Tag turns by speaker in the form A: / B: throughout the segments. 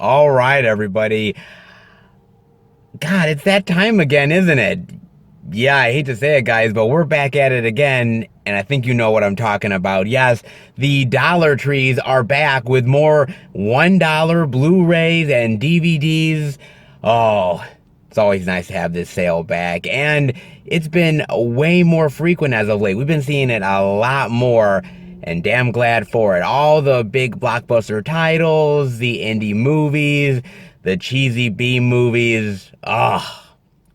A: All right, everybody. God, it's that time again, isn't it? Yeah, I hate to say it, guys, but we're back at it again, and I think you know what I'm talking about. Yes, the Dollar Trees are back with more $1 Blu-rays and DVDs. Oh, it's always nice to have this sale back, and it's been way more frequent as of late. We've been seeing it a lot more, and damn glad for it. All the big blockbuster titles, the indie movies, the cheesy B movies. Oh,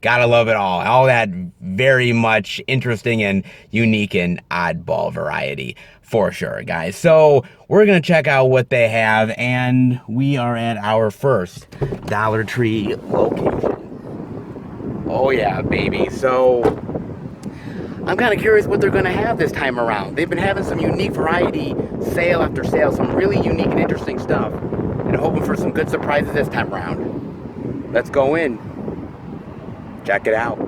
A: gotta love it all. All that very much interesting and unique and oddball variety for sure, guys. So we're gonna check out what they have, and we are at our first Dollar Tree location. Oh yeah, baby. So I'm kind of curious what they're going to have this time around. They've been having some unique variety, sale after sale, some really unique and interesting stuff. And I'm hoping for some good surprises this time around. Let's go in. Check it out.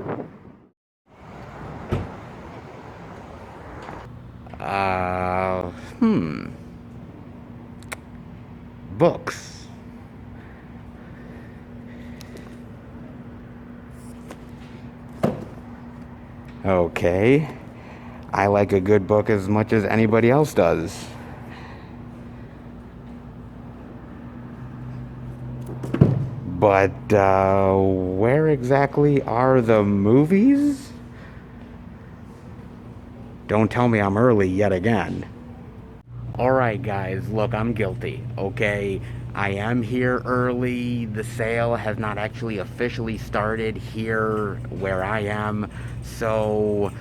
A: Books. Okay, I like a good book as much as anybody else does. But, where exactly are the movies? Don't tell me I'm early yet again. Alright guys, look, I'm guilty, okay? I am here early. The sale has not actually officially started here where I am. So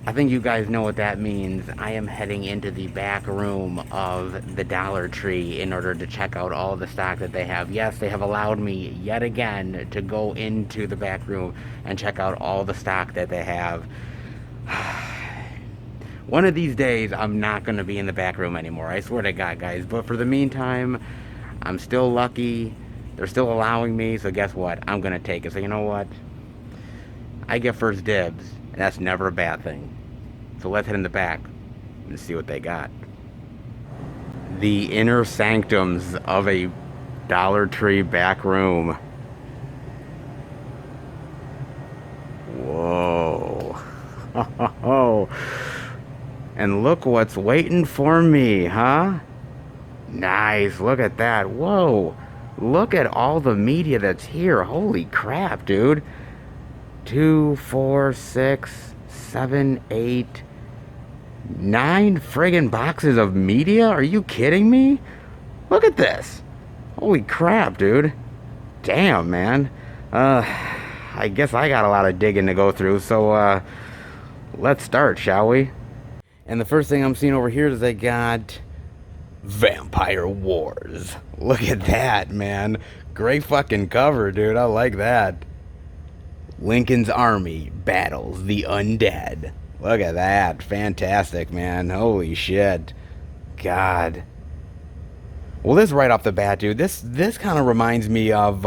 A: I think you guys know what that means. I am heading into the back room of the Dollar Tree in order to check out all the stock that they have. Yes, they have allowed me yet again to go into the back room and check out all the stock that they have. One of these days, I'm not going to be in the back room anymore. I swear to God, guys. But for the meantime, I'm still lucky. They're still allowing me, so guess what? I'm going to take it. So you know what? I get first dibs, and that's never a bad thing. So let's head in the back and see what they got. The inner sanctums of a Dollar Tree back room. Whoa. Oh. And look what's waiting for me, huh? Nice, look at that. Whoa, look at all the media that's here. Holy crap, dude. 2, 4, 6, 7, 8, 9 friggin' boxes of media? Are you kidding me? Look at this. Holy crap, dude. Damn, man. I guess I got a lot of digging to go through, so, let's start, shall we? And the first thing I'm seeing over here is they got Vampire Wars. Look at that, man. Great fucking cover, dude. I like that. Lincoln's Army battles the undead. Look at that. Fantastic, man. Holy shit. God. Well, this right off the bat, dude. This kind of reminds me of,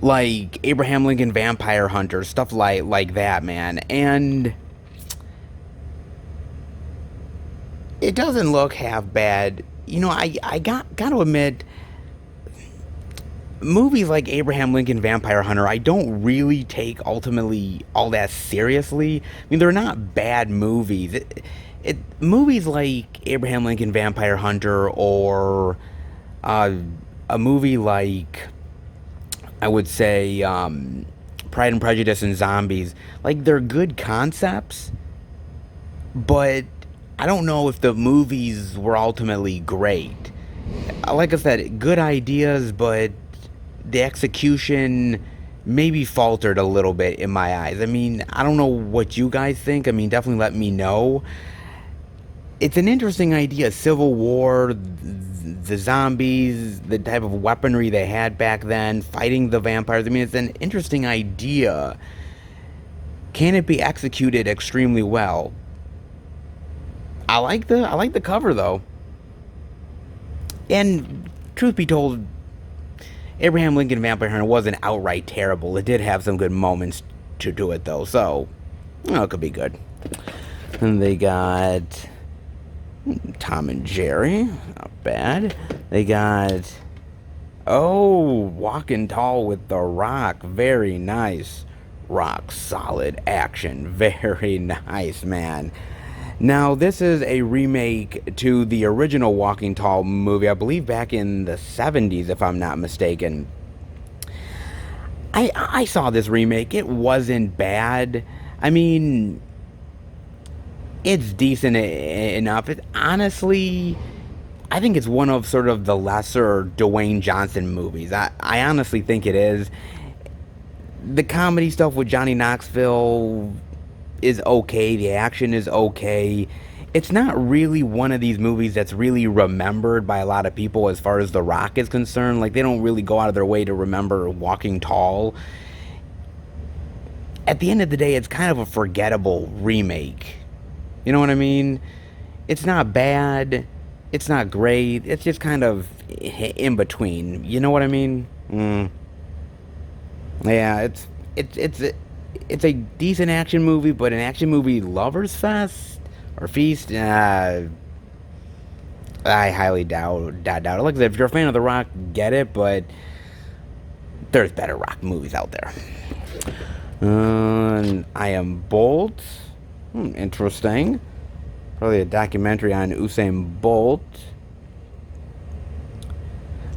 A: like, Abraham Lincoln Vampire Hunter. Stuff like that, man. And it doesn't look half bad. You know, I got to admit, movies like Abraham Lincoln Vampire Hunter, I don't really take ultimately all that seriously. I mean, they're not bad movies. Movies like Abraham Lincoln Vampire Hunter, or a movie like, I would say, Pride and Prejudice and Zombies, like, they're good concepts, but I don't know if the movies were ultimately great. Like I said, good ideas, but the execution maybe faltered a little bit in my eyes. I mean, I don't know what you guys think. I mean, definitely let me know. It's an interesting idea. Civil War, the zombies, the type of weaponry they had back then, fighting the vampires. I mean, it's an interesting idea. Can it be executed extremely well? I like the cover, though. And truth be told, Abraham Lincoln Vampire Hunter wasn't outright terrible. It did have some good moments to do it, though. So, it could be good. And they got Tom and Jerry. Not bad. They got Oh, Walking Tall with The Rock. Very nice. Rock solid action. Very nice, man. Now, this is a remake to the original Walking Tall movie, I believe back in the 70s, if I'm not mistaken. I saw this remake. It wasn't bad. I mean, it's decent enough. Honestly, I think it's one of sort of the lesser Dwayne Johnson movies. I honestly think it is. The comedy stuff with Johnny Knoxville is okay. The action is okay. It's not really one of these movies that's really remembered by a lot of people as far as The Rock is concerned. Like, they don't really go out of their way to remember Walking Tall. At the end of the day, it's kind of a forgettable remake. You know what I mean? It's not bad. It's not great. It's just kind of in between. You know what I mean? Yeah, it's a decent action movie, but an action movie lovers fest or feast. I highly doubt it. Like, if you're a fan of The Rock, get it, but there's better Rock movies out there. I Am Bolt. Interesting. Probably a documentary on Usain Bolt.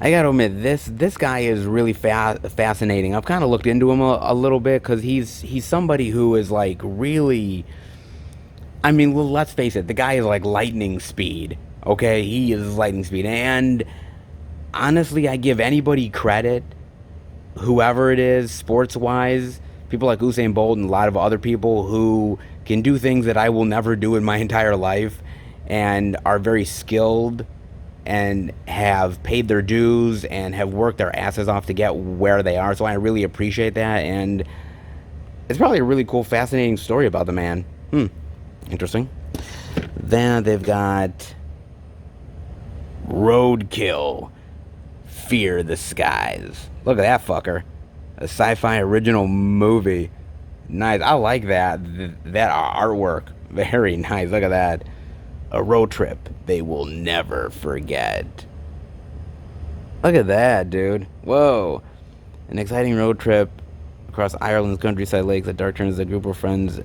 A: I gotta admit, this guy is really fascinating. I've kind of looked into him a little bit, because he's somebody who is like really, I mean, let's face it, the guy is like lightning speed. Okay, he is lightning speed, and honestly, I give anybody credit, whoever it is, sports wise, people like Usain Bolt and a lot of other people who can do things that I will never do in my entire life, and are very skilled and have paid their dues and have worked their asses off to get where they are. So I really appreciate that, and it's probably a really cool, fascinating story about the man. Interesting. Then they've got Roadkill, Fear the Skies. Look at that fucker. A sci-fi original movie. Nice. I like that artwork. Very nice. Look at that. A road trip they will never forget. Look at that, dude. Whoa. An exciting road trip across Ireland's countryside lakes. The dark turns. A group of friends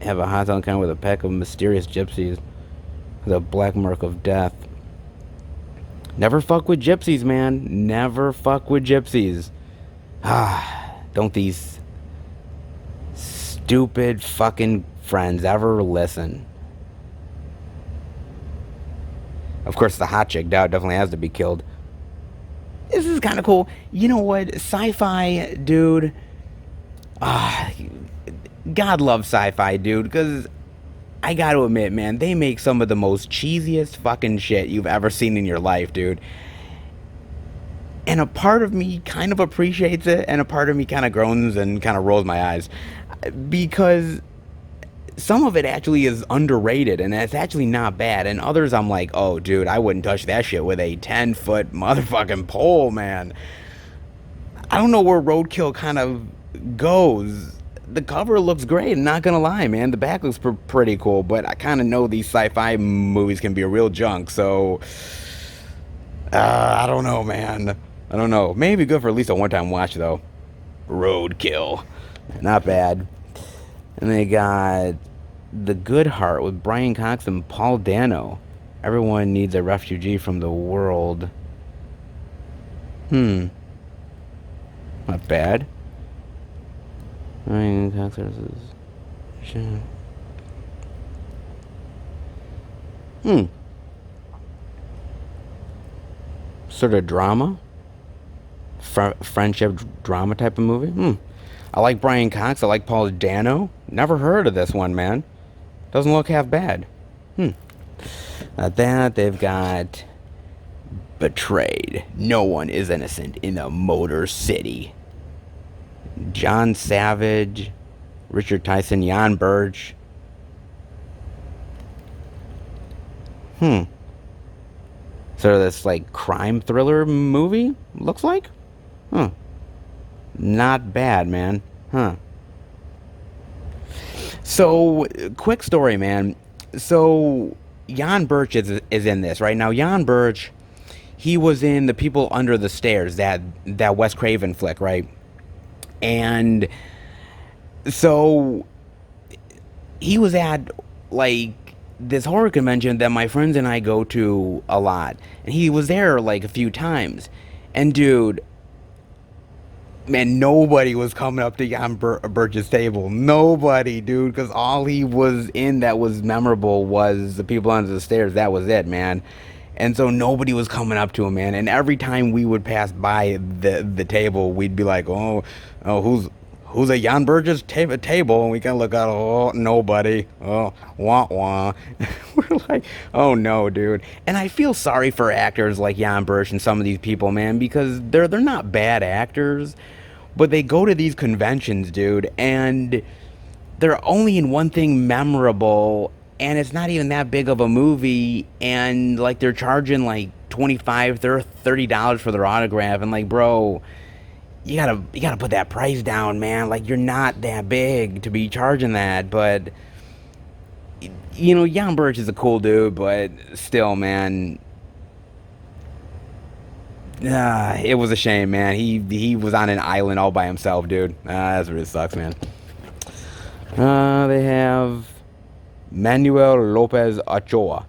A: have a hostile encounter with a pack of mysterious gypsies with a black mark of death. Never fuck with gypsies, man. Never fuck with gypsies. Don't these stupid fucking friends ever listen? Of course, the hot chick definitely has to be killed. This is kind of cool. You know what? Sci-fi, dude. God loves sci-fi, dude. Because I got to admit, man, they make some of the most cheesiest fucking shit you've ever seen in your life, dude. And a part of me kind of appreciates it, and a part of me kind of groans and kind of rolls my eyes. Because some of it actually is underrated, and it's actually not bad. And others, I'm like, oh, dude, I wouldn't touch that shit with a 10-foot motherfucking pole, man. I don't know where Roadkill kind of goes. The cover looks great, not gonna lie, man. The back looks pretty cool, but I kind of know these sci-fi movies can be a real junk, so I don't know, man. I don't know. Maybe good for at least a one-time watch, though. Roadkill. Not bad. And they got The Good Heart with Brian Cox and Paul Dano. Everyone needs a refugee from the world. Not bad. Brian Cox versus... Sort of drama. Friendship drama type of movie. I like Brian Cox. I like Paul Dano. Never heard of this one, man. Doesn't look half bad. That they've got Betrayed. No one is innocent in the Motor City. John Savage, Richard Tyson, Jan Birch. Sort of this like crime thriller movie, looks like. Not bad, man. So, quick story, man. So, Jan Birch is in this, right? Now, Jan Birch, he was in The People Under the Stairs, that Wes Craven flick, right? And so he was at like this horror convention that my friends and I go to a lot, and he was there like a few times. And dude, man, nobody was coming up to Jan Birch's table. Nobody, dude, because all he was in that was memorable was The People Under the Stairs. That was it, man. And so nobody was coming up to him, man. And every time we would pass by the table, we'd be like, oh, who's at Jan Birch's table? And we kind of look out, oh, nobody. Oh, wah, wah. We're like, oh, no, dude. And I feel sorry for actors like Jan Birch and some of these people, man, because they're not bad actors, but they go to these conventions, dude, and they're only in one thing memorable, and it's not even that big of a movie, and, like, they're charging, like, $25, $30 for their autograph, and, like, bro, you gotta put that price down, man. Like, you're not that big to be charging that. But you know, Jan Birch is a cool dude, but still, man, it was a shame, man. He was on an island all by himself, dude. That really sucks, man. They have Manuel Lopez Ochoa.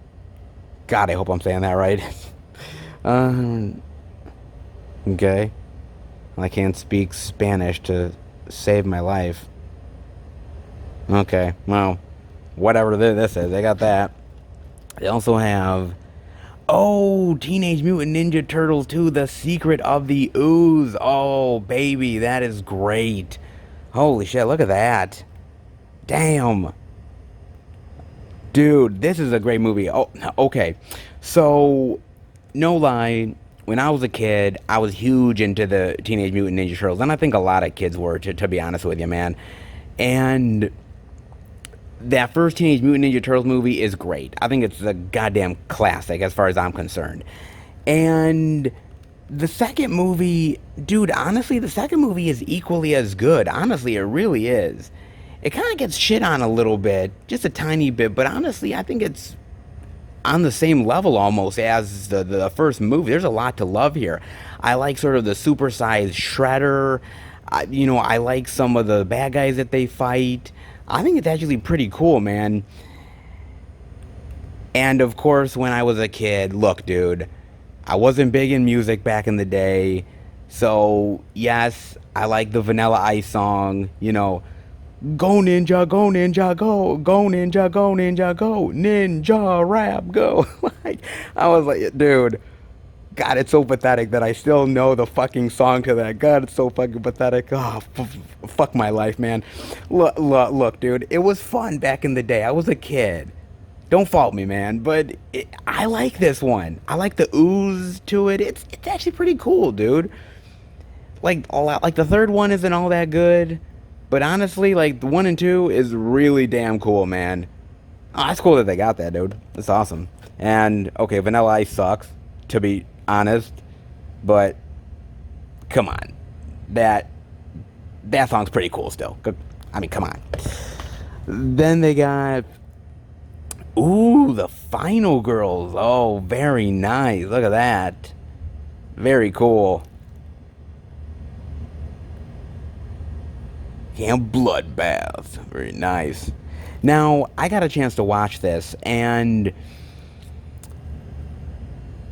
A: God, I hope I'm saying that right. Okay. I can't speak Spanish to save my life. Okay, well, whatever this is, they got that. They also have, Teenage Mutant Ninja Turtles 2, The Secret of the Ooze. Oh, baby, that is great. Holy shit, look at that. Damn. Dude, this is a great movie. Oh, okay. So, no lie, when I was a kid, I was huge into the Teenage Mutant Ninja Turtles, and I think a lot of kids were, to be honest with you, man. And that first Teenage Mutant Ninja Turtles movie is great. I think it's a goddamn classic as far as I'm concerned. And the second movie, dude, honestly, the second movie is equally as good. Honestly, it really is. It kind of gets shit on a little bit, just a tiny bit, but honestly, I think it's on the same level almost as the first movie. There's a lot to love here. I like sort of the supersized Shredder. I like some of the bad guys that they fight. I think it's actually pretty cool, man. And of course, when I was a kid, look, dude, I wasn't big in music back in the day. So, yes, I like the Vanilla Ice song, go ninja, go ninja, go ninja, go ninja, go ninja rap, go. Like, I was like, dude, God, it's so pathetic that I still know the fucking song to that. God, it's so fucking pathetic. Oh, fuck my life, man. Look, dude, it was fun back in the day. I was a kid. Don't fault me, man, but I like this one. I like the ooze to it. It's actually pretty cool, dude. Like the third one isn't all that good. But honestly, like, the 1 and 2 is really damn cool, man. Oh, that's cool that they got that, dude. That's awesome. And, okay, Vanilla Ice sucks, to be honest. But, come on. That song's pretty cool still. I mean, come on. Then they got, the Final Girls. Oh, very nice. Look at that. Very cool. And Bloodbath. Very nice. Now, I got a chance to watch this, and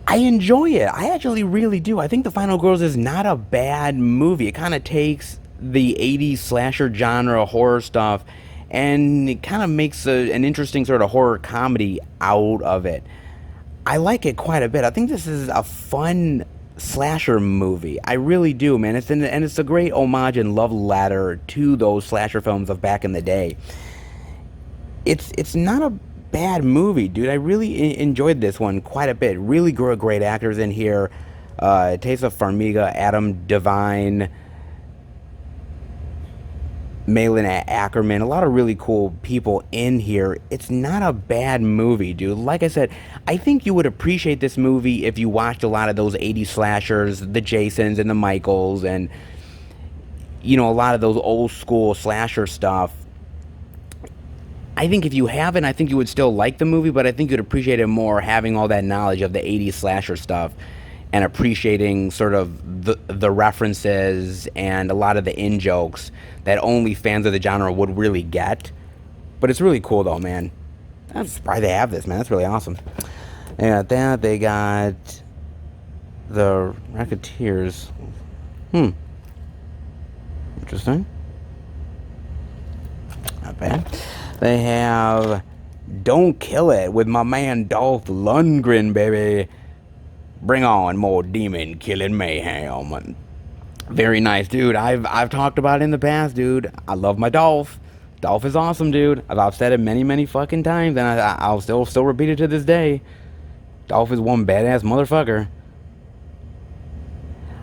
A: I enjoy it. I actually really do. I think The Final Girls is not a bad movie. It kind of takes the 80s slasher genre horror stuff, and it kind of makes an interesting sort of horror comedy out of it. I like it quite a bit. I think this is a fun slasher movie. I really do, man. It's a great homage and love letter to those slasher films of back in the day. It's not a bad movie, dude. I really enjoyed this one quite a bit. Really great actors in here. Tessa Farmiga, Adam Devine, Malin Ackerman, a lot of really cool people in here. It's not a bad movie, dude. Like I said, I think you would appreciate this movie if you watched a lot of those 80s slashers, the Jasons and the Michaels, and, a lot of those old school slasher stuff. I think if you haven't, I think you would still like the movie, but I think you'd appreciate it more having all that knowledge of the 80s slasher stuff. and appreciating sort of the references and a lot of the in-jokes that only fans of the genre would really get. But it's really cool, though, man. I'm surprised they have this, man. That's really awesome. And that, they got the Racketeers. Interesting. Not bad. They have Don't Kill It with my man Dolph Lundgren, baby. Bring on more demon killing mayhem. Very nice, dude. I've talked about it in the past, dude. I love my Dolph. Dolph is awesome, dude. I've said it many fucking times, and I'll still repeat it to this day. Dolph is one badass motherfucker.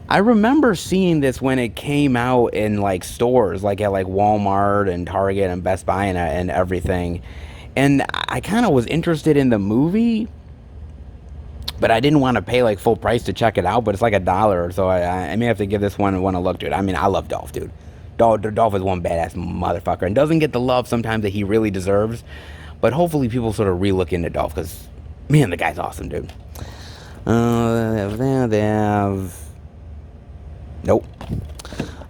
A: I remember seeing this when it came out in like stores, like at like Walmart and Target and Best Buy and everything. And I kind of was interested in the movie, but I didn't want to pay like full price to check it out. But it's like $1, so I may have to give this one a look, dude. I mean, I love Dolph, dude. Dolph is one badass motherfucker and doesn't get the love sometimes that he really deserves. But hopefully people sort of re-look into Dolph, because, man, the guy's awesome, dude. They have... Nope.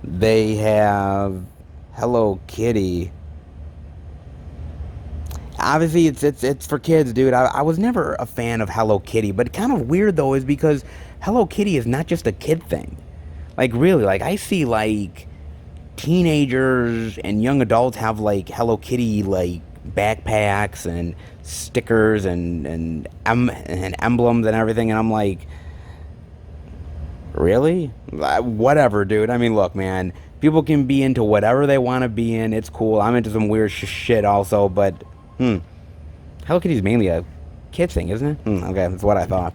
A: They have Hello Kitty. Obviously, it's for kids, dude. I was never a fan of Hello Kitty, but kind of weird, though, is because Hello Kitty is not just a kid thing. Like, really, like, I see, like, teenagers and young adults have, like, Hello Kitty, like, backpacks and stickers and emblems and everything, and I'm like... Really? Whatever, dude. I mean, look, man. People can be into whatever they want to be in. It's cool. I'm into some weird shit also, but... Hello Kitty's mainly a kid thing, isn't it? Okay, that's what I thought.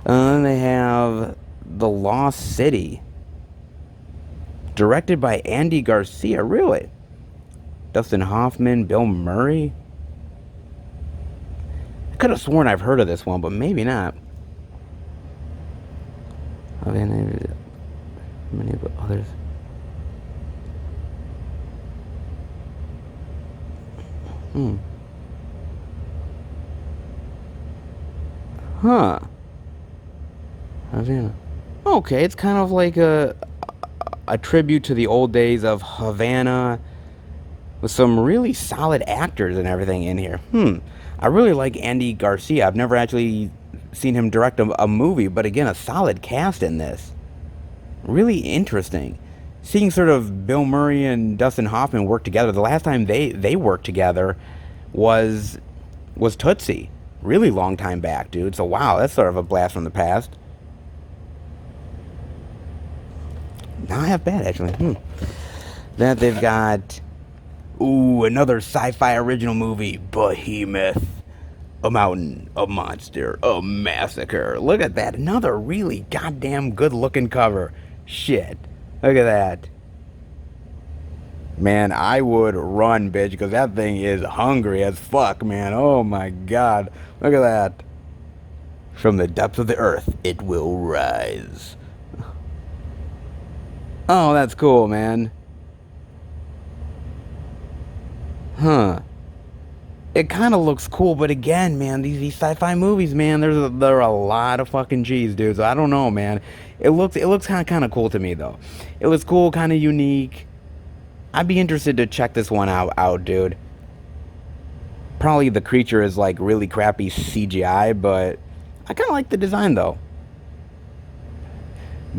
A: Then they have The Lost City. Directed by Andy Garcia. Really? Dustin Hoffman, Bill Murray? I could have sworn I've heard of this one, but maybe not. Many others. Huh. Havana. Okay, it's kind of like a tribute to the old days of Havana, with some really solid actors and everything in here. I really like Andy Garcia. I've never actually seen him direct a movie, but again, a solid cast in this. Really interesting. Seeing sort of Bill Murray and Dustin Hoffman work together. The last time they worked together was Tootsie. Really long time back, dude. So wow, that's sort of a blast from the past. Not half bad, actually. Then they've got another sci-fi original movie, Behemoth. A mountain, a monster, a massacre. Look at that. Another really goddamn good-looking cover. Shit. Look at that. Man, I would run, bitch, because that thing is hungry as fuck, man. Oh, my God. Look at that. From the depths of the earth, it will rise. Oh, that's cool, man. Huh. It kind of looks cool, but again, man, these sci-fi movies, man, there are a lot of fucking G's, dude. So I don't know, man. It looks kind of cool to me, though. It was cool, kind of unique. I'd be interested to check this one out, dude. Probably the creature is like really crappy CGI, but I kind of like the design, though.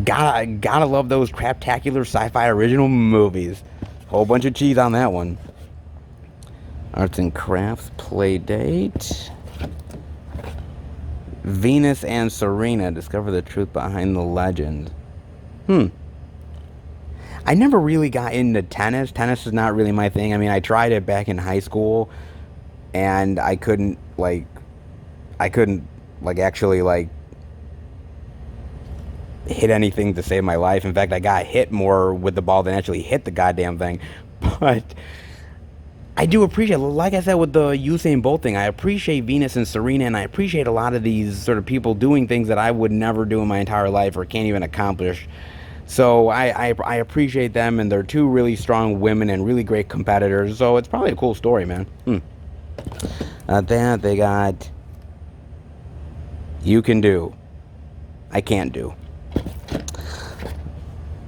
A: Gotta love those craptacular sci-fi original movies. Whole bunch of cheese on that one. Arts and Crafts play date. Venus and Serena discover the truth behind the legend. I never really got into tennis. Tennis is not really my thing. I mean, I tried it back in high school, and I couldn't actually hit anything to save my life. In fact, I got hit more with the ball than actually hit the goddamn thing. But I do appreciate, like I said with the Usain Bolt thing, I appreciate Venus and Serena, and I appreciate a lot of these sort of people doing things that I would never do in my entire life or can't even accomplish. So I appreciate them, and they're two really strong women and really great competitors, so it's probably a cool story, man. That they got You Can Do. I can't do.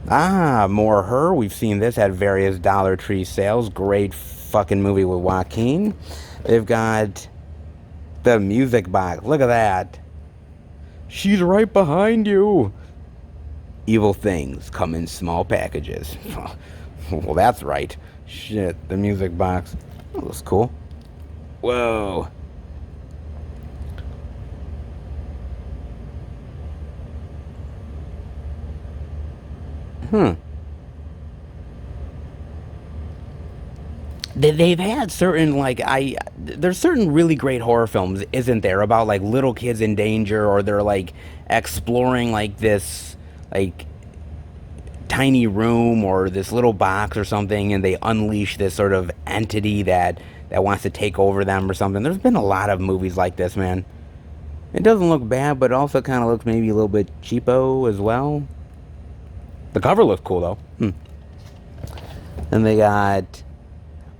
A: Ah, more Her. We've seen this at various Dollar Tree sales. Great fucking movie with Joaquin. They've got the music box. Look at that. She's right behind you. Evil things come in small packages. Well, that's right. Shit, the music box. That looks cool. Whoa. They've had certain, like, there's certain really great horror films, isn't there, about, like, little kids in danger, or they're, like, exploring, like, this, like, tiny room or this little box or something, and they unleash this sort of entity that wants to take over them or something. There's been a lot of movies like this, man. It doesn't look bad, but it also kind of looks maybe a little bit cheapo as well. The cover looks cool, though. And they got...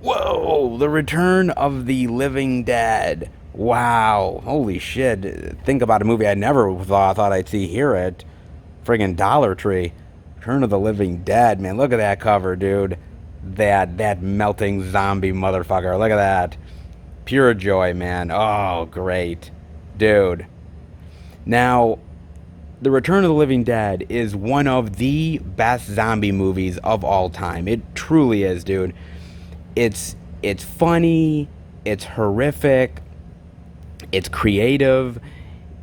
A: Whoa! The Return of the Living Dead. Wow. Holy shit. Think about a movie I never thought I'd see here at friggin' Dollar Tree. Return of the Living Dead, man. Look at that cover, dude. That melting zombie motherfucker. Look at that. Pure joy, man. Oh, great. Dude. Now, The Return of the Living Dead is one of the best zombie movies of all time. It truly is, dude. It's funny, it's horrific, it's creative.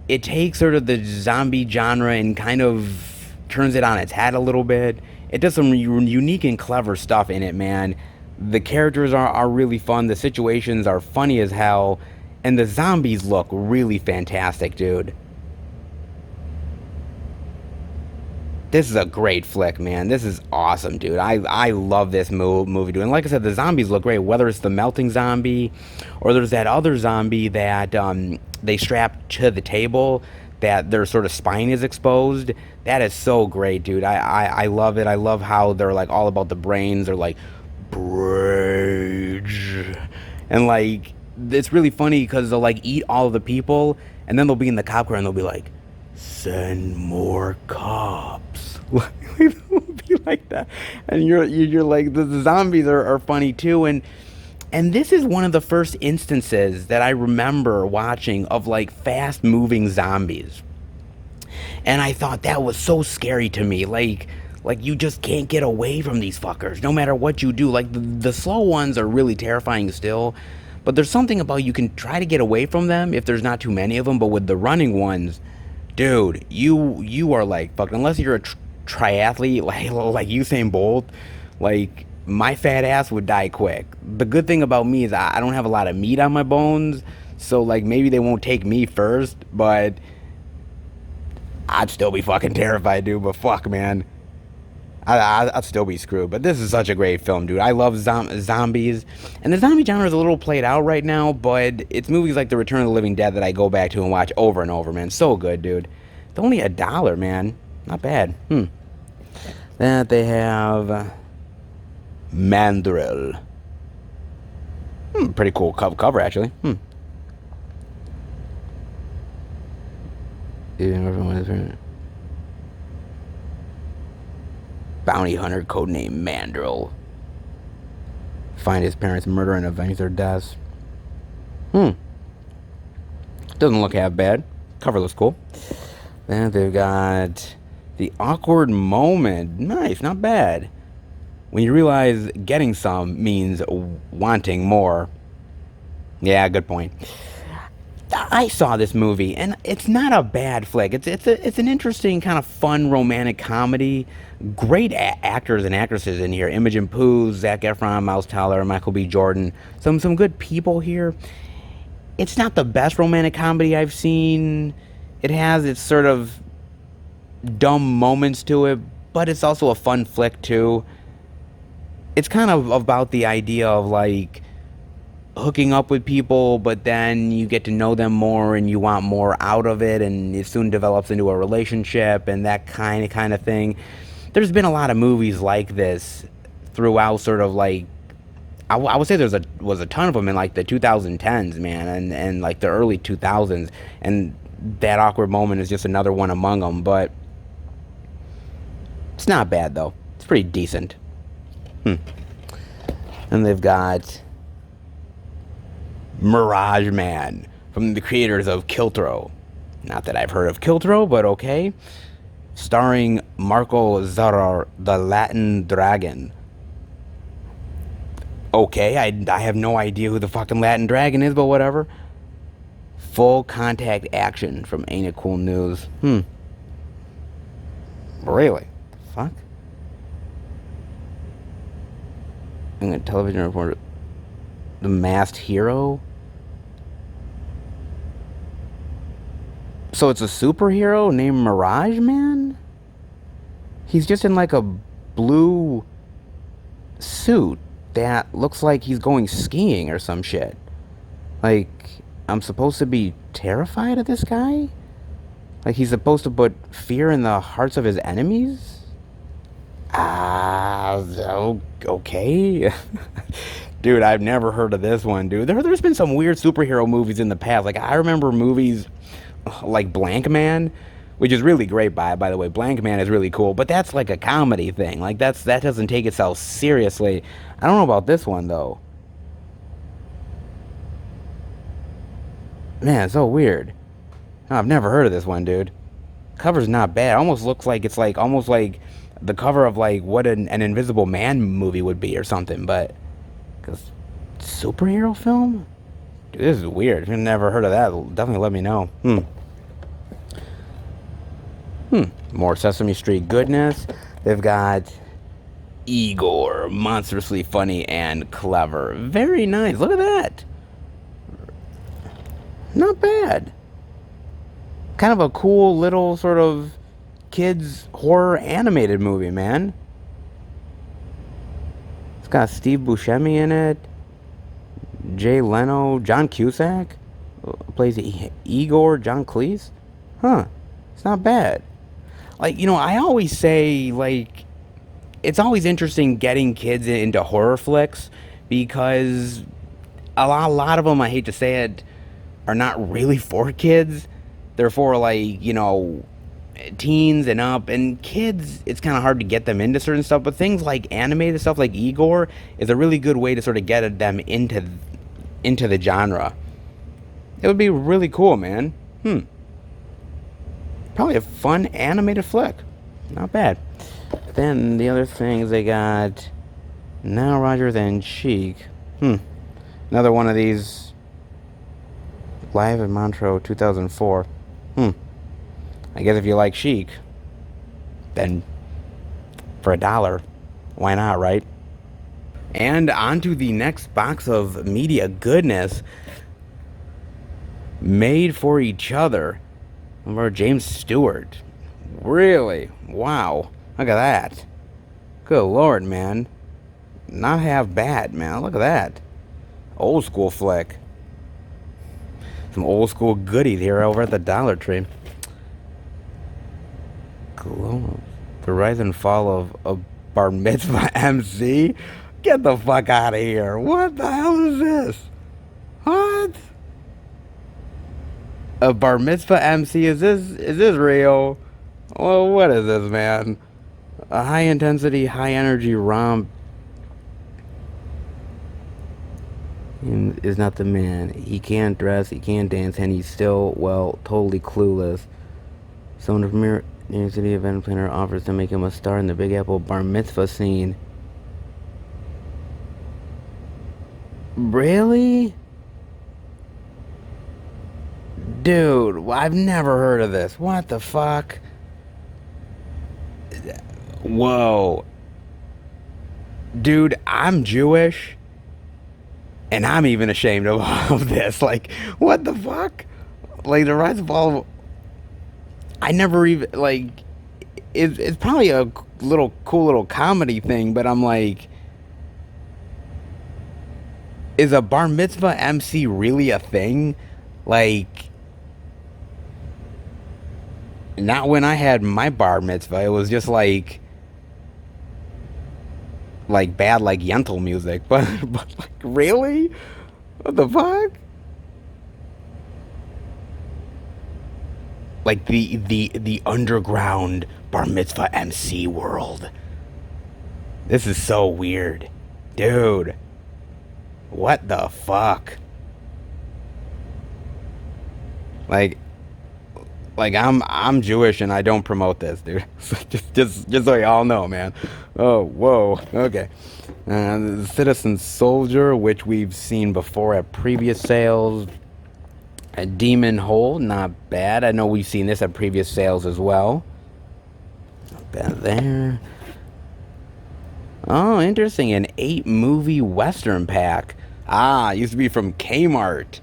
A: It takes sort of the zombie genre and kind of turns it on its head a little bit. It does some unique and clever stuff in it, man. The characters are really fun, the situations are funny as hell, and the zombies look really fantastic, dude. This is a great flick, man. This is awesome, dude. I love this movie, dude. And like I said, the zombies look great. Whether it's the melting zombie, or there's that other zombie that they strap to the table, that their sort of spine is exposed. That is so great, dude. I love it. I love how they're like all about the brains. They're like, brains. And like, it's really funny because they'll like eat all of the people, and then they'll be in the cop car and they'll be like, send more cops. It'll be like that, and you're like, the zombies are funny too, and this is one of the first instances that I remember watching of like fast moving zombies, and I thought that was so scary to me. Like you just can't get away from these fuckers no matter what you do. Like the slow ones are really terrifying still, but there's something about you can try to get away from them if there's not too many of them, but with the running ones, dude, you are like fucked. Unless you're a triathlete like Usain Bolt, like my fat ass would die quick. The good thing about me is I don't have a lot of meat on my bones, so like maybe they won't take me first, but I'd still be fucking terrified, dude. But fuck, man, I'd still be screwed. But this is such a great film, dude. I love zombies, and the zombie genre is a little played out right now, but it's movies like The Return of the Living Dead that I go back to and watch over and over, man. So good, dude. It's only $1, man. Not bad. That they have Mandrill. Pretty cool cover, actually. Bounty hunter, codename Mandrill. Find his parents' murder and avenge their deaths. Doesn't look half bad. Cover looks cool. Then they've got The Awkward Moment. Nice, not bad. When you realize getting some means wanting more. Yeah, good point. I saw this movie, and it's not a bad flick. It's an interesting, kind of fun, romantic comedy. Great actors and actresses in here. Imogen Pooh, Zac Efron, Miles Teller, Michael B. Jordan. Some good people here. It's not the best romantic comedy I've seen. It has its sort of dumb moments to it, but it's also a fun flick too. It's kind of about the idea of like hooking up with people, but then you get to know them more and you want more out of it, and it soon develops into a relationship and that kind of thing. There's been a lot of movies like this throughout, sort of like, I would say was a ton of them in like the 2010s, man, and like the early 2000s, and that awkward moment is just another one among them, but it's not bad, though. It's pretty decent. And they've got Mirage Man from the creators of Kiltro. Not that I've heard of Kiltro, but okay. Starring Marco Zarar, the Latin Dragon. Okay, I have no idea who the fucking Latin Dragon is, but whatever. Full Contact Action from Ain't It Cool News. Really? Fuck? And a television reporter. The Masked Hero? So it's a superhero named Mirage Man? He's just in like a blue suit that looks like he's going skiing or some shit. Like, I'm supposed to be terrified of this guy? Like, he's supposed to put fear in the hearts of his enemies? Okay. Dude, I've never heard of this one, dude. There's been some weird superhero movies in the past. Like, I remember movies like Blank Man, which is really great, by the way. Blank Man is really cool, but that's like a comedy thing. Like, that doesn't take itself seriously. I don't know about this one, though. Man, it's so weird. Oh, I've never heard of this one, dude. Cover's not bad. It almost looks like it's like almost like the cover of like what an Invisible Man movie would be or something, but because superhero film? Dude, this is weird. If you've never heard of that, definitely let me know. More Sesame Street goodness. They've got Igor, monstrously funny and clever. Very nice. Look at that. Not bad. Kind of a cool little sort of kids horror animated movie, man. It's got Steve Buscemi in it. Jay Leno, John Cusack plays Igor, John Cleese. It's not bad. Like, you know, I always say, like, it's always interesting getting kids into horror flicks because a lot of them, I hate to say it, are not really for kids. They're for, like, you know, teens and up. And kids, it's kind of hard to get them into certain stuff. But things like animated stuff like Igor is a really good way to sort of get them into the genre. It would be really cool, man. Probably a fun animated flick. Not bad. Then the other things they got Now Rogers and Chic. Another one of these live in Montreux 2004. I guess if you like Chic, then for $1, why not, right? And on to the next box of media goodness. Made for Each Other. Or James Stewart. Really? Wow. Look at that. Good Lord, man. Not half bad, man. Look at that. Old school flick. Some old school goodies here over at the Dollar Tree. The rise and fall of a bar mitzvah MC? Get the fuck out of here. What the hell is this? What? A bar mitzvah MC? Is this real? Well, what is this, man? A high intensity, high energy romp is not the man. He can't dress, he can't dance, and he's still, well, totally clueless. So when the premier New York City event planner offers to make him a star in the Big Apple bar mitzvah scene. Really? Dude, I've never heard of this. What the fuck? Whoa. Dude, I'm Jewish. And I'm even ashamed of all of this. Like, what the fuck? Like, the rise of all of... I never even, like... It's probably a cool little comedy thing, but I'm like... Is a bar mitzvah MC really a thing? Like... Not when I had my bar mitzvah. It was just like bad like Yentl music. But like, really? What the fuck? Like the underground bar mitzvah MC world. This is so weird. Dude. What the fuck? Like I'm Jewish and I don't promote this, dude. just so y'all know, man. Oh, whoa. Okay. The Citizen Soldier, which we've seen before at previous sales. A Demon Hole, not bad. I know we've seen this at previous sales as well. Not bad there. Oh, interesting. An 8-movie Western pack. Ah, used to be from Kmart.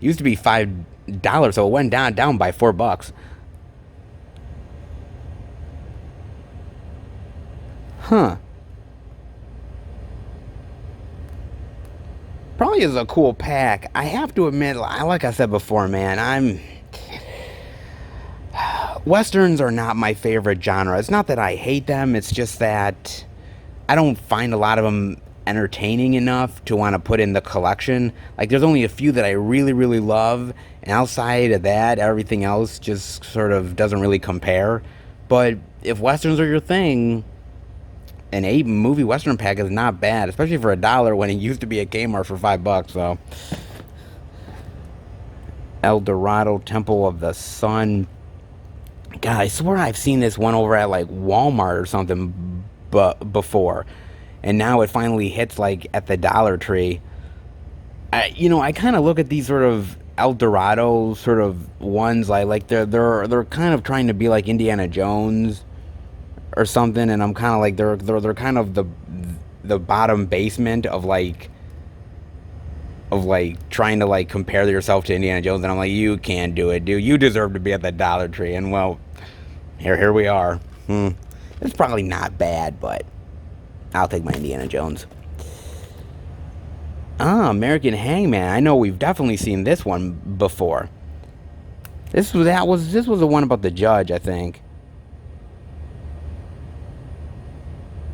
A: Used to be $5, so it went down by $4. Huh. Probably is a cool pack. I have to admit, like I said before, man, Westerns are not my favorite genre. It's not that I hate them, it's just that I don't find a lot of them entertaining enough to want to put in the collection. Like, there's only a few that I really, really love, and outside of that, everything else just sort of doesn't really compare. But if Westerns are your thing, an 8-movie Western pack is not bad, especially for $1 when it used to be at Kmart for $5. So, El Dorado Temple of the Sun. God, I swear I've seen this one over at like Walmart or something before, and now it finally hits like at the Dollar Tree. I kind of look at these sort of El Dorado sort of ones like they're kind of trying to be like Indiana Jones or something, and I'm kind of like they're kind of the bottom basement of like trying to like compare yourself to Indiana Jones, and I'm like, you can't do it, dude. You deserve to be at the Dollar Tree, and well, here we are. It's probably not bad, but I'll take my Indiana Jones. American Hangman. I know we've definitely seen this one before. This was the one about the judge, I think.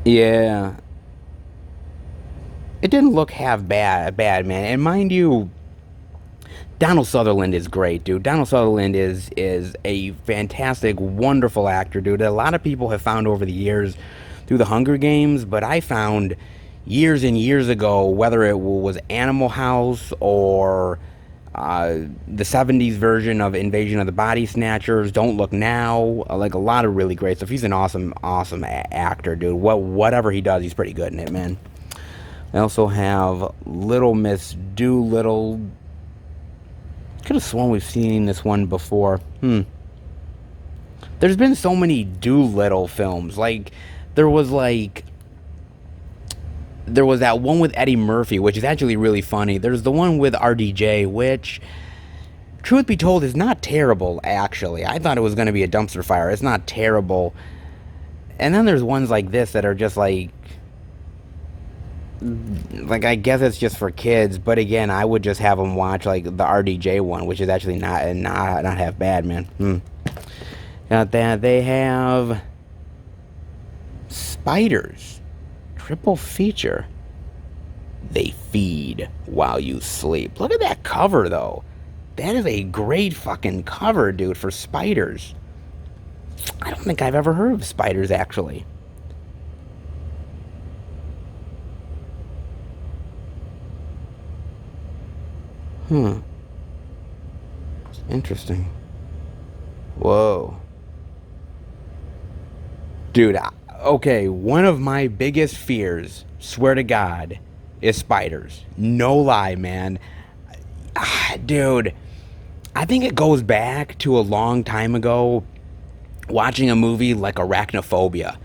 A: Yeah. It didn't look half bad, man. And mind you, Donald Sutherland is great, dude. Donald Sutherland is a fantastic, wonderful actor, dude. A lot of people have found over the years through the Hunger Games, but I found years and years ago, whether it was Animal House or the 70s version of Invasion of the Body Snatchers, Don't Look Now, like a lot of really great stuff. He's an awesome actor, dude. Whatever he does, he's pretty good in it, man. I also have Little Miss Doolittle. Could have sworn we've seen this one before. There's been so many Doolittle films. Like, there was that one with Eddie Murphy, which is actually really funny. There's the one with RDJ, which, truth be told, is not terrible, actually. I thought it was going to be a dumpster fire. It's not terrible. And then there's ones like this that are just like I guess it's just for kids, but again, I would just have them watch like the RDJ one, which is actually not half bad, man. Got that. They have Spiders, triple feature. They feed while you sleep. Look at that cover, though. That is a great fucking cover, dude, for Spiders. I don't think I've ever heard of Spiders, actually. Interesting. Whoa. Dude, okay, one of my biggest fears, swear to God, is spiders. No lie, man. Dude, I think it goes back to a long time ago, watching a movie like Arachnophobia.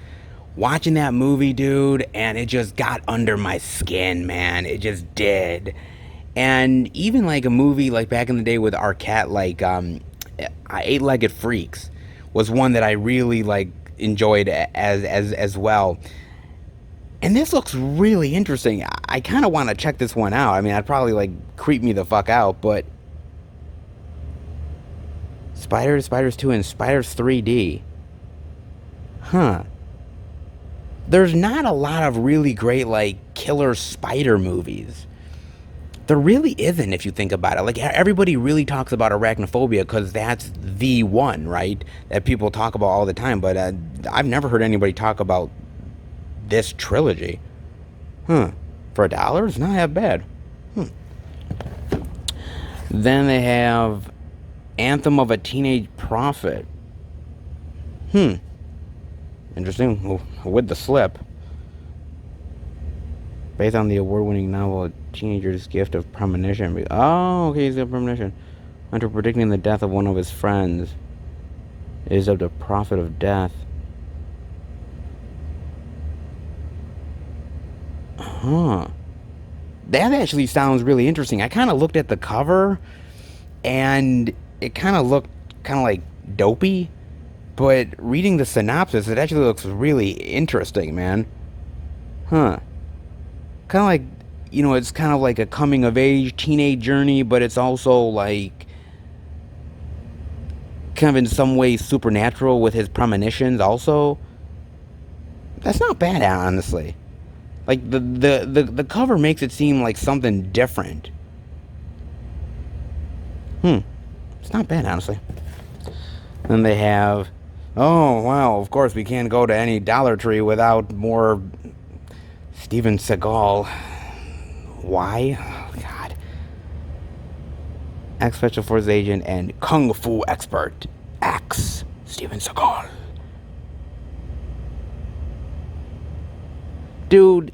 A: Watching that movie, dude, and it just got under my skin, man. It just did. And even like a movie like back in the day with Arquette, like Eight-Legged Freaks, was one that I really like enjoyed as well. And this looks really interesting. I kind of want to check this one out. I mean, I'd probably like creep me the fuck out, but Spiders 2, and Spiders 3D. There's not a lot of really great like killer spider movies. There really isn't, if you think about it. Like, everybody really talks about arachnophobia because that's the one, right? That people talk about all the time. But I've never heard anybody talk about this trilogy. Huh. For $1, it's not that bad. Then they have Anthem of a Teenage Prophet. Interesting. With the slip. Based on the award-winning novel, A Teenager's Gift of Premonition. Oh, okay, he's got premonition. After predicting the death of one of his friends, it is of the prophet of death. Huh. That actually sounds really interesting. I kind of looked at the cover, and it kind of looked kind of like dopey. But reading the synopsis, it actually looks really interesting, man. Huh. Kind of like, you know, it's kind of like a coming-of-age teenage journey, but it's also like kind of in some ways supernatural with his premonitions also. That's not bad, honestly. Like, the cover makes it seem like something different. It's not bad, honestly. Then they have... Oh, wow, of course, we can't go to any Dollar Tree without more Steven Seagal. Why? Oh, God. Ex-Special Forces agent and Kung Fu expert, Axe Steven Seagal. Dude,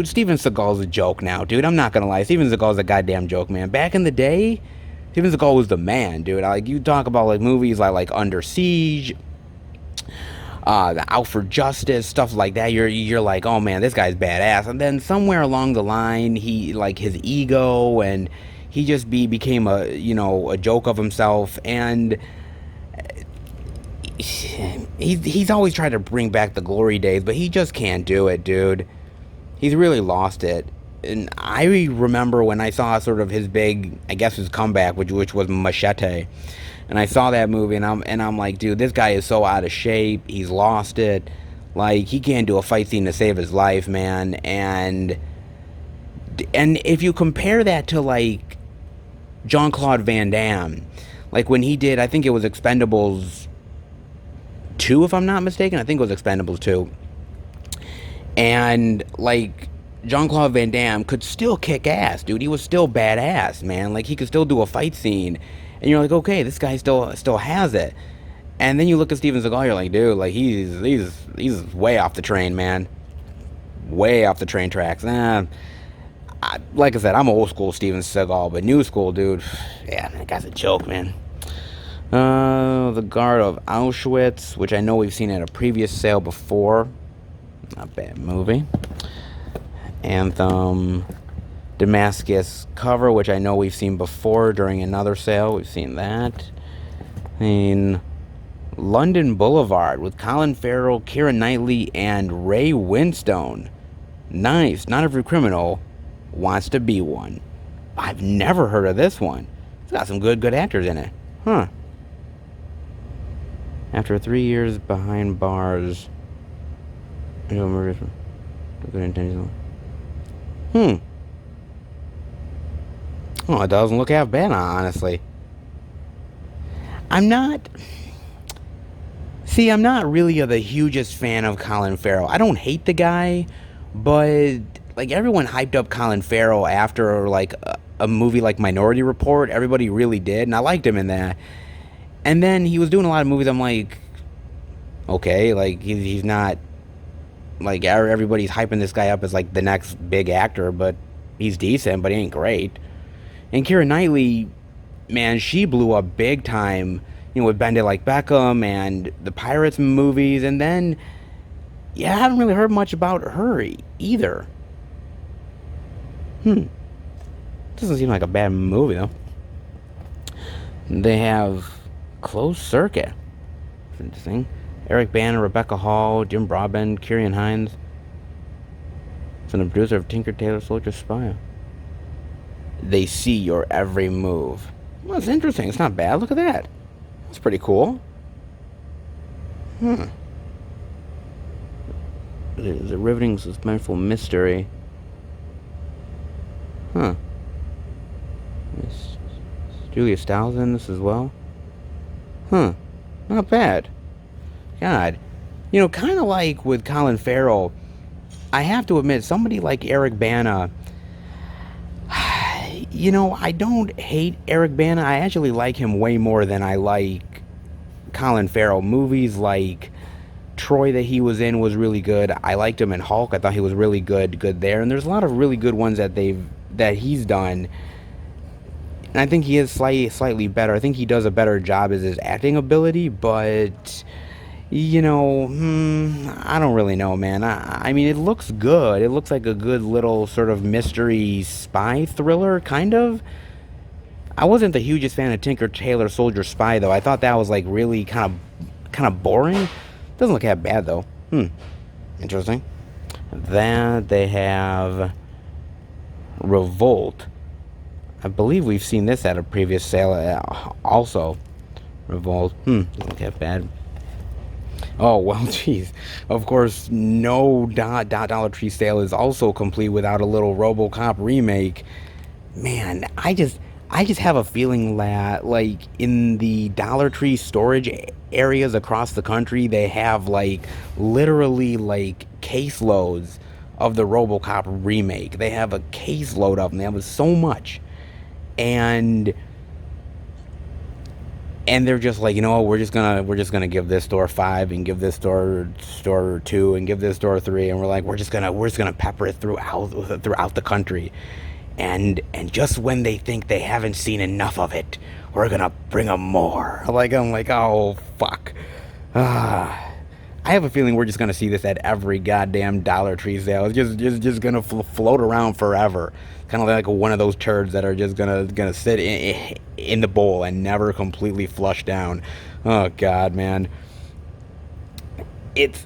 A: Steven Seagal's a joke now, dude. I'm not gonna lie. Steven Seagal's a goddamn joke, man. Back in the day, Steven Seagal was the man, dude. Like, you talk about, like, movies like Under Siege, the Out for Justice, stuff like that. You're like, oh, man, this guy's badass. And then somewhere along the line, he, like, his ego, and he just became a, you know, a joke of himself. And he's always tried to bring back the glory days, but he just can't do it, dude. He's really lost it. And I remember when I saw sort of his big, I guess his comeback, which was Machete, and I saw that movie, and I'm like, dude, this guy is so out of shape. He's lost it. Like, he can't do a fight scene to save his life, man. And if you compare that to, like, Jean-Claude Van Damme, like when he did, I think it was Expendables 2, if I'm not mistaken. I think it was Expendables 2. And, like, Jean-Claude Van Damme could still kick ass, dude. He was still badass, man. Like, he could still do a fight scene. And you're like, okay, this guy still has it. And then you look at Steven Seagal, you're like, dude, like, he's way off the train, man. Way off the train tracks. Like I said, I'm old school Steven Seagal, but new school, dude, yeah, that guy's a joke, man. The Guard of Auschwitz, which I know we've seen at a previous sale before. Not a bad movie. Anthem. Damascus Cover, which I know we've seen before during another sale. We've seen that. And London Boulevard with Colin Farrell, Keira Knightley, and Ray Winstone. Nice. Not every criminal wants to be one. I've never heard of this one. It's got some good actors in it. Huh. After 3 years behind bars... Good intentions. Oh, it doesn't look half bad, honestly. I'm not really the hugest fan of Colin Farrell. I don't hate the guy, but, like, everyone hyped up Colin Farrell after, like, a movie like Minority Report. Everybody really did, and I liked him in that. And then he was doing a lot of movies. I'm like, okay, like, he's not... Like, everybody's hyping this guy up as, like, the next big actor, but he's decent, but he ain't great. And Keira Knightley, man, she blew up big time, you know, with Bend It Like Beckham and the Pirates movies, and then, yeah, I haven't really heard much about her either. Doesn't seem like a bad movie, though. They have Closed Circuit. That's interesting. Eric Bana, Rebecca Hall, Jim Broadbent, Kieran Hines. From the producer of Tinker Tailor Soldier Spy. They see your every move. Well, that's interesting. It's not bad. Look at that. That's pretty cool. It is a riveting, suspenseful mystery. Julia Stiles in this as well. Huh. Not bad. God. You know, kind of like with Colin Farrell, I have to admit, somebody like Eric Bana, you know, I don't hate Eric Bana. I actually like him way more than I like Colin Farrell. Movies like Troy that he was in was really good. I liked him in Hulk. I thought he was really good there. And there's a lot of really good ones that he's done. And I think he is slightly better. I think he does a better job as his acting ability, but you know, I don't really know, man. I mean, it looks good. It looks like a good little sort of mystery spy thriller, kind of. I wasn't the hugest fan of Tinker Tailor Soldier Spy, though. I thought that was like really kind of boring. Doesn't look that bad, though. Interesting. That they have Revolt. I believe we've seen this at a previous sale also. Revolt. Doesn't look that bad. Oh, well, geez. Of course, no Dollar Tree sale is also complete without a little RoboCop remake. Man, I just have a feeling that, like, in the Dollar Tree storage areas across the country, they have, like, literally, like, caseloads of the RoboCop remake. They have a caseload of them. They have so much. And they're just like, you know, we're just gonna give this store 5 and give this store 2 and give this store 3, and we're just gonna pepper it throughout the country, and just when they think they haven't seen enough of it, we're gonna bring them more. I'm like, oh fuck. I have a feeling we're just gonna see this at every goddamn Dollar Tree sale. It's just gonna float around forever. Kind of like one of those turds that are just gonna sit in the bowl and never completely flush down. Oh god, man. It's,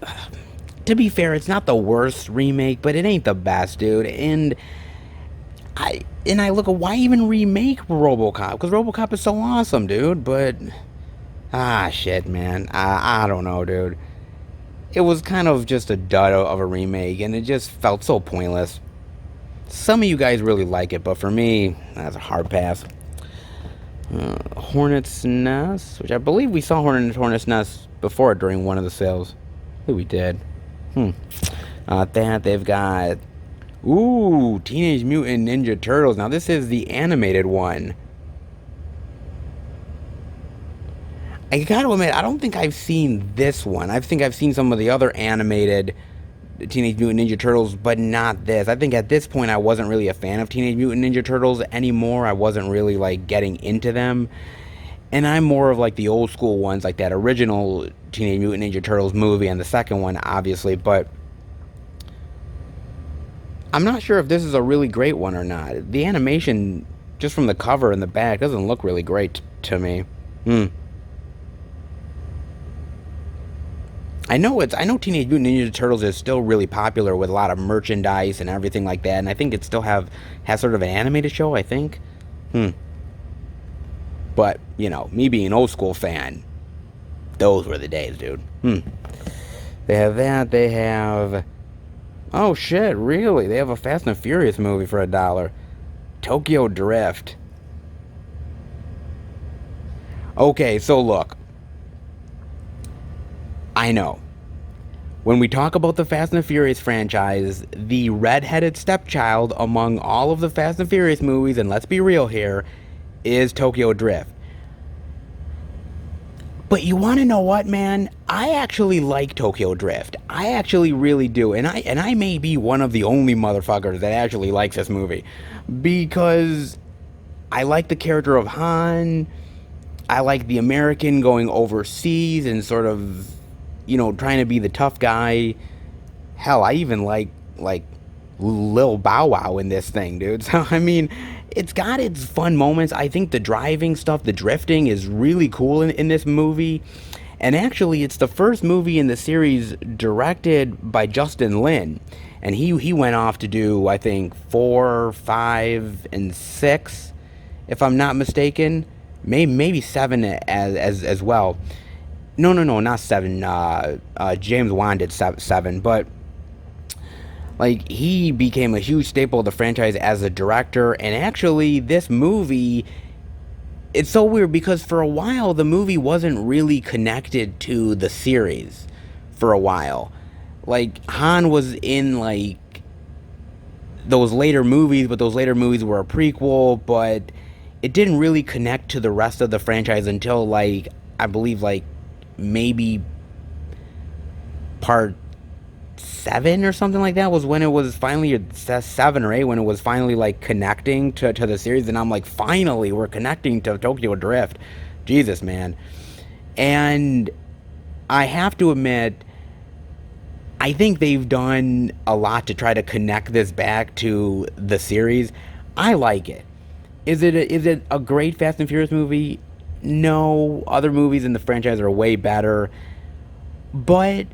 A: to be fair, it's not the worst remake, but it ain't the best, dude. And I look at, why even remake RoboCop? Because RoboCop is so awesome, dude. But shit, man. I don't know, dude. It was kind of just a dud of a remake, and it just felt so pointless. Some of you guys really like it, but for me, that's a hard pass. Hornet's Nest, which I believe we saw Hornet's Nest before during one of the sales. I think we did. That they've got, Teenage Mutant Ninja Turtles. Now this is the animated one. I gotta admit, I don't think I've seen this one. I think I've seen some of the other animated Teenage Mutant Ninja Turtles, but not this. I think at this point I wasn't really a fan of Teenage Mutant Ninja Turtles anymore. I wasn't really like getting into them. And I'm more of like the old school ones, like that original Teenage Mutant Ninja Turtles movie and the second one, obviously, but I'm not sure if this is a really great one or not. The animation, just from the cover and the back, doesn't look really great to me. I know Teenage Mutant Ninja Turtles is still really popular with a lot of merchandise and everything like that, and I think it still has sort of an animated show, I think. But, you know, me being an old school fan, those were the days, dude. They have that, they have, oh shit, really? They have a Fast and Furious movie for $1. Tokyo Drift. Okay, so look. I know. When we talk about the Fast and Furious franchise, the red-headed stepchild among all of the Fast and Furious movies, and let's be real here, is Tokyo Drift. But you want to know what, man? I actually like Tokyo Drift. I actually really do. And I may be one of the only motherfuckers that actually likes this movie. Because I like the character of Han. I like the American going overseas and sort of, you know, trying to be the tough guy. Hell, I even like Lil Bow Wow in this thing, dude. So, I mean, it's got its fun moments. I think the driving stuff, the drifting is really cool in this movie. And actually, it's the first movie in the series directed by Justin Lin. And he went off to do, I think, 4, 5, and 6, if I'm not mistaken. Maybe 7 as well. No, not 7. James Wan did 7, but like he became a huge staple of the franchise as a director. And actually, this movie it's so weird because for a while the movie wasn't really connected to the series for a while. Like, Han was in, like, those later movies, but those later movies were a prequel, but it didn't really connect to the rest of the franchise until, like, I believe, like, maybe part 7 or something like that was when it was finally, 7 or 8, when it was finally, like, connecting to the series. And I'm like, finally, we're connecting to Tokyo Drift. Jesus, man. And I have to admit, I think they've done a lot to try to connect this back to the series. I like it. Is it a great Fast and Furious movie? No. Other movies in the franchise are way better. But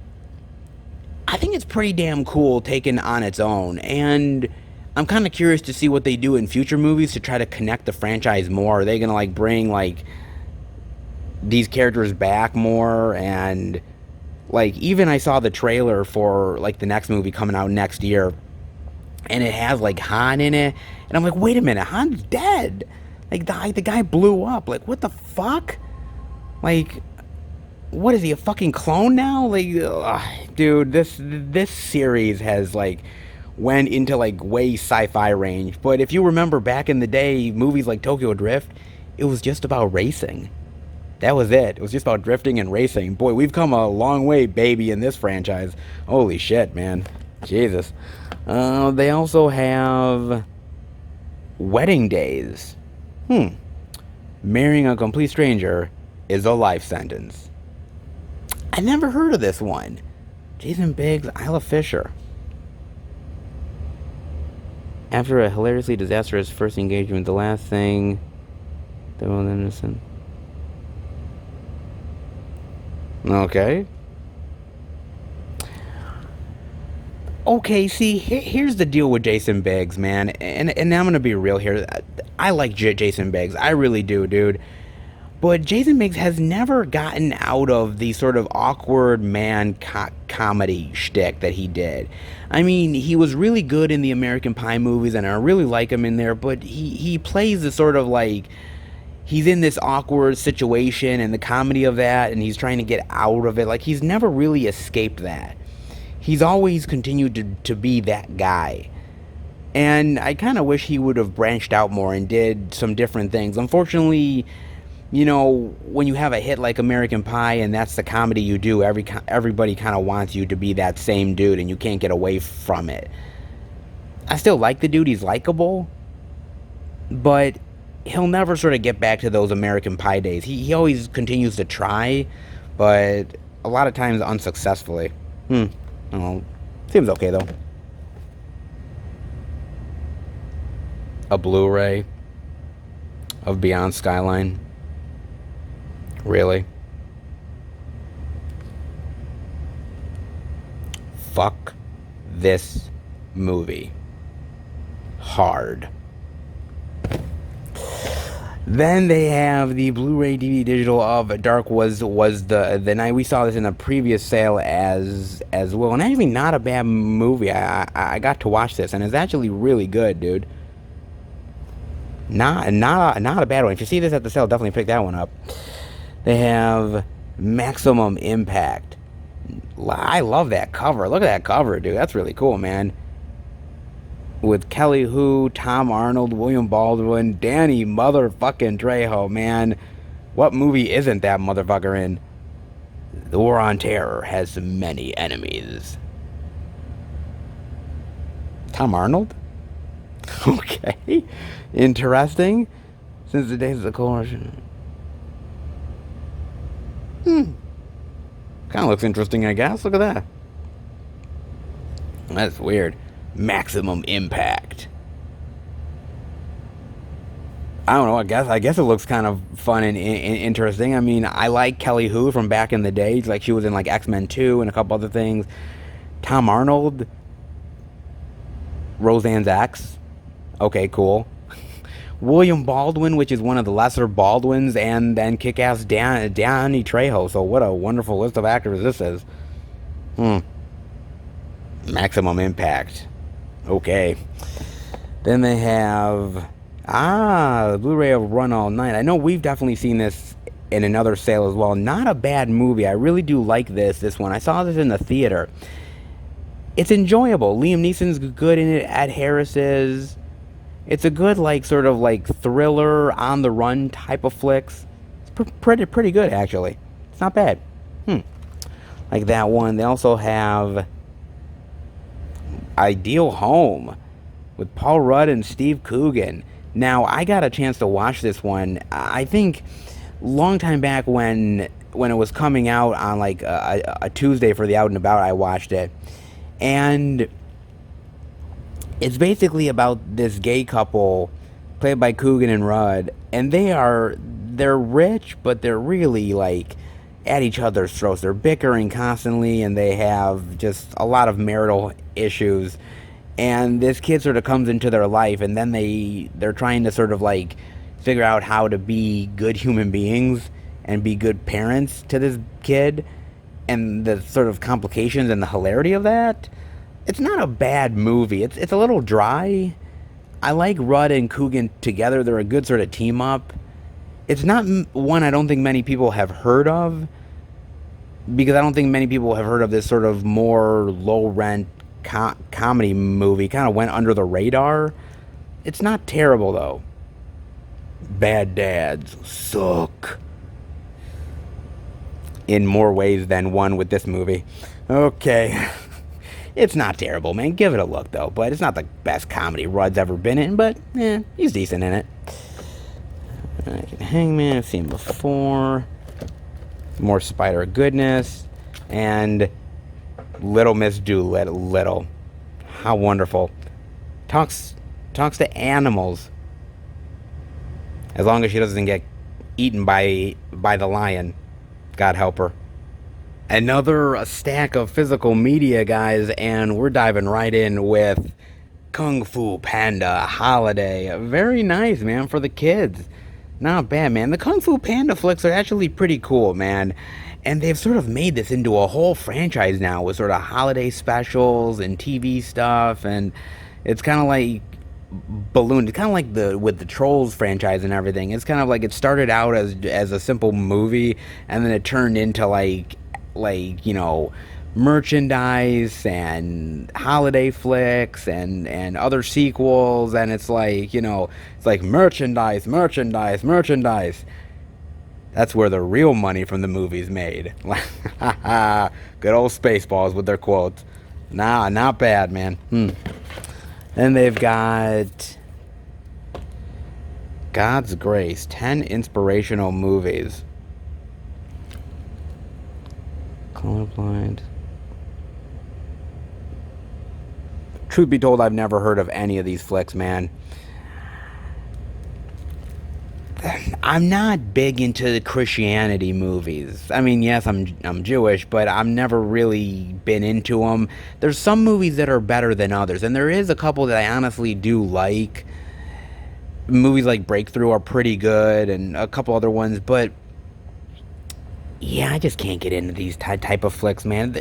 A: I think it's pretty damn cool taken on its own. And I'm kind of curious to see what they do in future movies to try to connect the franchise more. Are they going to, like, bring, like, these characters back more? And, like, even I saw the trailer for, like, the next movie coming out next year, and it has, like, Han in it, and I'm like, wait a minute, Han's dead. Like, the guy blew up. Like, what the fuck? Like, what is he, a fucking clone now? Like, dude, this series has, like, went into, like, way sci-fi range. But if you remember back in the day, movies like Tokyo Drift, it was just about racing. That was it. It was just about drifting and racing. Boy, we've come a long way, baby, in this franchise. Holy shit, man. Jesus. They also have Wedding Days. Marrying a complete stranger is a life sentence. I never heard of this one. Jason Biggs, Isla Fisher. After a hilariously disastrous first engagement, the last thing... They were innocent. Okay. Okay, see, here's the deal with Jason Biggs, man. And I'm going to be real here. I like Jason Biggs. I really do, dude. But Jason Biggs has never gotten out of the sort of awkward man comedy shtick that he did. I mean, he was really good in the American Pie movies, and I really like him in there, but he plays the sort of, like, he's in this awkward situation and the comedy of that, and he's trying to get out of it. Like, he's never really escaped that. He's always continued to be that guy. And I kind of wish he would have branched out more and did some different things. Unfortunately, you know, when you have a hit like American Pie and that's the comedy you do, everybody kind of wants you to be that same dude, and you can't get away from it. I still like the dude. He's likable. But he'll never sort of get back to those American Pie days. He always continues to try, but a lot of times unsuccessfully. Oh, seems okay, though. A Blu-ray of Beyond Skyline. Really? Fuck this movie. Hard. Then they have the Blu-ray DVD digital of Dark was the night. We saw this in a previous sale as well, and actually not a bad movie. I got to watch this, and it's actually really good, dude. Not a bad one. If you see this at the sale, definitely pick that one up. They have Maximum Impact. I love that cover. Look at that cover, dude. That's really cool, man. With Kelly Hu, Tom Arnold, William Baldwin, Danny motherfucking Trejo, man. What movie isn't that motherfucker in? The War on Terror has many enemies. Tom Arnold? Okay. Interesting. Since the days of the coalition. Kind of looks interesting, I guess. Look at that. That's weird. Maximum Impact. I don't know. I guess it looks kind of fun and interesting. I mean, I like Kelly Hu from back in the days. Like, she was in, like, X-Men 2 and a couple other things. Tom Arnold. Roseanne's ex. Okay, cool. William Baldwin, which is one of the lesser Baldwins, and then kick-ass Danny Trejo. So what a wonderful list of actors this is. Maximum Impact. Okay. Then they have Ah, Blu-ray of Run All Night. I know we've definitely seen this in another sale as well. Not a bad movie. I really do like this one. I saw this in the theater. It's enjoyable. Liam Neeson's good in it. Ed Harris is. It's a good, like, sort of, like, thriller, on-the-run type of flicks. It's pretty good, actually. It's not bad. Like that one. They also have Ideal Home with Paul Rudd and Steve Coogan. Now, I got a chance to watch this one, I think, long time back when it was coming out on, like, a Tuesday for the Out and About. I watched it. And it's basically about this gay couple played by Coogan and Rudd, and they're rich, but they're really, like, at each other's throats. They're bickering constantly, and they have just a lot of marital issues. And this kid sort of comes into their life, and then they're trying to sort of, like, figure out how to be good human beings and be good parents to this kid, and the sort of complications and the hilarity of that. It's not a bad movie. It's a little dry. I like Rudd and Coogan together. They're a good sort of team up. It's not one I don't think many people have heard of, because I don't think many people have heard of this sort of more low-rent comedy movie. Kind of went under the radar. It's not terrible, though. Bad Dads suck in more ways than one with this movie. Okay. It's not terrible, man. Give it a look, though. But it's not the best comedy Rudd's ever been in, but, he's decent in it. Hangman, I've seen before. More Spider Goodness. And Little Miss Doolittle. How wonderful. Talks to animals. As long as she doesn't get eaten by the lion. God help her. Another stack of physical media, guys, and we're diving right in with Kung Fu Panda Holiday. Very nice, man, for the kids. Not bad, man. The Kung Fu Panda flicks are actually pretty cool, man. And they've sort of made this into a whole franchise now with sort of holiday specials and TV stuff, and it's kind of like ballooned. It's kind of like with the Trolls franchise and everything. It's kind of like it started out as a simple movie, and then it turned into like merchandise and holiday flicks and other sequels, and it's like, it's like merchandise. That's where the real money from the movie's made. Good old Spaceballs with their quotes. Nah, not bad, man. Then they've got God's Grace, 10 inspirational movies. Colorblind. Truth be told, I've never heard of any of these flicks, man. I'm not big into the Christianity movies. I mean, yes, I'm Jewish, but I've never really been into them. There's some movies that are better than others, and there is a couple that I honestly do like. Movies like Breakthrough are pretty good, and a couple other ones, but yeah, I just can't get into these type of flicks, man.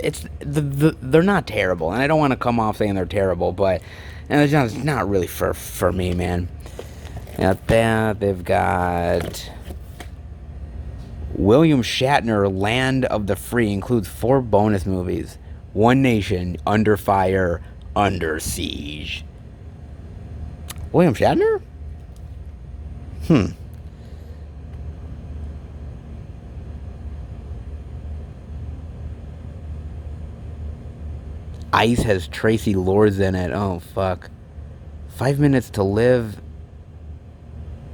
A: They're not terrible, and I don't want to come off saying they're terrible, but it's not really for me, man. At that, they've got William Shatner, Land of the Free, includes 4 bonus movies. One Nation, Under Fire, Under Siege. William Shatner? Ice has Tracy Lords in it. Oh, fuck. 5 Minutes to Live.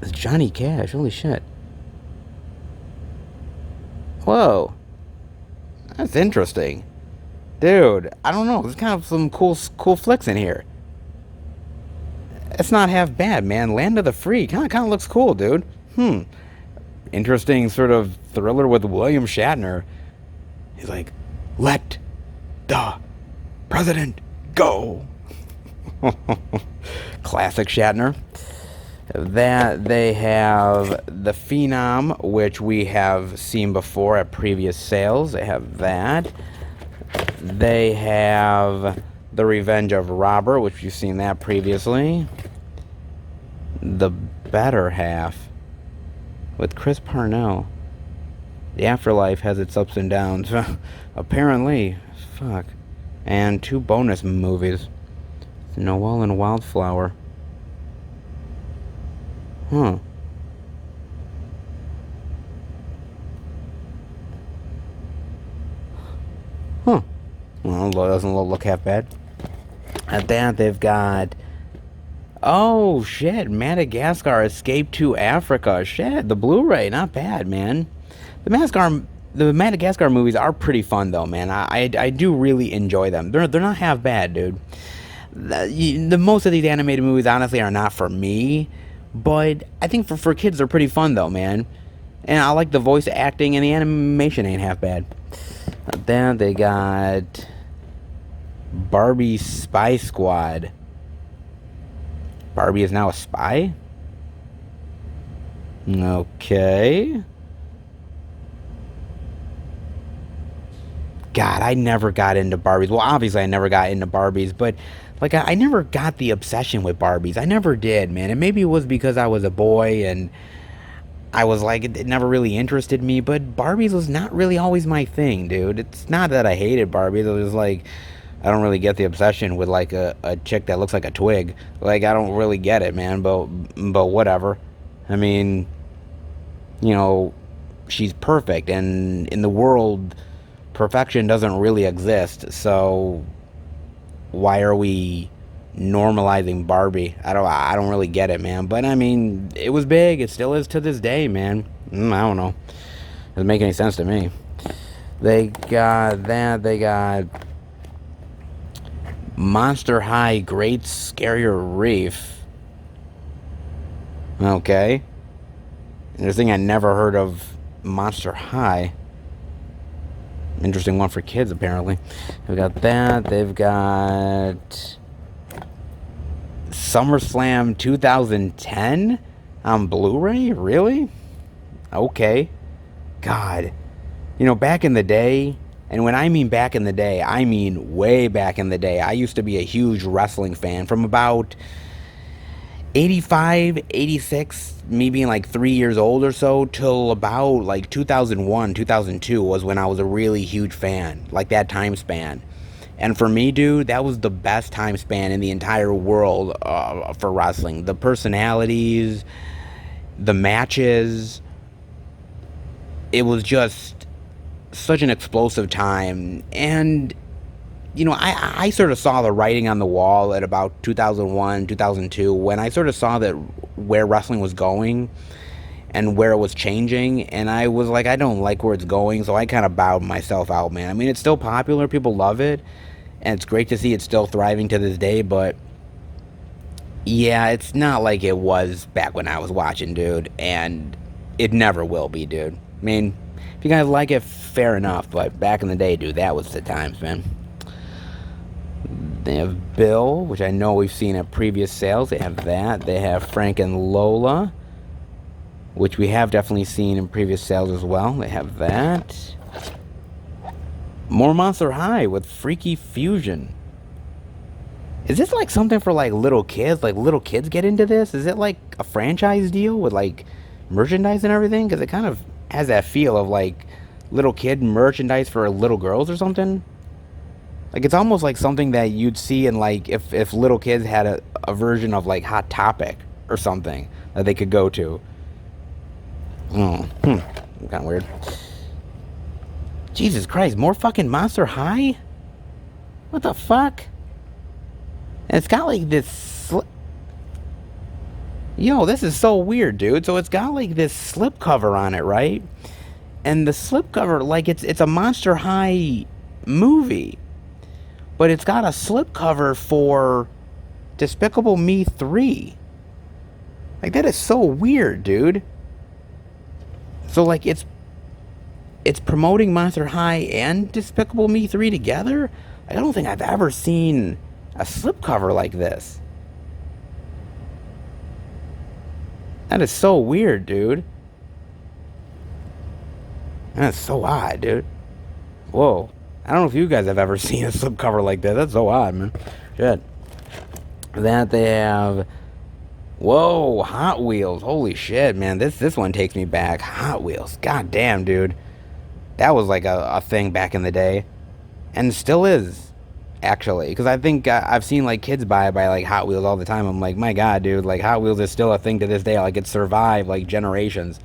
A: It's Johnny Cash. Holy shit. Whoa. That's interesting. Dude, I don't know. There's kind of some cool flicks in here. It's not half bad, man. Land of the Free. Kind of looks cool, dude. Interesting sort of thriller with William Shatner. He's like, let the president go. Classic Shatner. That they have The Phenom, which we have seen before at previous sales. They have that. They have The Revenge of Robert, which you've seen that previously. The better half with Chris Parnell. The afterlife has its ups and downs. Apparently. Fuck. And 2 bonus movies. Noel and Wildflower. Huh. Huh. Well, it doesn't look half bad. At that, they've got... Oh, shit. Madagascar Escape to Africa. Shit. The Blu-ray. Not bad, man. The Madagascar movies are pretty fun, though, man. I do really enjoy them. They're not half bad, dude. The most of these animated movies, honestly, are not for me. But I think for kids, they're pretty fun, though, man. And I like the voice acting, and the animation ain't half bad. Then they got Barbie Spy Squad. Barbie is now a spy? Okay. God, I never got into Barbies. Well, obviously I never got into Barbies, but like I never got the obsession with Barbies. I never did, man. And maybe it was because I was a boy and I was like, it never really interested me, but Barbies was not really always my thing, dude. It's not that I hated Barbies. It was like, I don't really get the obsession with like a chick that looks like a twig. Like, I don't really get it, man, but whatever. I mean, you know, she's perfect, and in the world, perfection doesn't really exist, so why are we normalizing Barbie? I don't really get it, man. But I mean, it was big. It still is to this day, man. I don't know. Doesn't make any sense to me. They got that. They got Monster High Great Scarier Reef. Okay. Interesting. I never heard of Monster High. Interesting one for kids, apparently. They've got that. They've got Summerslam 2010 on Blu-ray? Really? Okay. God. You know, back in the day, and when I mean back in the day, I mean way back in the day, I used to be a huge wrestling fan from about 85, 86, me being like 3 years old or so, till about like 2001, 2002 was when I was a really huge fan, like that time span. And for me, dude, that was the best time span in the entire world for wrestling. The personalities, the matches, it was just such an explosive time. And you know, I sort of saw the writing on the wall at about 2001, 2002, when I sort of saw that where wrestling was going and where it was changing, and I was like, I don't like where it's going, so I kind of bowed myself out, man. I mean, it's still popular, people love it, and it's great to see it still thriving to this day, but yeah, it's not like it was back when I was watching, dude, and it never will be, dude. I mean, if you guys like it, fair enough, but back in the day, dude, that was the times, man. They have Bill, which I know we've seen at previous sales. They have that. They have Frank and Lola, which we have definitely seen in previous sales as well. They have that. More Monster High with Freaky Fusion. Is this like something for like little kids? Like little kids get into this? Is it like a franchise deal with like merchandise and everything? Because it kind of has that feel of like little kid merchandise for little girls or something. Like, it's almost like something that you'd see in, like, if little kids had a version of, like, Hot Topic or something that they could go to. Kind of weird. Jesus Christ, more fucking Monster High? What the fuck? And it's got, like, this... Yo, this is so weird, dude. So it's got, like, this slipcover on it, right? And the slipcover, like, it's a Monster High movie. But it's got a slipcover for Despicable Me 3. Like, that is so weird, dude. So, like, it's promoting Monster High and Despicable Me 3 together? I don't think I've ever seen a slipcover like this. That is so weird, dude. That's so odd, dude. Whoa. I don't know if you guys have ever seen a slipcover like that. That's so odd, man. Shit. That they have Whoa, Hot Wheels. Holy shit, man. This one takes me back. Hot Wheels. God damn, dude. That was like a thing back in the day. And still is, actually. Because I think I've seen like kids buy like Hot Wheels all the time. I'm like, my God, dude. Like Hot Wheels is still a thing to this day. Like it survived like generations.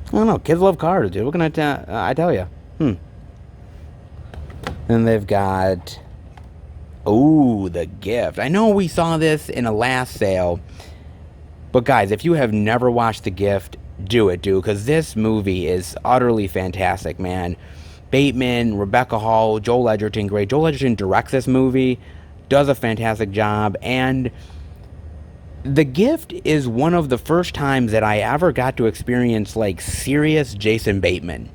A: I don't know. Kids love cars, dude. What can I tell you? Then they've got... Ooh, The Gift. I know we saw this in a last sale. But guys, if you have never watched The Gift, do it, dude. Because this movie is utterly fantastic, man. Bateman, Rebecca Hall, Joel Edgerton, great. Joel Edgerton directs this movie. Does a fantastic job. And The Gift is one of the first times that I ever got to experience, like, serious Jason Bateman.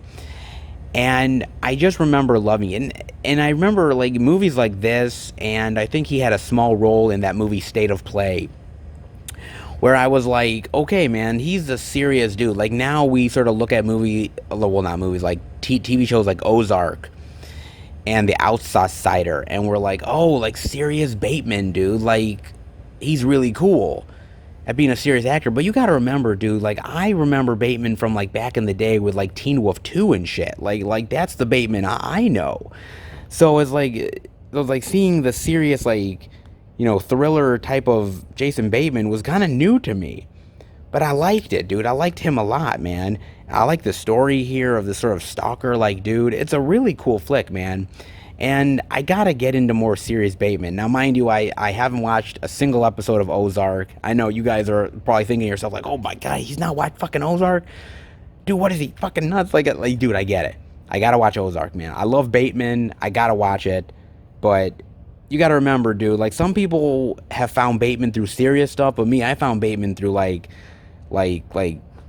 A: And I just remember loving it. And I remember, like, movies like this, and I think he had a small role in that movie State of Play, where I was like, okay, man, he's a serious dude. Like, now we sort of look at not movies, like TV shows like Ozark and The Outsider, and we're like, oh, like, serious Bateman, dude. Like, he's really cool at being a serious actor. But you gotta remember, dude, like, I remember Bateman from, like, back in the day with, like, Teen Wolf 2 and shit. Like that's the Bateman I know. So it's like seeing the serious, like, you know, thriller type of Jason Bateman was kind of new to me. But I liked it, dude. I liked him a lot, man. I like the story here of this sort of stalker, like, dude. It's a really cool flick, man. And I gotta get into more serious Bateman. Now, mind you, I haven't watched a single episode of Ozark. I know you guys are probably thinking to yourself, like, oh my God, he's not watched fucking Ozark? Dude, what is he, fucking nuts? Like, dude, I get it. I gotta watch Ozark, man. I love Bateman. I gotta watch it. But you gotta remember, dude, like, some people have found Bateman through serious stuff, but me, I found Bateman through, like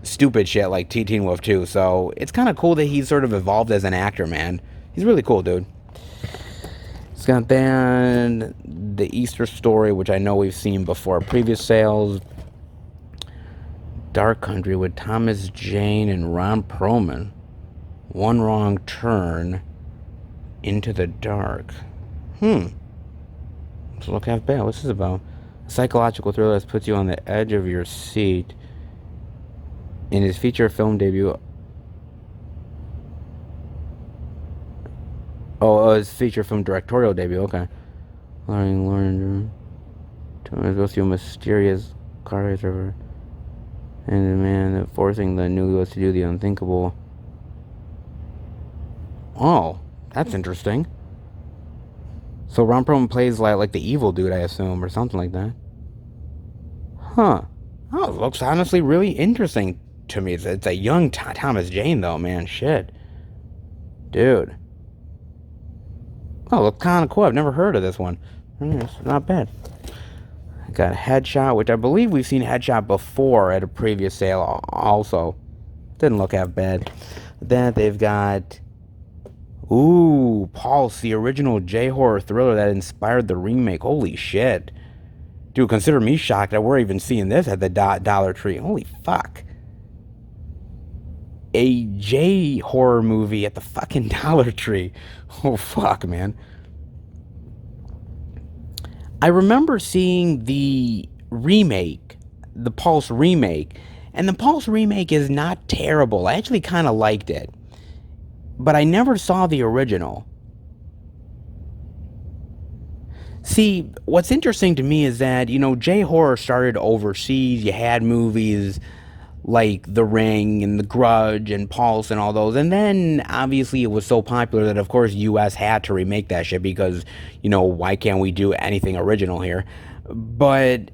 A: stupid shit like Teen Wolf 2. So it's kind of cool that he's sort of evolved as an actor, man. He's really cool, dude. It's got then The Easter Story, which I know we've seen before previous sales. Dark Country with Thomas Jane and Ron Perlman. One Wrong Turn, Into the Dark. Let's look half bad. What's this about? A psychological thriller that puts you on the edge of your seat. In his feature film debut. His feature film directorial debut. Okay. Lauren goes through a mysterious car race river, and the man forcing the newlyweds to do the unthinkable. Oh, that's interesting. So Ron Perlman plays like the evil dude, I assume, or something like that. Huh. Oh, it looks honestly really interesting to me. It's a young Thomas Jane, though, man. Shit. Dude. Oh, looks kind of cool. I've never heard of this one. It's not bad. I got Headshot, which I believe we've seen Headshot before at a previous sale also. Didn't look half bad. Then they've got... Ooh, Pulse, the original J-horror thriller that inspired the remake. Holy shit. Dude, consider me shocked that we're even seeing this at the Dollar Tree. Holy fuck. A J-horror movie at the fucking Dollar Tree. Oh, fuck, man. I remember seeing the remake, the Pulse remake, and the Pulse remake is not terrible. I actually kind of liked it. But I never saw the original. See, what's interesting to me is that, you know, J-horror started overseas. You had movies like The Ring and The Grudge and Pulse and all those. And then, obviously, it was so popular that, of course, U.S. had to remake that shit because, you know, why can't we do anything original here? But,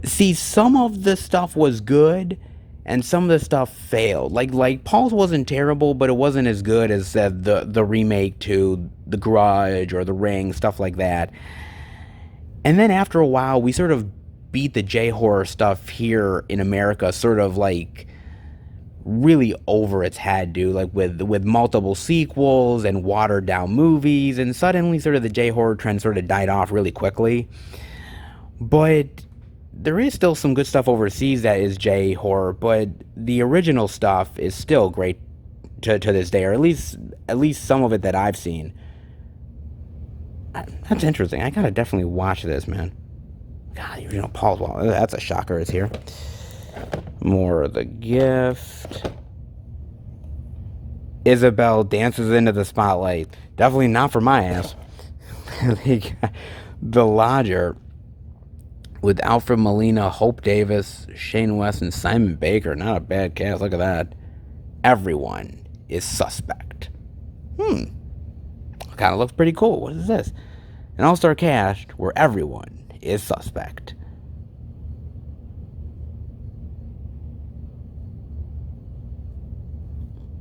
A: see, some of the stuff was good and some of the stuff failed. Like Pulse wasn't terrible, but it wasn't as good as the remake to The Grudge or The Ring, stuff like that. And then after a while, we sort of beat the J-horror stuff here in America sort of like really over its head, dude. Like with multiple sequels and watered down movies, and suddenly sort of the J-horror trend sort of died off really quickly. But there is still some good stuff overseas that is J-horror, but the original stuff is still great to this day, or at least some of it that I've seen. That's interesting. I gotta definitely watch this, man. God, you know, Paul's Wall. That's a shocker. Is here. More of The Gift. Isabel dances into the spotlight. Definitely not for my ass. The Lodger with Alfred Molina, Hope Davis, Shane West, and Simon Baker. Not a bad cast. Look at that. Everyone is suspect. Kind of looks pretty cool. What is this? An all-star cast where everyone is suspect.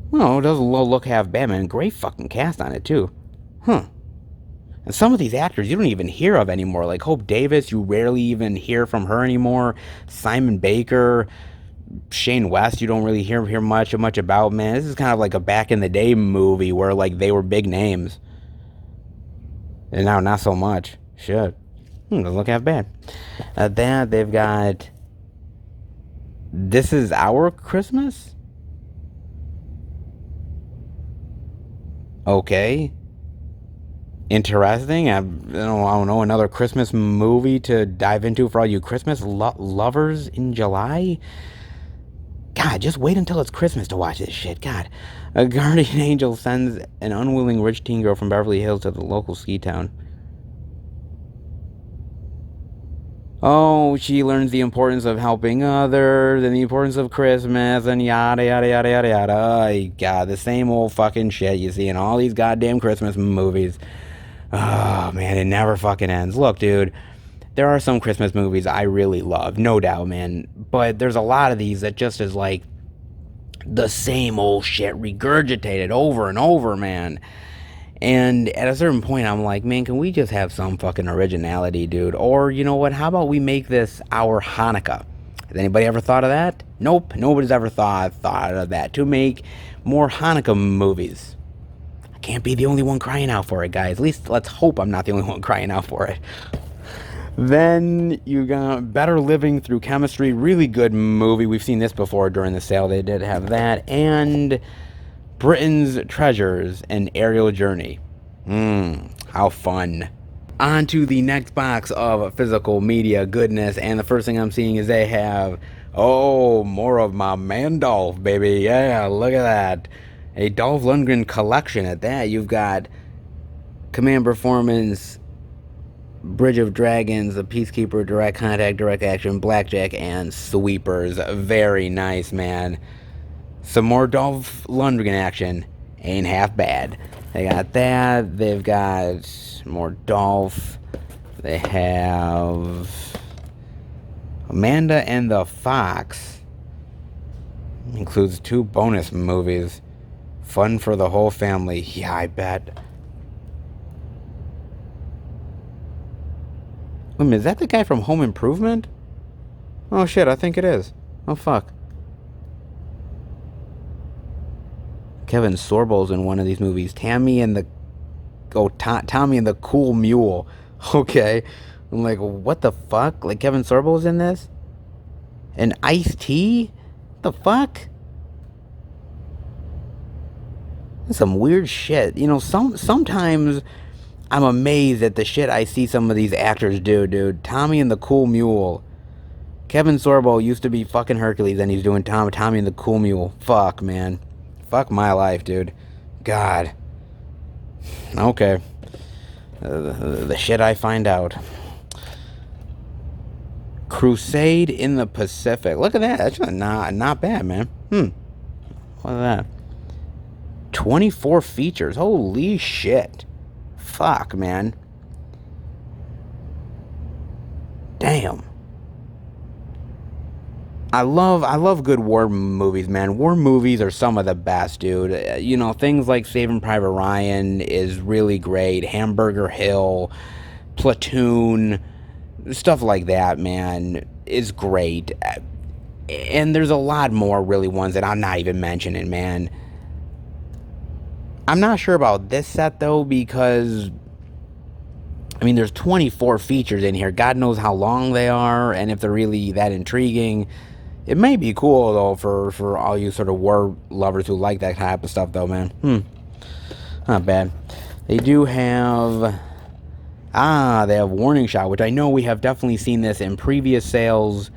A: Well, it doesn't look half bad, man. Great fucking cast on it, too. And some of these actors you don't even hear of anymore. Like Hope Davis, you rarely even hear from her anymore. Simon Baker, Shane West, you don't really hear much about, man. This is kind of like a back in the day movie where like they were big names. And now not so much. Shit. Doesn't look half bad. That they've got This Is Our Christmas? Okay. Interesting. I don't know, another Christmas movie to dive into for all you Christmas lovers in July? God, just wait until it's Christmas to watch this shit. God. A guardian angel sends an unwilling rich teen girl from Beverly Hills to the local ski town. Oh, she learns the importance of helping others and the importance of Christmas and yada, yada, yada, yada, yada. Oh, God, the same old fucking shit you see in all these goddamn Christmas movies. Oh, man, it never fucking ends. Look, dude, there are some Christmas movies I really love, no doubt, man. But there's a lot of these that just is like the same old shit regurgitated over and over, man. And at a certain point, I'm like, man, can we just have some fucking originality, dude? Or, you know what, how about we make this our Hanukkah? Has anybody ever thought of that? Nope, nobody's ever thought of that. To make more Hanukkah movies. I can't be the only one crying out for it, guys. At least let's hope I'm not the only one crying out for it. Then you got Better Living Through Chemistry. Really good movie. We've seen this before during the sale. They did have that. And Britain's Treasures, An Aerial Journey. How fun. On to the next box of physical media goodness, and the first thing I'm seeing is they have, more of my man Dolph, baby. Yeah, look at that. A Dolph Lundgren collection at that. You've got Command Performance, Bridge of Dragons, The Peacekeeper, Direct Contact, Direct Action, Blackjack, and Sweepers. Very nice, man. Some more Dolph Lundgren action. Ain't half bad. They got that. They've got more Dolph. They have Amanda and the Fox. Includes 2 bonus movies. Fun for the whole family. Yeah, I bet. Wait a minute, is that the guy from Home Improvement? Oh shit, I think it is. Oh fuck. Kevin Sorbo's in one of these movies. Tommy and the Cool Mule. Okay. I'm like, what the fuck? Like, Kevin Sorbo's in this? And Ice-T? What the fuck? That's some weird shit. You know, sometimes I'm amazed at the shit I see some of these actors do, dude. Tommy and the Cool Mule. Kevin Sorbo used to be fucking Hercules, and he's doing Tommy and the Cool Mule. Fuck, man. Fuck my life, dude. God. Okay. The shit I find out. Crusade in the Pacific. Look at that. That's not bad, man. What is that? 24 features. Holy shit. Fuck, man. Damn. I love good war movies, man. War movies are some of the best, dude. You know, things like Saving Private Ryan is really great. Hamburger Hill, Platoon, stuff like that, man, is great. And there's a lot more really ones that I'm not even mentioning, man. I'm not sure about this set, though, because I mean, there's 24 features in here. God knows how long they are, and if they're really that intriguing. It may be cool, though, for all you sort of war lovers who like that type of stuff, though, man. Not bad. They do have Ah, they have Warning Shot, which I know we have definitely seen this in previous sales,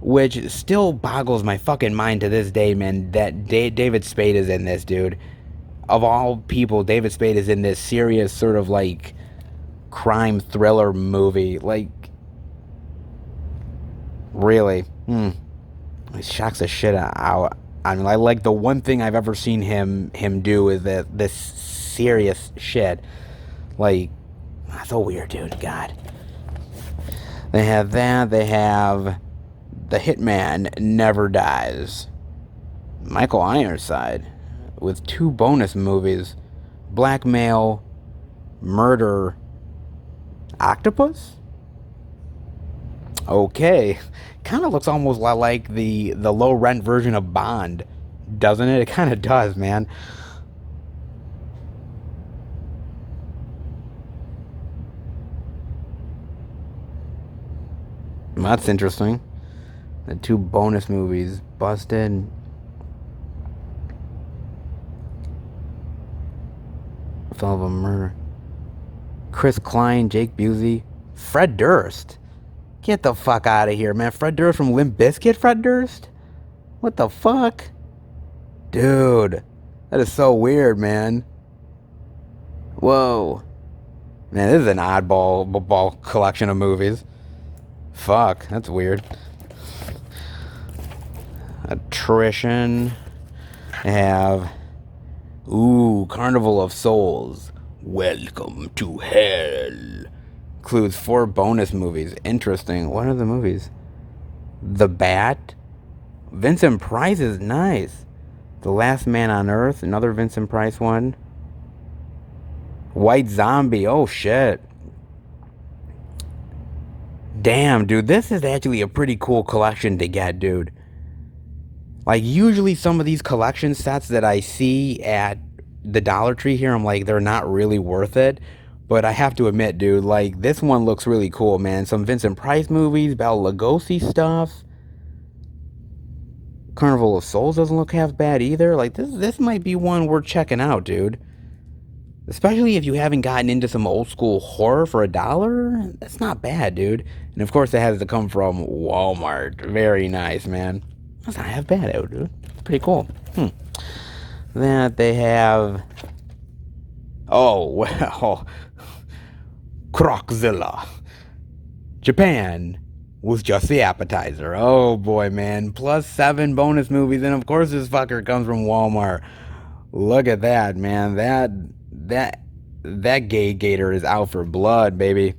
A: which still boggles my fucking mind to this day, man, that David Spade is in this, dude. Of all people, David Spade is in this serious sort of, like, crime thriller movie. Like, really? It shocks the shit out. I mean, like, the one thing I've ever seen him do is this serious shit. Like, that's so weird, dude. God. They have that. They have The Hitman Never Dies. Michael Ironside with 2 bonus movies. Blackmail, Murder, Octopus? Okay. Kind of looks almost like the low rent version of Bond, doesn't it? It kind of does, man. That's interesting. The 2 bonus movies. Busted. Fell of a Murder. Chris Klein, Jake Busey, Fred Durst. Get the fuck out of here, man. Fred Durst from Limp Bizkit, Fred Durst? What the fuck? Dude, that is so weird, man. Whoa. Man, this is an oddball collection of movies. Fuck, that's weird. Attrition. I have... Ooh, Carnival of Souls. Welcome to Hell. Includes 4 bonus movies. Interesting. What are the movies? The Bat. Vincent Price is nice. The Last Man on Earth. Another Vincent Price one. White Zombie. Oh, shit. Damn, dude. This is actually a pretty cool collection to get, dude. Like, usually some of these collection sets that I see at the Dollar Tree here, I'm like, they're not really worth it. But I have to admit, dude, like, this one looks really cool, man. Some Vincent Price movies, Bela Lugosi stuff. Carnival of Souls doesn't look half bad either. Like, this might be one worth checking out, dude. Especially if you haven't gotten into some old school horror for $1. That's not bad, dude. And of course, it has to come from Walmart. Very nice, man. That's not half bad, dude. It's pretty cool. That they have... Oh, well... Croczilla. Japan was just the appetizer. Oh, boy, man. Plus 7 bonus movies. And, of course, this fucker comes from Walmart. Look at that, man. That gay gator is out for blood, baby.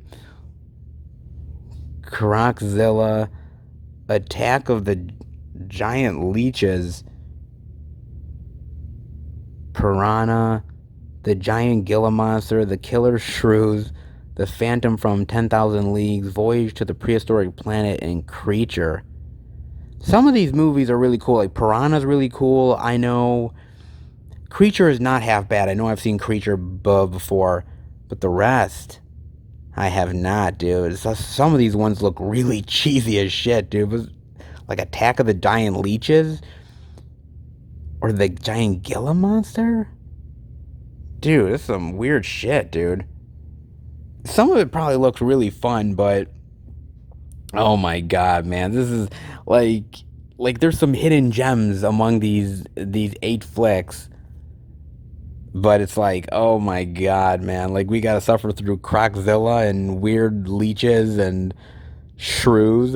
A: Croczilla. Attack of the Giant Leeches. Piranha. The Giant Gila Monster. The Killer Shrews. The Phantom from 10,000 Leagues. Voyage to the Prehistoric Planet. And Creature. Some of these movies are really cool. Like, Piranha's really cool. I know... Creature is not half bad. I know I've seen Creature before. But the rest... I have not, dude. Some of these ones look really cheesy as shit, dude. Like Attack of the Giant Leeches? Or the Giant Gila Monster? Dude, this is some weird shit, dude. Some of it probably looks really fun, but... Oh my god, man. This is like there's some hidden gems among these 8 flicks. But it's like, oh my god, man. Like, we gotta suffer through Croczilla and weird leeches and shrews.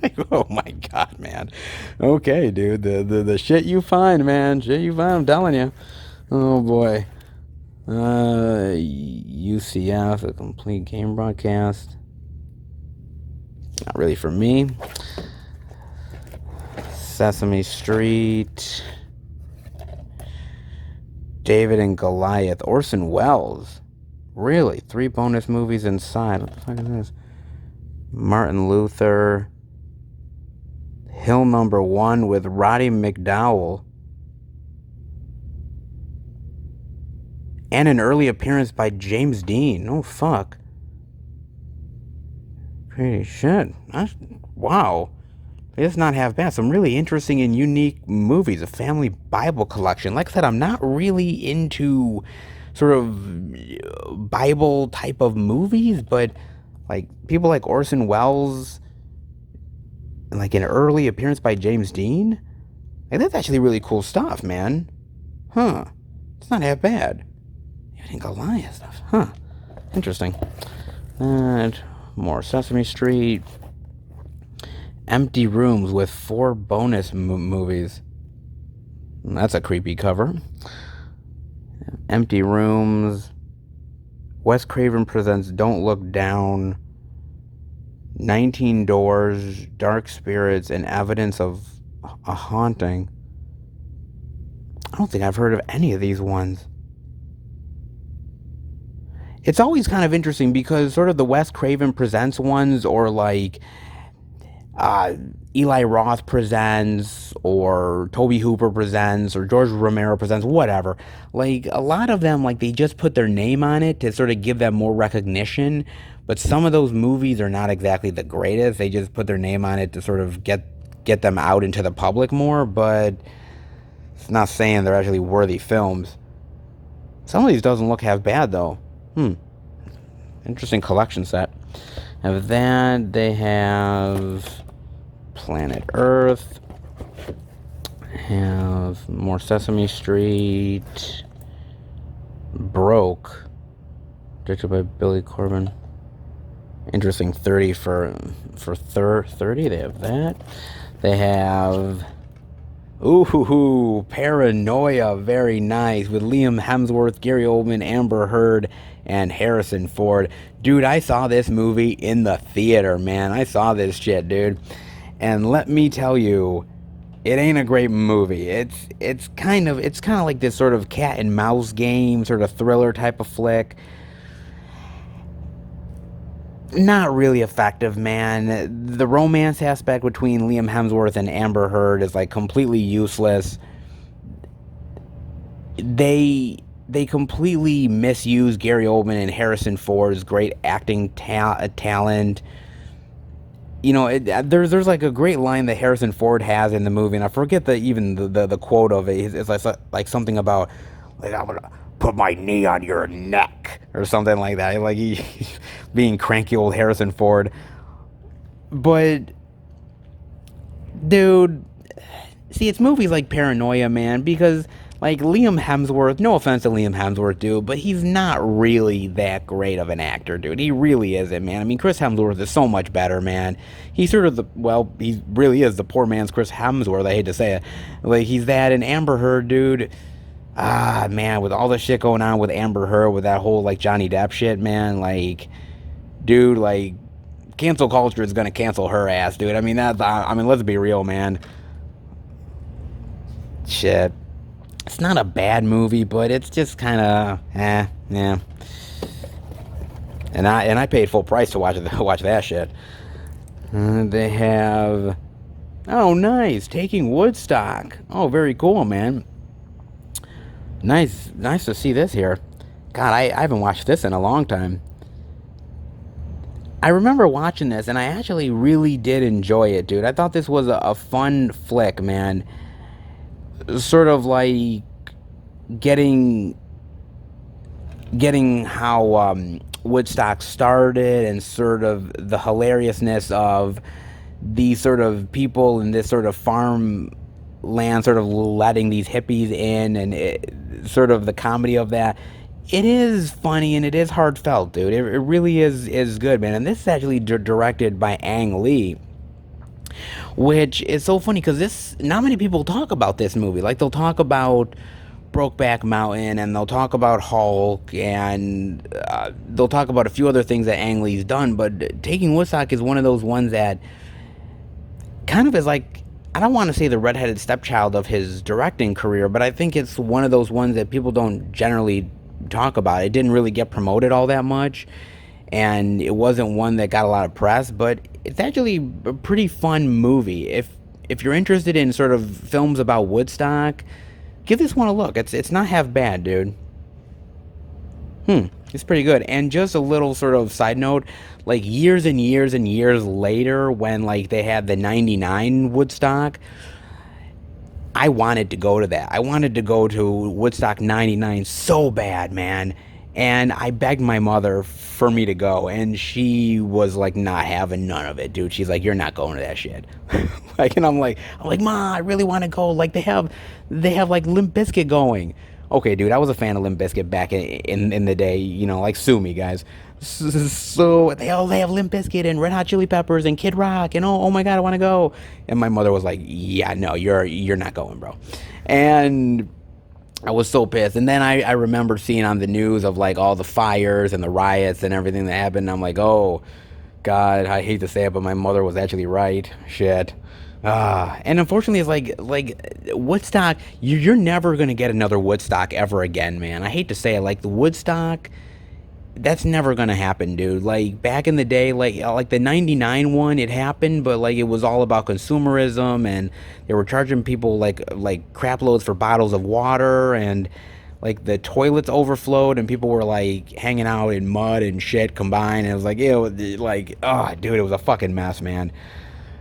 A: Like, oh my god, man. Okay, dude. The shit you find, man. Shit you find, I'm telling you. Oh boy. UCF, a complete game broadcast. Not really for me. Sesame Street. David and Goliath. Orson Welles. Really? 3 bonus movies inside. What the fuck is this? Martin Luther. Hill Number 1 with Roddy McDowell. And an early appearance by James Dean. Oh, fuck. Pretty shit. Wow. It's not half bad. Some really interesting and unique movies. A family Bible collection. Like I said, I'm not really into sort of Bible type of movies, but like people like Orson Welles, and like an early appearance by James Dean. Like, that's actually really cool stuff, man. Huh. It's not half bad. Even Goliath stuff. Huh. Interesting. And more Sesame Street. Empty Rooms with 4 bonus movies. That's a creepy cover. Empty Rooms. Wes Craven presents Don't Look Down. 19 Doors. Dark Spirits and Evidence of a Haunting. I don't think I've heard of any of these ones. It's always kind of interesting because sort of the Wes Craven presents ones, or like Eli Roth presents, or Tobe Hooper presents, or George Romero presents, whatever. Like, a lot of them, like, they just put their name on it to sort of give them more recognition. But some of those movies are not exactly the greatest. They just put their name on it to sort of get them out into the public more, but it's not saying they're actually worthy films. Some of these doesn't look half bad, though. Interesting collection set. Of that, they have Planet Earth. Have more Sesame Street. Broke. Directed by Billy Corben. Interesting. 30 for 30. They have that. They have Paranoia, very nice, with Liam Hemsworth, Gary Oldman, Amber Heard, and Harrison Ford. Dude, I saw this movie in the theater, man. I saw this shit, dude. And let me tell you, it ain't a great movie. It's kind of like this sort of cat and mouse game, sort of thriller type of flick. Not really effective, man. The romance aspect between Liam Hemsworth and Amber Heard is like completely useless. They completely misuse Gary Oldman and Harrison Ford's great acting talent. You know, there's like a great line that Harrison Ford has in the movie, and I forget the quote of it. It's like something about, like, I'm gonna put my knee on your neck, or something like that. Like, he's being cranky old Harrison Ford. But, dude, see, it's movies like Paranoia, man, because, like, Liam Hemsworth, no offense to Liam Hemsworth, dude, but he's not really that great of an actor, dude. He really isn't, man. I mean, Chris Hemsworth is so much better, man. He's sort of he really is the poor man's Chris Hemsworth, I hate to say it. Like, he's that, and Amber Heard, dude. Man, with all the shit going on with Amber Heard, with that whole, like, Johnny Depp shit, man, like, dude, like, cancel culture is gonna cancel her ass, dude. I mean, let's be real, man. Shit. It's not a bad movie, but it's just kind of, yeah. And I paid full price to watch that shit. They have, oh, nice, Taking Woodstock. Oh, very cool, man. Nice to see this here. God, I haven't watched this in a long time. I remember watching this, and I actually really did enjoy it, dude. I thought this was a fun flick, man. Sort of like getting how Woodstock started, and sort of the hilariousness of these sort of people in this sort of farm land, sort of letting these hippies in, and sort of the comedy of that. It is funny, and it is heartfelt, dude. It really is good, man. And this is actually directed by Ang Lee, which is so funny because not many people talk about this movie. Like, they'll talk about Brokeback Mountain, and they'll talk about Hulk, and they'll talk about a few other things that Ang Lee's done, but Taking Woodstock is one of those ones that kind of is like, I don't want to say the redheaded stepchild of his directing career, but I think it's one of those ones that people don't generally talk about. It didn't really get promoted all that much, and it wasn't one that got a lot of press, but it's actually a pretty fun movie. If you're interested in sort of films about Woodstock, give this one a look. It's not half bad, dude. It's pretty good. And just a little sort of side note, like, years and years and years later, when, like, they had the 99 Woodstock, I wanted to go to that. I wanted to go to Woodstock 99 so bad, man. And I begged my mother for me to go, and she was like not having none of it, dude. She's like, "You're not going to that shit." Like, and I'm like, "Ma, I really want to go." Like they have like Limp Bizkit going. Okay, dude, I was a fan of Limp Bizkit back in the day, like sue me, guys. So they have Limp Bizkit and Red Hot Chili Peppers and Kid Rock, and oh my God, I want to go. And my mother was like, "Yeah, no, you're not going, bro." And I was so pissed. And then I remember seeing on the news of like all the fires and the riots and everything that happened. And I'm like, oh God, I hate to say it, but my mother was actually right. Shit. And unfortunately, it's like Woodstock. You're never gonna get another Woodstock ever again, man. I hate to say it, like the Woodstock, that's never gonna happen, dude. Like back in the day, like the '99 one, it happened, but like it was all about consumerism, and they were charging people like crap loads for bottles of water, and like the toilets overflowed, and people were like hanging out in mud and shit combined. And it was like, dude, it was a fucking mess, man.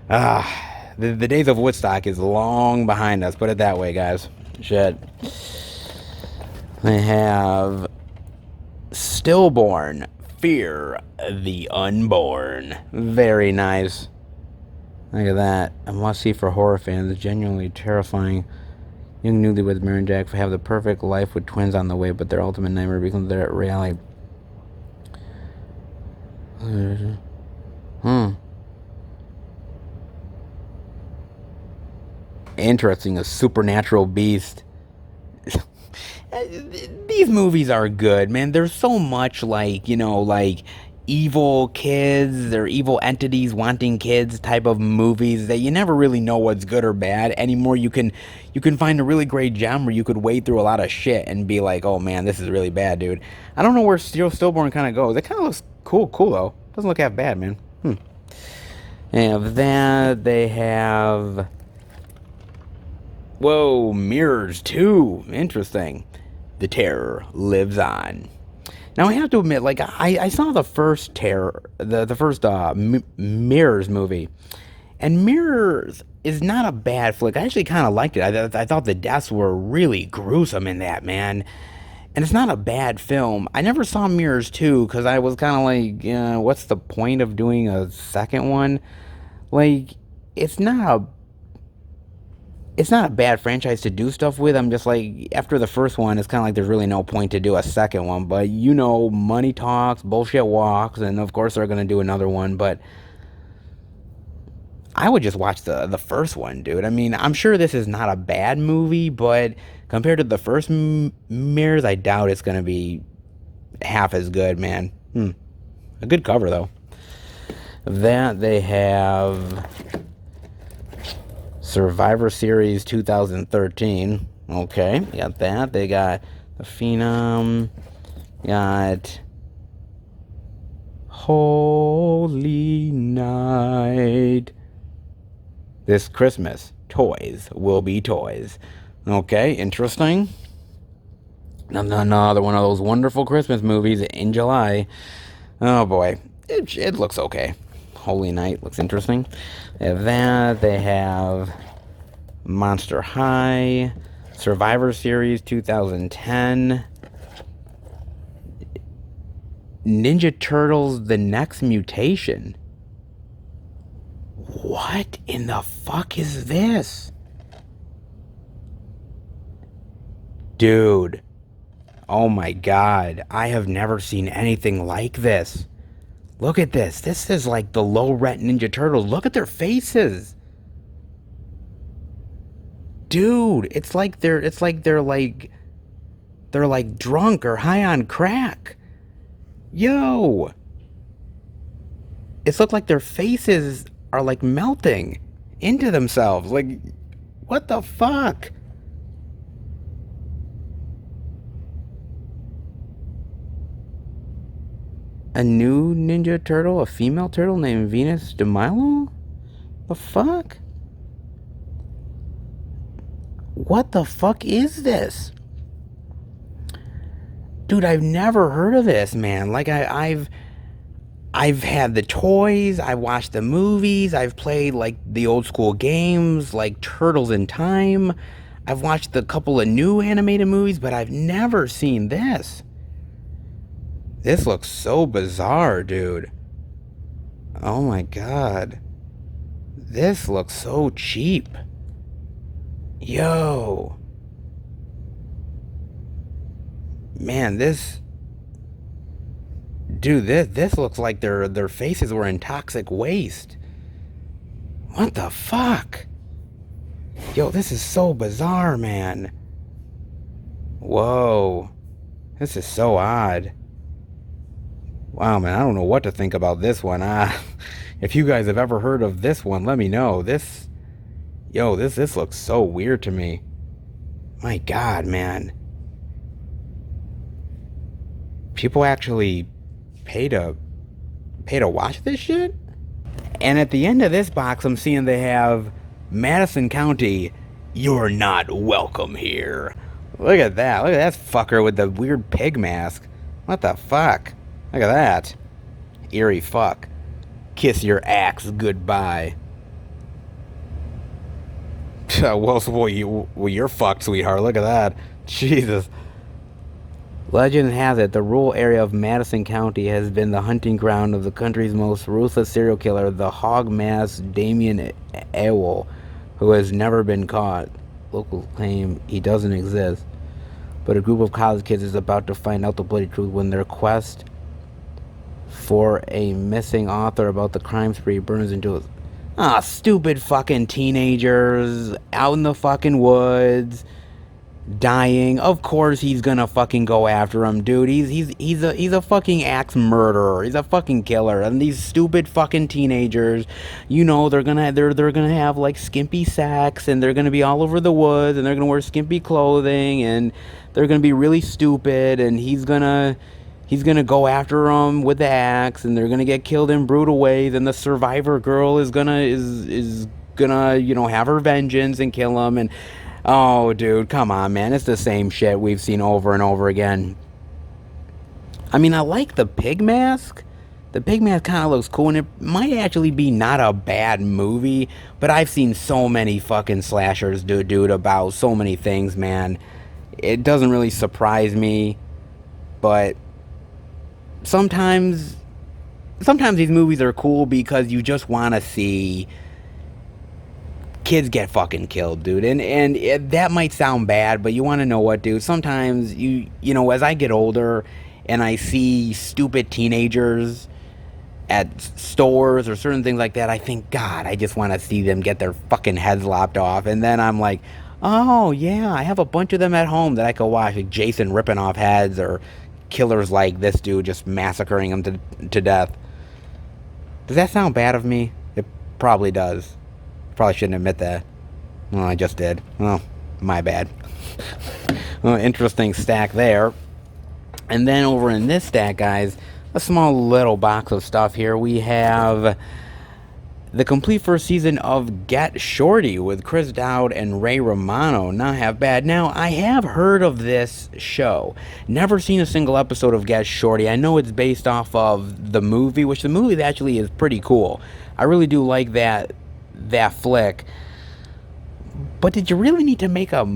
A: The days of Woodstock is long behind us. Put it that way, guys. Shit. They have Stillborn, Fear the Unborn. Very nice. Look at that. A must-see for horror fans. Genuinely terrifying. Young newlyweds Mary and Jack have the perfect life with twins on the way, but their ultimate nightmare becomes their reality. Interesting. A supernatural beast. These movies are good, man. There's so much like evil kids or evil entities wanting kids type of movies that you never really know what's good or bad anymore. You can find a really great gem where you could wade through a lot of shit and be like, oh man, this is really bad, dude. I don't know where Stillborn kind of goes. It kind of looks cool though. Doesn't look half bad, man. And of that, they have Mirrors 2. Interesting. The Terror Lives On. Now I have to admit, like I saw the first Mirrors movie, and Mirrors is not a bad flick. I actually kind of liked it. I thought the deaths were really gruesome in that, man, and it's not a bad film. I never saw Mirrors 2 because I was kind of like, what's the point of doing a second one? Like, it's not a bad franchise to do stuff with. I'm just like, after the first one, it's kind of like there's really no point to do a second one. But money talks, bullshit walks, and of course they're going to do another one. But I would just watch the first one, dude. I mean, I'm sure this is not a bad movie, but compared to the first Mirrors, I doubt it's going to be half as good, man. A good cover, though. That they have Survivor Series 2013. Okay, got that. They got The Phenom. Got Holy Night. This Christmas, toys will be toys. Okay, interesting. Another one of those wonderful Christmas movies in July. Oh boy, it looks okay. Holy Night looks interesting. They have that. They have Monster High, Survivor Series 2010, Ninja Turtles: The Next Mutation. What in the fuck is this? Dude. Oh my God. I have never seen anything like this. Look at this. This is like the low-rent Ninja Turtles. Look at their faces. Dude, it's like they're drunk or high on crack. Yo. It's looked like their faces are like melting into themselves. Like, what the fuck? A new Ninja Turtle, a female turtle named Venus de Milo? The fuck? What the fuck is this? Dude, I've never heard of this, man. Like, I've had the toys, I've watched the movies, I've played, like, the old school games, like Turtles in Time. I've watched a couple of new animated movies, but I've never seen this. This looks so bizarre, dude. Oh my god. This looks so cheap. Yo. Man, this... Dude, this looks like their faces were in toxic waste. What the fuck? Yo, this is so bizarre, man. Whoa. This is so odd. Wow, man, I don't know what to think about this one. If you guys have ever heard of this one, let me know. This looks so weird to me. My god, man. People actually pay to watch this shit? And at the end of this box, I'm seeing they have Madison County, you're not welcome here. Look at that. Look at that fucker with the weird pig mask. What the fuck? Look at that. Eerie fuck. Kiss your axe goodbye. Well, you're fucked, sweetheart. Look at that. Jesus. Legend has it the rural area of Madison County has been the hunting ground of the country's most ruthless serial killer, the hog-masked Damien Ewell, who has never been caught. Locals claim he doesn't exist, but a group of college kids is about to find out the bloody truth when their quest for a missing author about the crime spree burns into a stupid fucking teenagers out in the fucking woods dying. Of course he's gonna fucking go after him, dude. He's a fucking axe murderer. He's a fucking killer. And these stupid fucking teenagers, you know, they're gonna have like skimpy sex, and they're gonna be all over the woods, and they're gonna wear skimpy clothing, and they're gonna be really stupid, and he's gonna go after them with the axe, and they're gonna get killed in brutal ways, and the survivor girl is gonna you know, have her vengeance and kill him. And oh, dude, come on, man. It's the same shit we've seen over and over again. I mean, I like the pig mask. The pig mask kind of looks cool, and it might actually be not a bad movie, but I've seen so many fucking slashers, dude, about so many things, man. It doesn't really surprise me, but sometimes these movies are cool because you just want to see kids get fucking killed, dude. And that might sound bad, but you want to know what, dude? Sometimes you know, as I get older and I see stupid teenagers at stores or certain things like that, I think, God, I just want to see them get their fucking heads lopped off. And then I'm like, oh yeah, I have a bunch of them at home that I could watch, like Jason ripping off heads, or killers like this dude just massacring them to death. Does that sound bad of me? It probably does. Probably shouldn't admit that. Well, I just did. Well, my bad. Well, interesting stack there. And then over in this stack, guys, a small little box of stuff here. We have the complete first season of Get Shorty with Chris Dowd and Ray Romano. Not half bad. Now, I have heard of this show. Never seen a single episode of Get Shorty. I know it's based off of the movie, which the movie actually is pretty cool. I really do like that flick. But did you really need to make a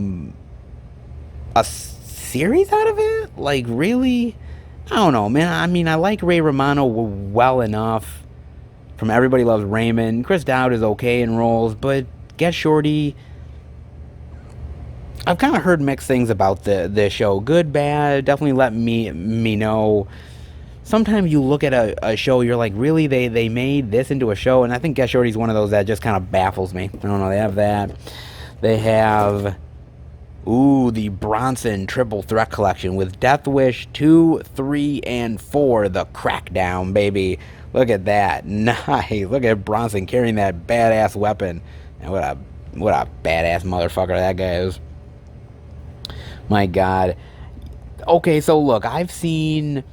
A: series out of it? Like, really? I don't know, man. I mean, I like Ray Romano well enough from Everybody Loves Raymond. Chris Dowd is okay in roles, but Get Shorty, I've kind of heard mixed things about the show. Good, bad, definitely let me know. Sometimes you look at a show, you're like, really, they made this into a show? And I think Get Shorty's one of those that just kind of baffles me. I don't know, they have that. They have, the Bronson Triple Threat Collection with Death Wish 2, 3, and 4, the Crackdown, baby. Look at that. Nice. Look at Bronson carrying that badass weapon. And what a badass motherfucker that guy is. My God. Okay, so look, I've seen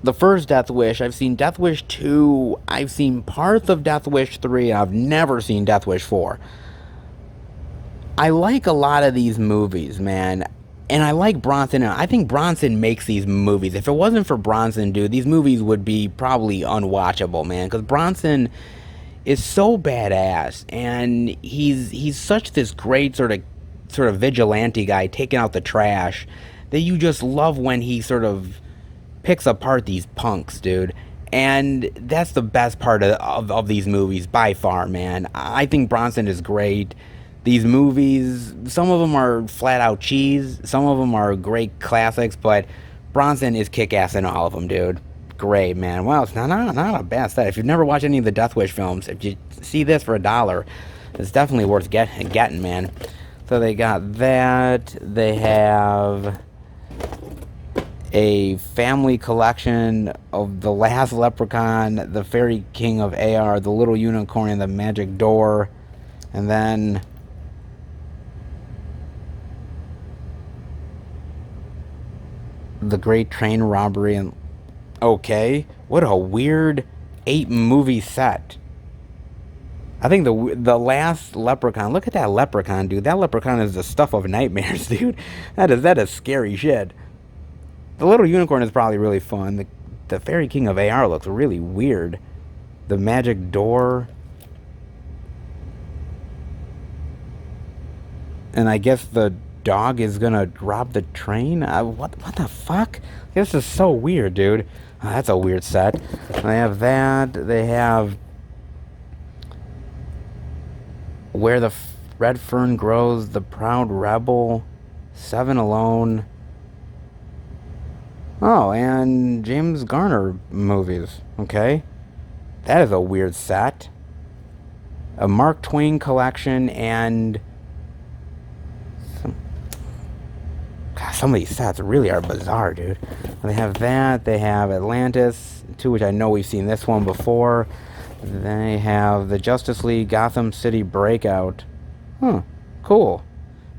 A: the first Death Wish. I've seen Death Wish 2. I've seen parts of Death Wish 3. I've never seen Death Wish 4. I like a lot of these movies, man. And I like Bronson. I think Bronson makes these movies. If it wasn't for Bronson, dude, these movies would be probably unwatchable, man. Because Bronson is so badass. And he's such this great sort of sort of vigilante guy taking out the trash that you just love when he sort of picks apart these punks, dude. And that's the best part of these movies by far, man. I think Bronson is great. These movies, some of them are flat out cheese, some of them are great classics, but Bronson is kick-ass in all of them, dude. Great, man. Well, it's not a bad set. If you've never watched any of the Death Wish films, if you see this for $1, it's definitely worth getting, man. So they got that. They have a family collection of The Last Leprechaun, The Fairy King of AR, The Little Unicorn, and The Magic Door. And then The Great Train Robbery. And okay, what a weird 8-movie set. I think the Last Leprechaun, look at that leprechaun, dude. That leprechaun is the stuff of nightmares, dude. That is scary shit. The Little Unicorn is probably really fun. The Fairy King of AR looks really weird. The Magic Door. And I guess the dog is gonna rob the train? What the fuck? This is so weird, dude. That's a weird set. They have that. They have Where the Red Fern Grows, The Proud Rebel, 7 Alone. Oh, and James Garner movies. Okay. That is a weird set. A Mark Twain collection and some of these sets really are bizarre, dude. They have that. They have Atlantis, too, which I know we've seen this one before. They have the Justice League Gotham City Breakout. Huh. Cool.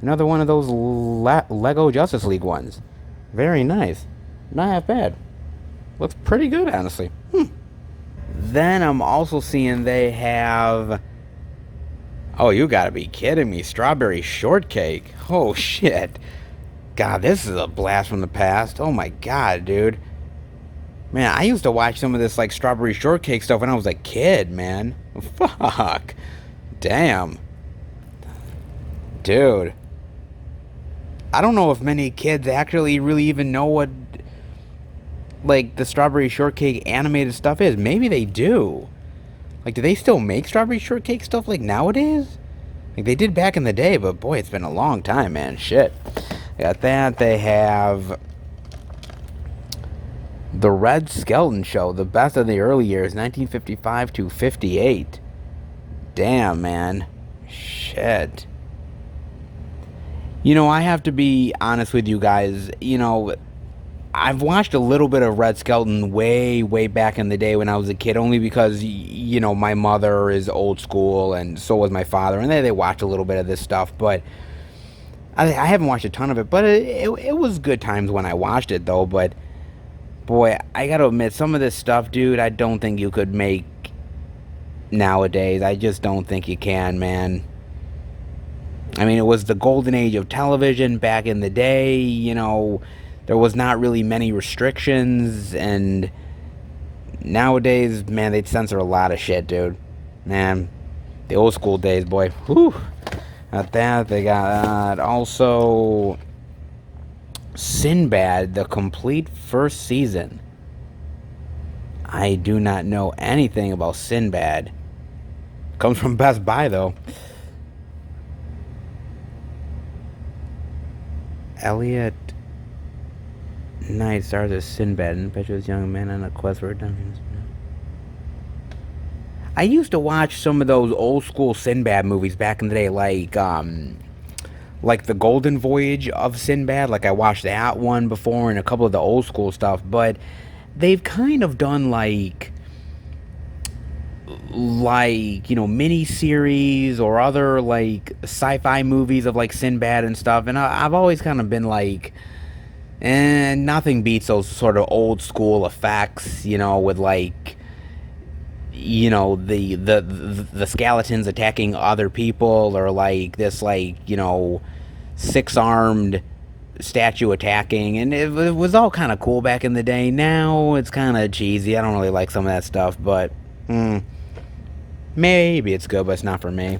A: Another one of those Lego Justice League ones. Very nice. Not half bad. Looks pretty good, honestly. Then I'm also seeing they have... Oh, you gotta be kidding me. Strawberry Shortcake. Oh, shit. God, this is a blast from the past. Oh, my God, dude. Man, I used to watch some of this, like, Strawberry Shortcake stuff when I was a kid, man. Fuck. Damn. Dude. I don't know if many kids actually really even know what, like, the Strawberry Shortcake animated stuff is. Maybe they do. Like, do they still make Strawberry Shortcake stuff, like, nowadays? Like, they did back in the day, but, boy, it's been a long time, man. Shit. Got that. They have The Red Skelton Show, the best of the early years, 1955 to 58. Damn, man. Shit. You know, I have to be honest with you guys. You know, I've watched a little bit of Red Skelton way, way back in the day when I was a kid, only because, you know, my mother is old school, and so was my father, and they watched a little bit of this stuff, but I haven't watched a ton of it, but it was good times when I watched it, though. But boy, I gotta admit, some of this stuff, dude, I don't think you could make nowadays. I just don't think you can, man. I mean, it was the golden age of television back in the day. You know, there was not really many restrictions, and nowadays, man, they'd censor a lot of shit, dude. Man, the old school days, boy. Whew. Got that. They got also Sinbad, the complete first season. I do not know anything about Sinbad. Comes from Best Buy, though. Elliot Knight stars as Sinbad, an impetuous young man on a quest for redemption. I used to watch some of those old school Sinbad movies back in the day, like The Golden Voyage of Sinbad. Like, I watched that one before and a couple of the old school stuff, but they've kind of done like you know, mini-series or other like sci-fi movies of like Sinbad and stuff, and I've always kind of been like, nothing beats those sort of old school effects, you know, with like, you know, the skeletons attacking other people, or like this, like, you know, 6-armed statue attacking, and it was all kind of cool back in the day. Now it's kind of cheesy. I don't really like some of that stuff, but maybe it's good, but it's not for me.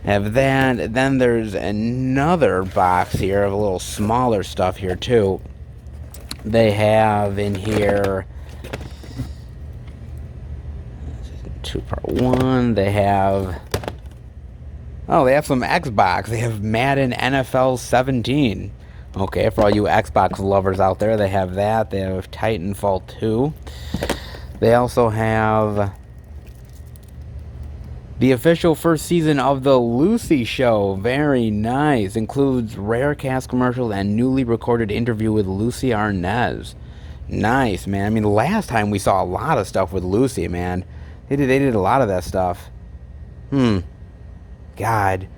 A: Have that. Then there's another box here of a little smaller stuff here too. They have in here 2-part 1. They have some Xbox. They have Madden NFL 17. Okay, for all you Xbox lovers out there, they have that. They have Titanfall 2. They also have the official first season of The Lucy Show. Very nice. Includes rare cast commercials and newly recorded interview with Lucy Arnaz. Nice, man. I mean, last time we saw a lot of stuff with Lucy, man. They did a lot of that stuff. God.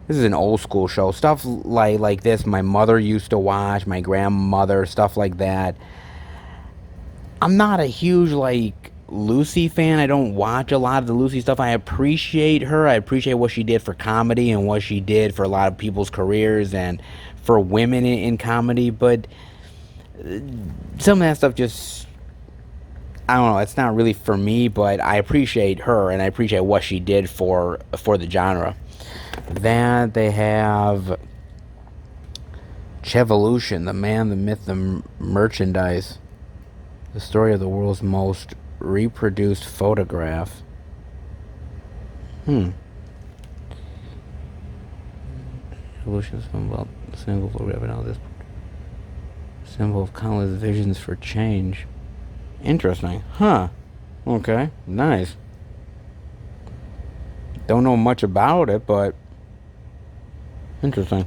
A: This is an old school show. Stuff like this my mother used to watch, my grandmother, stuff like that. I'm not a huge, Lucy fan. I don't watch a lot of the Lucy stuff. I appreciate her. I appreciate what she did for comedy and what she did for a lot of people's careers and for women in comedy, but some of that stuff just, I don't know, it's not really for me, but I appreciate her and I appreciate what she did for the genre. That they have Chevolution, the man, the myth, the merchandise. The story of the world's most reproduced photograph. Evolution symbol, symbol of countless visions for change. Interesting. Okay, nice. Don't know much about it, but interesting.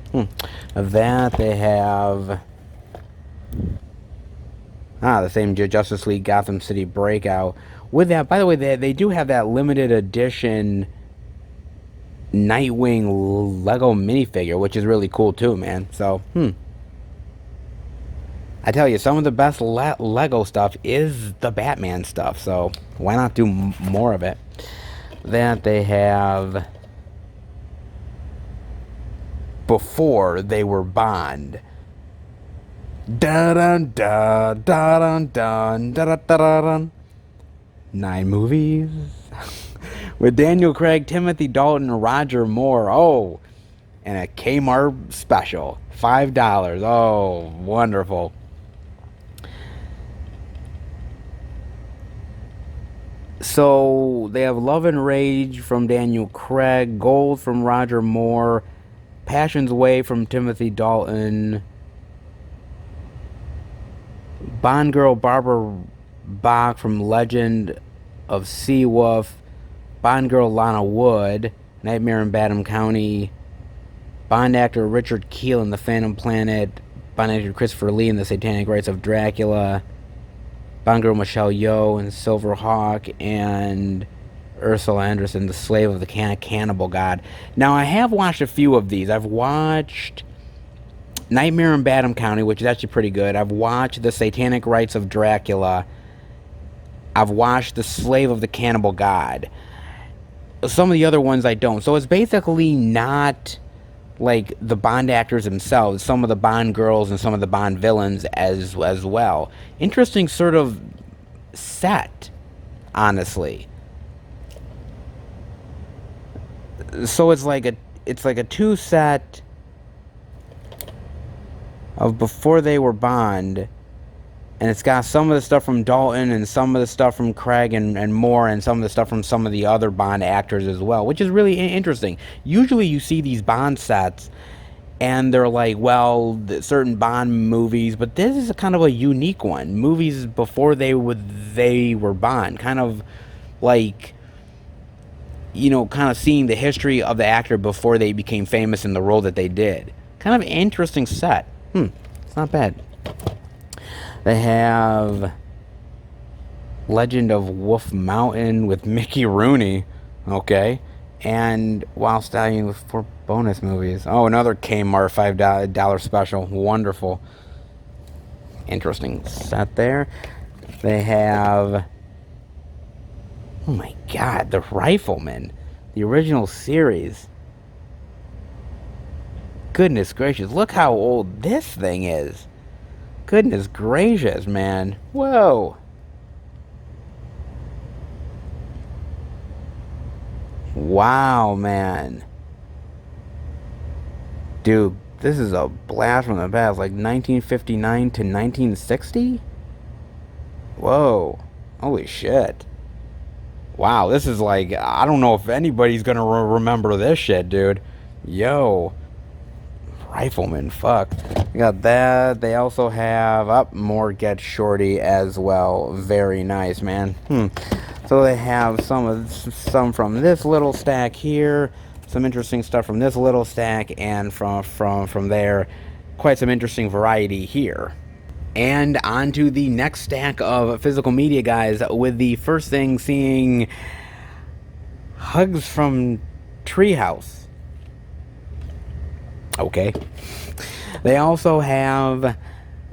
A: That they have the same Justice League Gotham City Breakout. With that, by the way, they do have that limited edition Nightwing Lego minifigure, which is really cool too, man. So, I tell you, some of the best Lego stuff is the Batman stuff, so why not do more of it? That they have Before They Were Bond. Dun dun dun dun dun dun dun. 9 movies with Daniel Craig, Timothy Dalton, Roger Moore. Oh, and a Kmart special, $5. Oh, wonderful. So they have Love and Rage from Daniel Craig, Gold from Roger Moore, Passion's Way from Timothy Dalton, Bond Girl Barbara Bach from Legend of Seawolf, Bond Girl Lana Wood, Nightmare in Badham County, Bond actor Richard Kiel in The Phantom Planet, Bond actor Christopher Lee in The Satanic Rites of Dracula, Bond Girl Michelle Yeoh in Silver Hawk, and Ursula Andress in The Slave of the Cannibal God. Now, I have watched a few of these. I've watched Nightmare in Badham County, which is actually pretty good. I've watched The Satanic Rites of Dracula. I've watched The Slave of the Cannibal God. Some of the other ones I don't. So it's basically not like the Bond actors themselves, some of the Bond girls and some of the Bond villains as well. Interesting sort of set, honestly. So it's like a two set of Before They Were Bond, and it's got some of the stuff from Dalton and some of the stuff from Craig and Moore and some of the stuff from some of the other Bond actors as well, which is really interesting. Usually you see these Bond sets and they're like, well, certain Bond movies, but this is kind of a unique one. Movies before they were Bond, kind of like, you know, kind of seeing the history of the actor before they became famous in the role that they did. Kind of an interesting set. It's not bad. They have Legend of Wolf Mountain with Mickey Rooney. Okay. And Wild Stallion with 4 bonus movies. Oh, another Kmart $5 special. Wonderful. Interesting set there. They have, oh my God, the Rifleman. The original series. Goodness gracious. Look how old this thing is. Goodness gracious, man. Whoa. Wow, man. Dude, this is a blast from the past, like 1959 to 1960? Whoa. Holy shit. Wow, this is like, I don't know if anybody's gonna remember this shit, dude. Yo. Rifleman, fuck. They got that. They also have more Get Shorty as well. Very nice, man. So they have some from this little stack here, some interesting stuff from this little stack, and from there, quite some interesting variety here. And on to the next stack of physical media, guys, with the first thing seeing Hugs from Treehouse. Okay. They also have,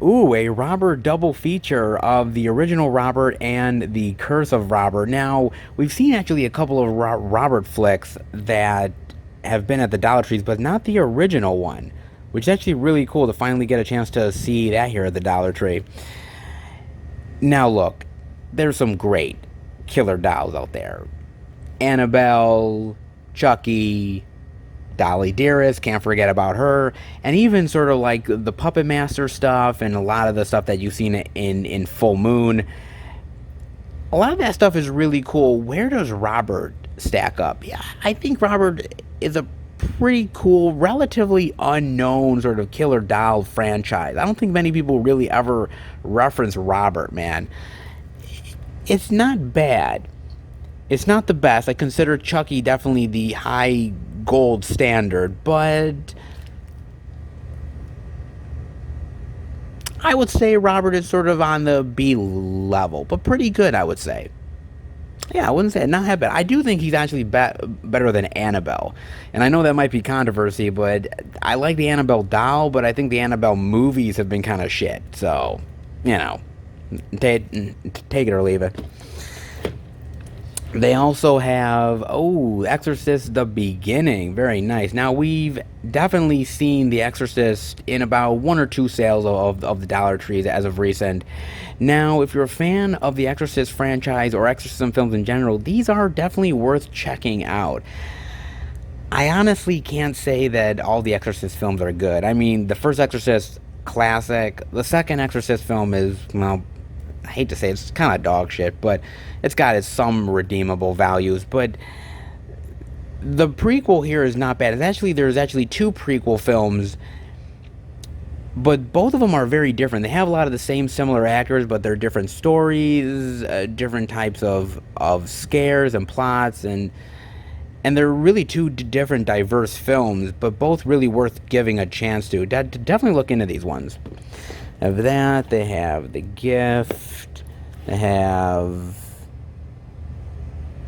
A: a Robert double feature of the original Robert and the Curse of Robert. Now, we've seen actually a couple of Robert flicks that have been at the Dollar Trees, but not the original one, which is actually really cool to finally get a chance to see that here at the Dollar Tree. Now, look, there's some great killer dolls out there. Annabelle, Chucky, Dolly Dearest, can't forget about her, and even sort of like the Puppet Master stuff and a lot of the stuff that you've seen in Full Moon. A lot of that stuff is really cool. Where does Robert stack up? Yeah, I think Robert is a pretty cool, relatively unknown sort of killer doll franchise. I don't think many people really ever reference Robert, man. It's not bad. It's not the best. I consider Chucky definitely the high gold standard, but I would say Robert is sort of on the B level, but pretty good, I would say. Yeah, I wouldn't say not bad. I do think he's actually better than Annabelle, and I know that might be controversy, but I like the Annabelle doll, but I think the Annabelle movies have been kind of shit. So, you know, take it or leave it. They also have, Exorcist the Beginning. Very nice. Now, we've definitely seen The Exorcist in about 1 or 2 sales of the Dollar Trees as of recent. Now, if you're a fan of the Exorcist franchise or exorcism films in general, these are definitely worth checking out. I honestly can't say that all the Exorcist films are good. I mean, the first Exorcist, classic. The second Exorcist film is, well, I hate to say it, it's kind of dog shit, but it's got some redeemable values. But the prequel here is not bad. There's actually 2 prequel films, but both of them are very different. They have a lot of the same similar actors, but they're different stories, different types of scares and plots, and they're really 2 different diverse films, but both really worth giving a chance to. Definitely look into these ones. Of that, they have The Gift. They have,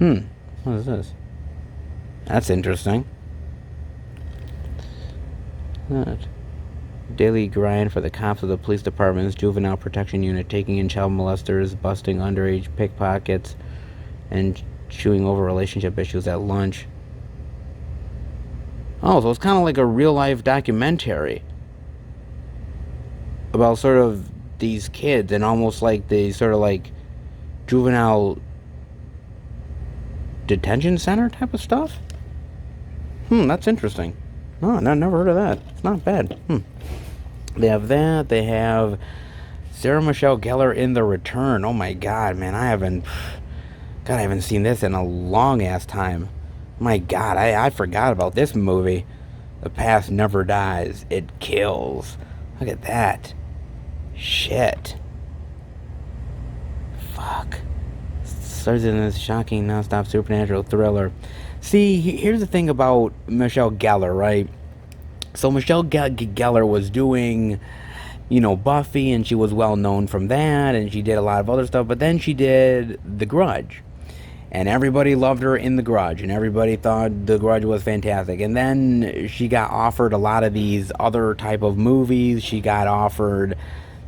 A: what is this? That's interesting. That daily grind for the cops of the police department's juvenile protection unit, taking in child molesters, busting underage pickpockets, and chewing over relationship issues at lunch. Oh, so it's kind of like a real-life documentary about sort of these kids and almost like the sort of like juvenile detention center type of stuff. That's interesting. Oh, I never heard of that. It's not bad. They have that. They have Sarah Michelle Gellar in The Return. Oh my god, man, I haven't seen this in a long ass time. My god, I forgot about this movie. The past never dies. It kills. Look at that. Shit. Fuck. Starts in this shocking, non-stop supernatural thriller. See, here's the thing about Michelle Gellar, right? So Michelle Gellar was doing, Buffy, and she was well known from that, and she did a lot of other stuff, but then she did The Grudge. And everybody loved her in The Grudge, and everybody thought The Grudge was fantastic. And then she got offered a lot of these other type of movies. She got offered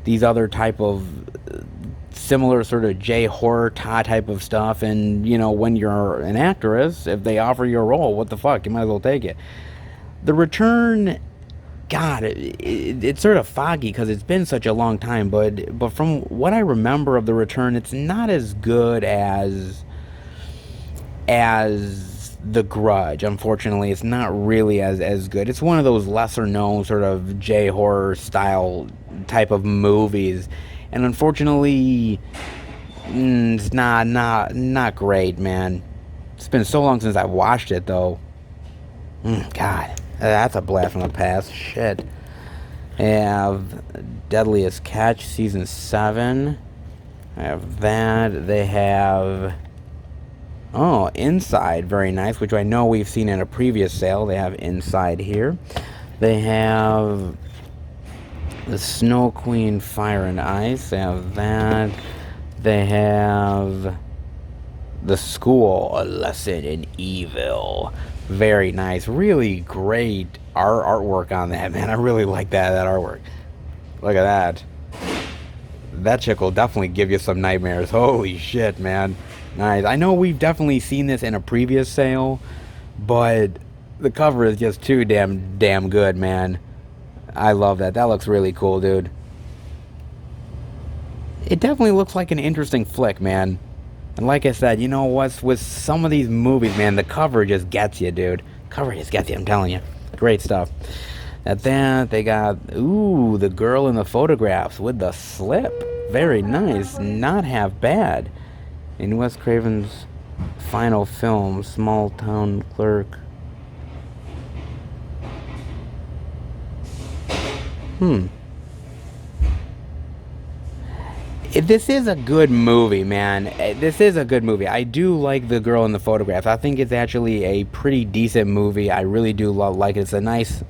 A: these other type of similar sort of J-horror type of stuff. And, when you're an actress, if they offer you a role, what the fuck? You might as well take it. The Return, God, it's sort of foggy because it's been such a long time. But from what I remember of The Return, it's not as good as The Grudge. Unfortunately, it's not really as good. It's one of those lesser known sort of J-horror style type of movies, and unfortunately, it's not great, man. It's been so long since I've watched it, though. God, that's a blast from the past. Shit. I have Deadliest Catch season 7. I have that. They have Inside, very nice, which I know we've seen in a previous sale. They have Inside here. They have the Snow Queen Fire and Ice. They have that. They have The School, A Lesson in Evil. Very nice. Really great artwork on that, man. I really like that artwork. Look at that. That chick will definitely give you some nightmares. Holy shit, man. Nice. I know we've definitely seen this in a previous sale, but the cover is just too damn good, man. I love that. That looks really cool, dude. It definitely looks like an interesting flick, man. And like I said, you know what's with some of these movies, man, the cover just gets you, dude. Cover just gets you, I'm telling you. Great stuff. At that, they got, The Girl in the Photographs with the Slip. Very nice. Not half bad. In Wes Craven's final film, Small Town Clerk. This is a good movie, man. This is a good movie. I do like The Girl in the Photographs. I think it's actually a pretty decent movie. I really do like it. It's a nice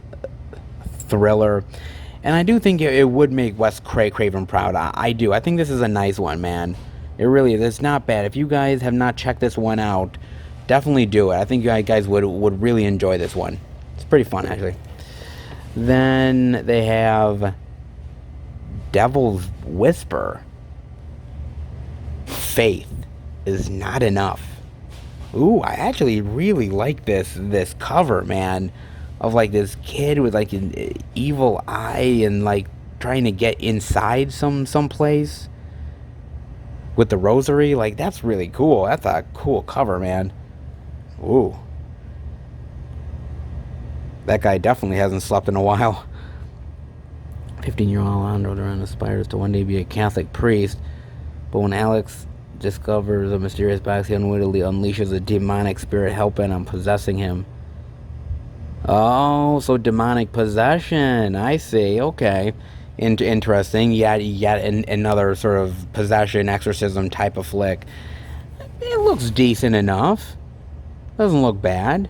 A: thriller. And I do think it would make Wes Craven proud. I do. I think this is a nice one, man. It really is. It's not bad. If you guys have not checked this one out, definitely do it. I think you guys would really enjoy this one. It's pretty fun, actually. Then they have Devil's Whisper. Faith is not enough. Ooh, I actually really like this cover, man. Of like this kid with like an evil eye and like trying to get inside someplace. With the rosary, like, that's really cool. That's a cool cover, man. Ooh. That guy definitely hasn't slept in a while. 15-year-old Alejandro aspires to one day be a Catholic priest, but when Alex discovers a mysterious box, he unwittingly unleashes a demonic spirit helping on possessing him. Oh, so demonic possession. I see. Okay. Interesting. Yet another sort of possession, exorcism type of flick. It looks decent enough. Doesn't look bad.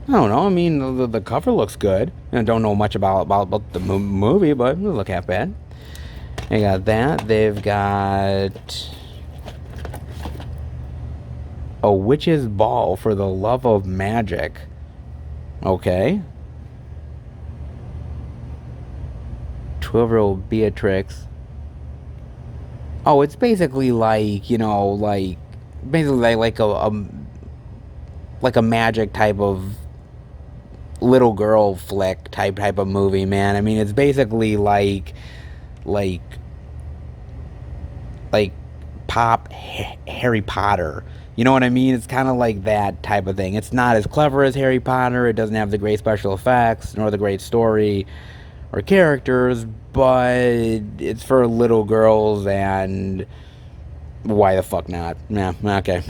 A: I don't know. I mean, the cover looks good. I don't know much about the movie, but it doesn't look half bad. They got that. They've got A Witch's Ball for the Love of Magic. Okay. 12-year-old Beatrix. Oh, it's basically like, you know, like basically like a magic type of little girl flick type of movie, man. I mean, it's basically like pop Harry Potter. You know what I mean? It's kind of like that type of thing. It's not as clever as Harry Potter. It doesn't have the great special effects nor the great story or characters, but it's for little girls, and why the fuck not? Yeah, okay.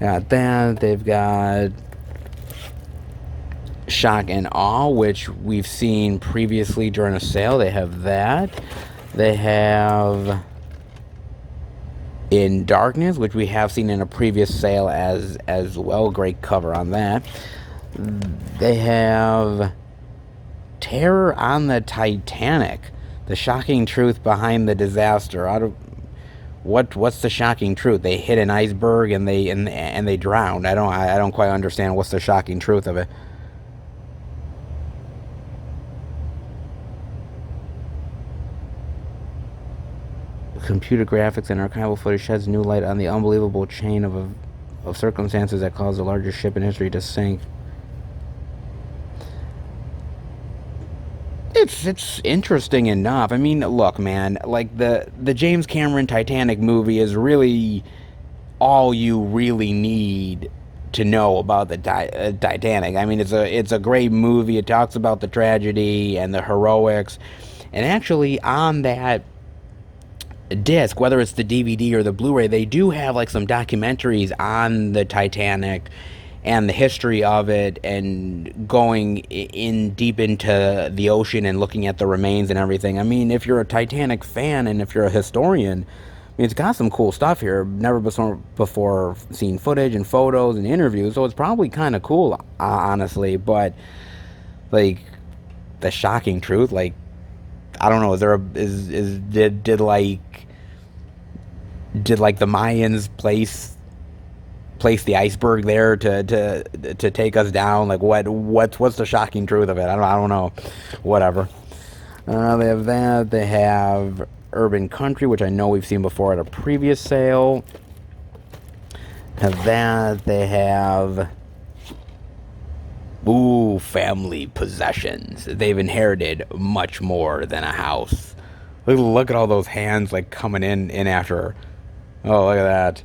A: Got that. They've got Shock and Awe, which we've seen previously during a sale. They have that. They have In Darkness, which we have seen in a previous sale as well. Great cover on that. They have Terror on the Titanic, the shocking truth behind the disaster. What's the shocking truth? They hit an iceberg and they drowned. I don't quite understand what's the shocking truth of it. Computer graphics and archival footage sheds new light on the unbelievable chain of circumstances that caused the largest ship in history to sink. It's interesting enough. I mean, look, man, like the James Cameron Titanic movie is really all you really need to know about the Titanic. I mean, it's a great movie. It talks about the tragedy and the heroics. And actually, on that disc, whether it's the DVD or the Blu-ray, they do have like some documentaries on the Titanic and the history of it, and going in deep into the ocean and looking at the remains and everything. I mean, if you're a Titanic fan and if you're a historian, I mean, it's got some cool stuff here. Never before seen footage and photos and interviews, so it's probably kind of cool, honestly. But like, the shocking truth, like, I don't know, did the Mayans place the iceberg there to take us down? Like, what's the shocking truth of it? I don't know. Whatever. They have that. They have Urban Country, which I know we've seen before at a previous sale. Have that. They have family possessions. They've inherited much more than a house. Look at all those hands like coming in after her. Oh, look at that.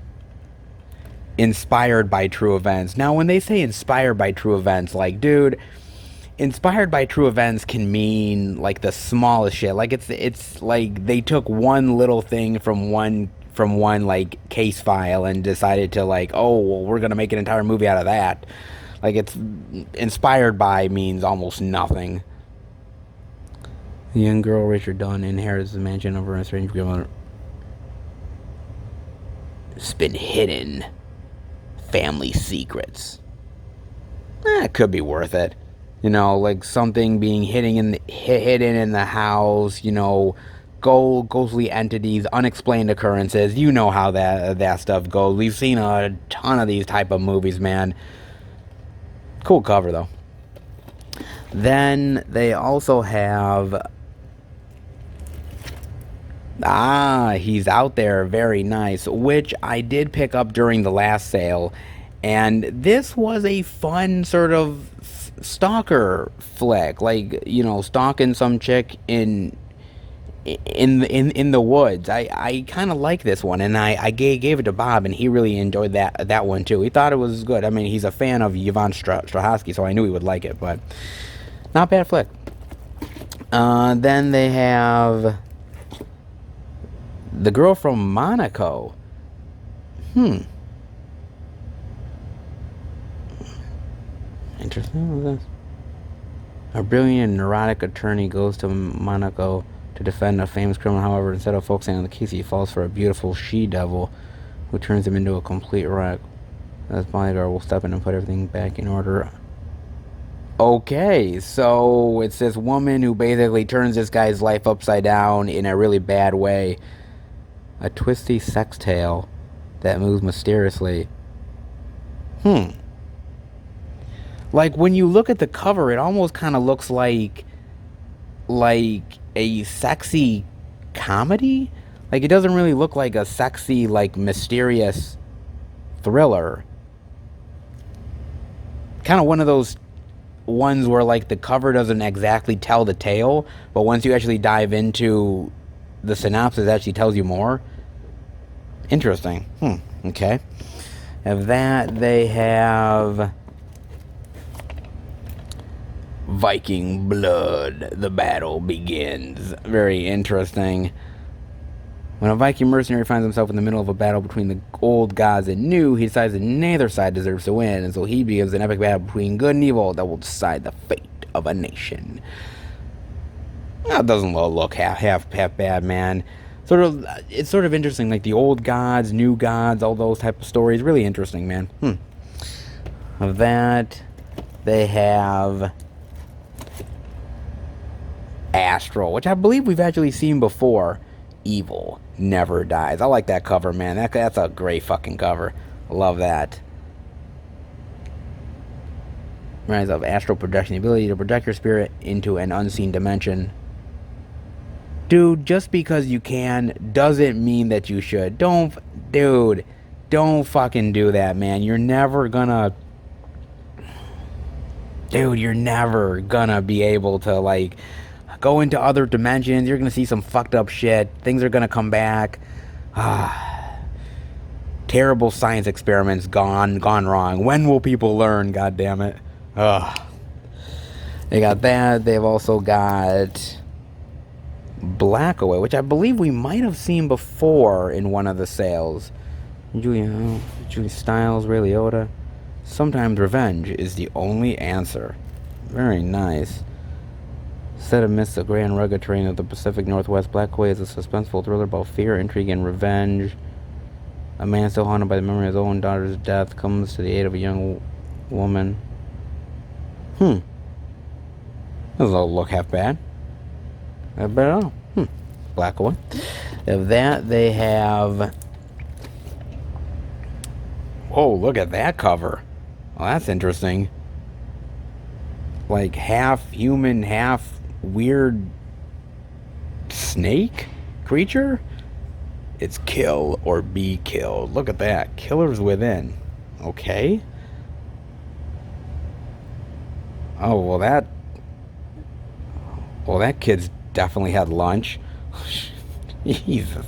A: Inspired by true events. Now, when they say inspired by true events, like, dude, inspired by true events can mean like the smallest shit. Like, it's like they took one little thing from one like case file and decided to, like, oh, well, we're gonna make an entire movie out of that. Like, it's inspired by means almost nothing. The young girl Richard Dunn inherits the mansion of her strange grandmother. It's been hidden. Family secrets. It could be worth it. You know, like something being hidden in the house, you know, ghostly entities, unexplained occurrences. You know how that stuff goes. We've seen a ton of these type of movies, man. Cool cover, though. Then they also have... He's Out There, very nice, which I did pick up during the last sale. And this was a fun sort of stalker flick. Like, you know, stalking some chick in the woods. I kind of like this one, and I gave it to Bob, and he really enjoyed that one too. He thought it was good. I mean, he's a fan of Yvonne Strahovski, so I knew he would like it, but not bad flick. Then they have The Girl from Monaco. Interesting. What is this? A brilliant neurotic attorney goes to Monaco to defend a famous criminal. However, instead of focusing on the case, he falls for a beautiful she-devil who turns him into a complete wreck. As bodyguard will step in and put everything back in order. Okay, so it's this woman who basically turns this guy's life upside down in a really bad way. A twisty sex tale that moves mysteriously. Like, when you look at the cover, it almost kind of looks like a sexy comedy. Like, it doesn't really look like a sexy, like, mysterious thriller. Kind of one of those ones where, like, the cover doesn't exactly tell the tale, but once you actually dive into the synopsis, it actually tells you more. Interesting. Okay. Of that, they have Viking Blood, The Battle Begins. Very interesting. When a Viking mercenary finds himself in the middle of a battle between the old gods and new, he decides that neither side deserves to win, and so he begins an epic battle between good and evil that will decide the fate of a nation. That doesn't look half bad, man. It's sort of interesting, like the old gods, new gods, all those type of stories. Really interesting, man. Of that, they have Astral, which I believe we've actually seen before. Evil Never Dies. I like that cover, man. That's a great fucking cover. I love that. Reminds of astral projection, the ability to project your spirit into an unseen dimension. Dude, just because you can doesn't mean that you should. Don't fucking do that, man. You're never gonna be able to, like, go into other dimensions. You're gonna see some fucked up shit. Things are gonna come back. Terrible science experiments gone wrong. When will people learn? God damn it. Ugh. They got that. They've also got Blackaway, which I believe we might have seen before in one of the sales. Julie Stiles, Ray Liotta. Sometimes revenge is the only answer. Very nice. Set amidst the grand rugged terrain of the Pacific Northwest, Blackaway is a suspenseful thriller about fear, intrigue, and revenge. A man still haunted by the memory of his own daughter's death comes to the aid of a young woman. Doesn't look half bad. I bet all. Blackaway. Of that, they have... Oh, look at that cover. Well, that's interesting. Like half human, half weird snake creature? It's kill or be killed. Look at that. Killers Within. Okay. Oh, well that kid's definitely had lunch. Jesus.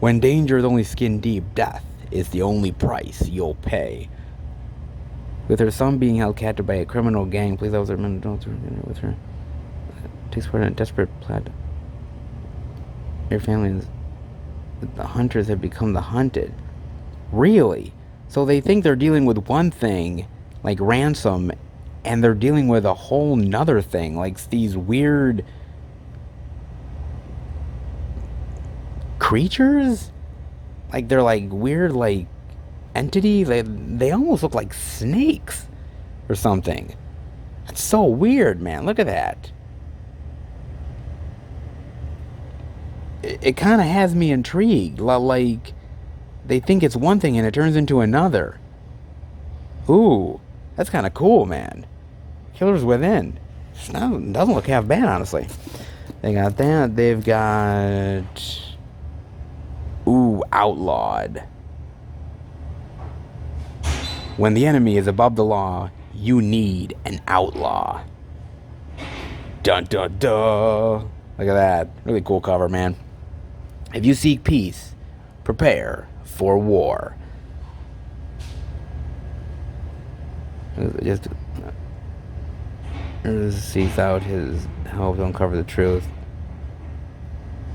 A: When danger is only skin deep, death is the only price you'll pay. With her son being held captive by a criminal gang, police officer with her takes part in a desperate plot. Your family is... The hunters have become the hunted. Really? So they think they're dealing with one thing, like ransom, and they're dealing with a whole nother thing, like these weird creatures? Like they're like weird, like entities. They almost look like snakes or something. That's so weird, man. Look at that. It kind of has me intrigued. Like they think it's one thing and it turns into another. Ooh, that's kind of cool, man. Killers Within. Doesn't look half bad, honestly. They got that. They've got... Ooh, Outlawed. When the enemy is above the law, you need an outlaw. Dun dun dun. Look at that. Really cool cover, man. If you seek peace, prepare for war. Just seeks out his help to uncover the truth.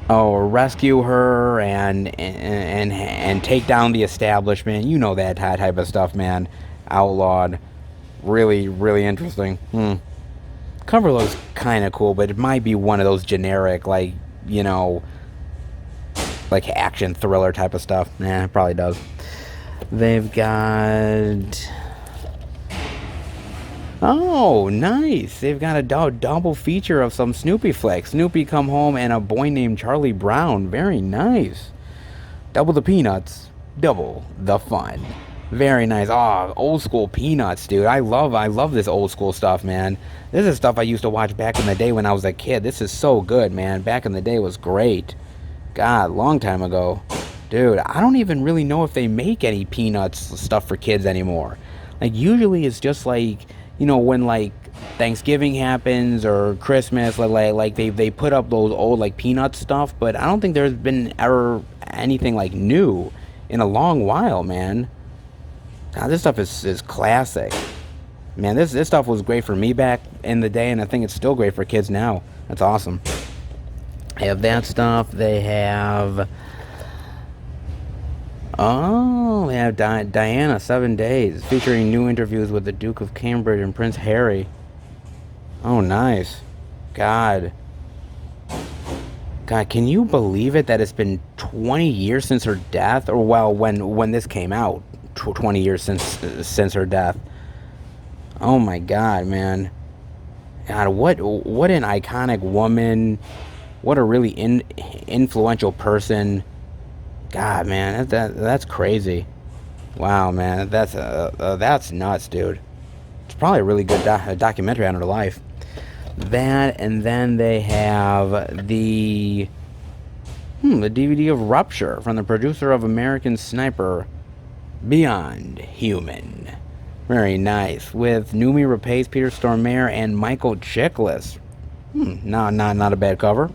A: Oh, rescue her and take down the establishment. You know that type of stuff, man. Outlawed. Really, really interesting. Cover looks kind of cool, but it might be one of those generic, like, you know, like action thriller type of stuff. Nah, it probably does. They've got... Oh, nice. They've got a double feature of some Snoopy flicks. Snoopy Come Home and A Boy Named Charlie Brown. Very nice. Double the peanuts, double the fun. Very nice. Oh, old school Peanuts, dude. I love this old school stuff, man. This is stuff I used to watch back in the day when I was a kid. This is so good, man. Back in the day was great. God, long time ago. Dude, I don't even really know if they make any Peanuts stuff for kids anymore. Like, usually it's just like, you know, when like Thanksgiving happens or Christmas, like they put up those old like Peanut stuff, but I don't think there's been ever anything like new in a long while, man. God, this stuff is classic. Man, this stuff was great for me back in the day, and I think it's still great for kids now. That's awesome. They have that stuff. They have... Oh, they have Diana, 7 Days, featuring new interviews with the Duke of Cambridge and Prince Harry. Oh, nice. God, can you believe it that it's been 20 years since her death? Or, well, when this came out, 20 years since her death. Oh, my God, man. God, what an iconic woman. What a really influential person. God, man, that's crazy. Wow, man, that's nuts, dude. It's probably a really good documentary on her life. That, and then they have the DVD of Rupture from the producer of American Sniper, Beyond Human. Very nice, with Noomi Rapace, Peter Stormare, and Michael Chiklis. Not a bad cover.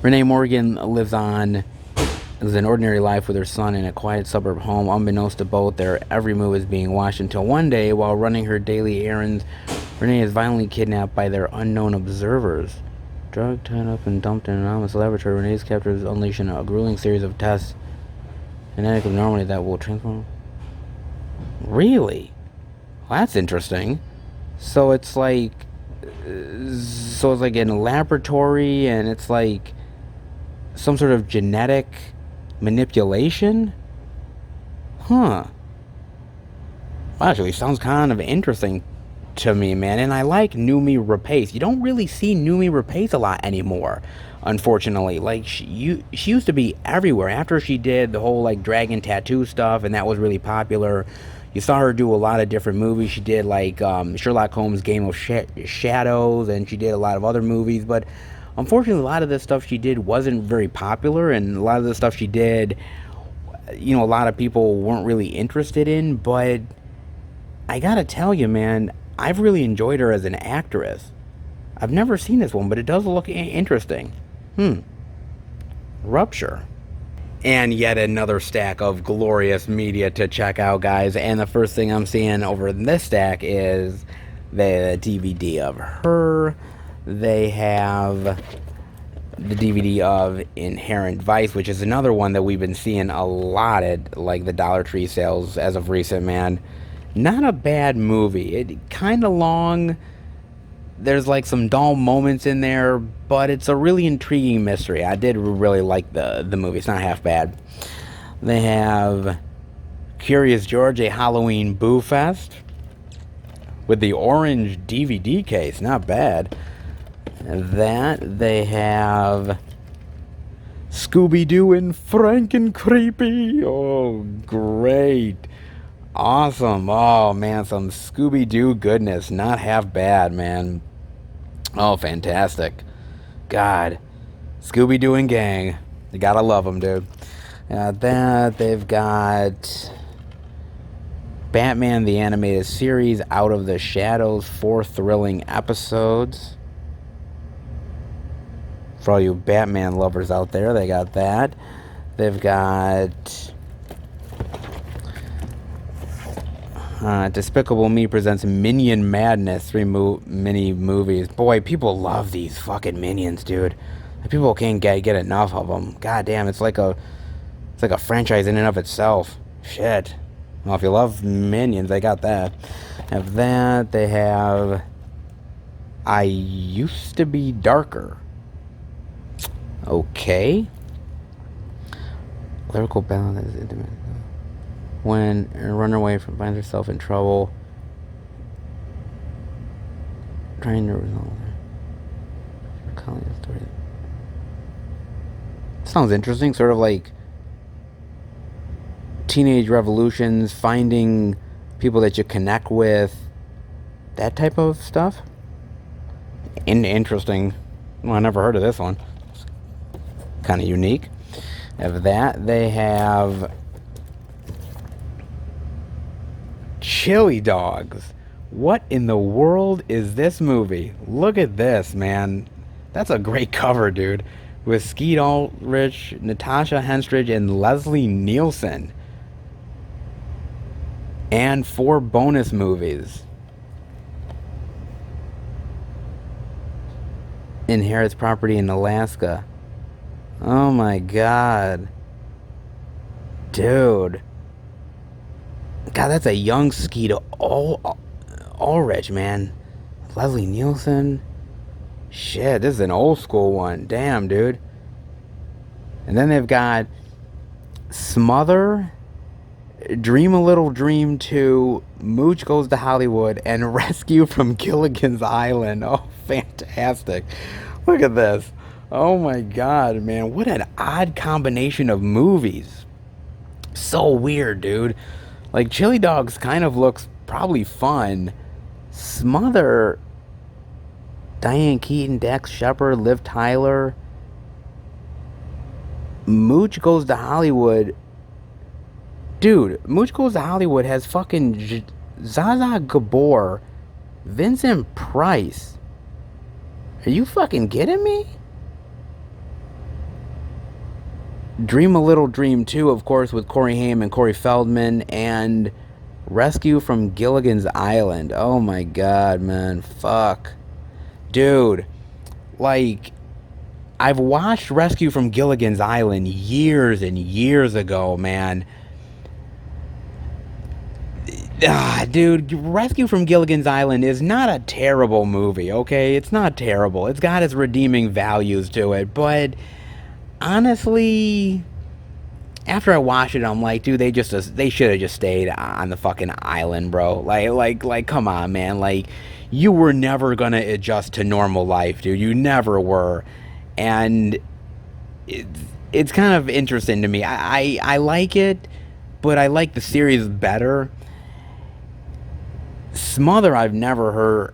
A: Renee Morgan lives on
B: lives an ordinary life with her son in a quiet suburb home. Unbeknownst to both, their every move is being watched until one day, while running her daily errands, Renee is violently kidnapped by their unknown observers. Drugged, tied up, and dumped in an anonymous laboratory, Renee's captors unleash a grueling series of tests genetic abnormality that will transform. Really? Well, that's interesting. So it's like in a laboratory, and it's like some sort of genetic manipulation? Huh. Actually, sounds kind of interesting to me, man. And I like Noomi Rapace. You don't really see Noomi Rapace a lot anymore, unfortunately. Like, she used to be everywhere. After she did the whole, like, dragon tattoo stuff, and that was really popular, you saw her do a lot of different movies. She did, like, Sherlock Holmes' Game of Shadows, and she did a lot of other movies, but unfortunately, a lot of the stuff she did wasn't very popular, and a lot of the stuff she did, you know, a lot of people weren't really interested in. But I gotta tell you, man, I've really enjoyed her as an actress. I've never seen this one, but it does look interesting. Rupture. And yet another stack of glorious media to check out, guys. And the first thing I'm seeing over in this stack is the DVD of Her. They have the DVD of Inherent Vice, which is another one that we've been seeing a lot at, like, the Dollar Tree sales as of recent, man. Not a bad movie. It kind of long. There's, like, some dull moments in there, but it's a really intriguing mystery. I did really like the movie. It's not half bad. They have Curious George, a Halloween Boo Fest with the orange DVD case. Not bad. That they have Scooby-Doo and Franken-Creepy. Oh, great. Awesome. Oh, man, some Scooby-Doo goodness. Not half bad, man. Oh, fantastic. God. Scooby-Doo and gang. You gotta love them, dude. That, they've got Batman the Animated Series, Out of the Shadows, 4 thrilling episodes. For all you Batman lovers out there, they got that. They've got Despicable Me presents Minion Madness, 3 mini movies. Boy, people love these fucking Minions, dude. People can't get enough of them. God damn, it's like a franchise in and of itself. Shit. Well, if you love Minions, they got that. Have that. They have I Used to Be Darker. Okay. Lyrical balance is intimate. When a runaway finds herself in trouble, trying to resolve her story. Sounds interesting. Sort of like teenage revolutions, finding people that you connect with, that type of stuff. Interesting. Well, I never heard of this one. Kind of unique. Of that, they have Chili Dogs. What in the world is this movie? Look at this, man. That's a great cover, dude. With Skeet Ulrich, Natasha Henstridge, and Leslie Nielsen. And 4 bonus movies. Inherits property in Alaska. Oh my god. Dude. God, that's a young Skeet Ulrich, man. Leslie Nielsen. Shit, this is an old school one. Damn, dude. And then they've got Smother, Dream a Little Dream 2, Mooch Goes to Hollywood, and Rescue from Gilligan's Island. Oh, fantastic. Look at this. Oh my god, man. What an odd combination of movies. So weird, dude. Like, Chili Dogs kind of looks probably fun. Smother, Diane Keaton, Dax Shepard, Liv Tyler. Mooch Goes to Hollywood. Dude, Mooch Goes to Hollywood has fucking Zaza Gabor, Vincent Price. Are you fucking kidding me? Dream a Little Dream 2, of course, with Corey Haim and Corey Feldman, and Rescue from Gilligan's Island. Oh my god, man. Fuck. Dude, like, I've watched Rescue from Gilligan's Island years and years ago, man. Dude, Rescue from Gilligan's Island is not a terrible movie, okay? It's not terrible. It's got its redeeming values to it, but honestly, after I watched it, I'm like, dude, they should have just stayed on the fucking island, bro. Like, come on, man. Like, you were never gonna adjust to normal life, dude. You never were, and it's kind of interesting to me. I like it, but I like the series better. Smother, I've never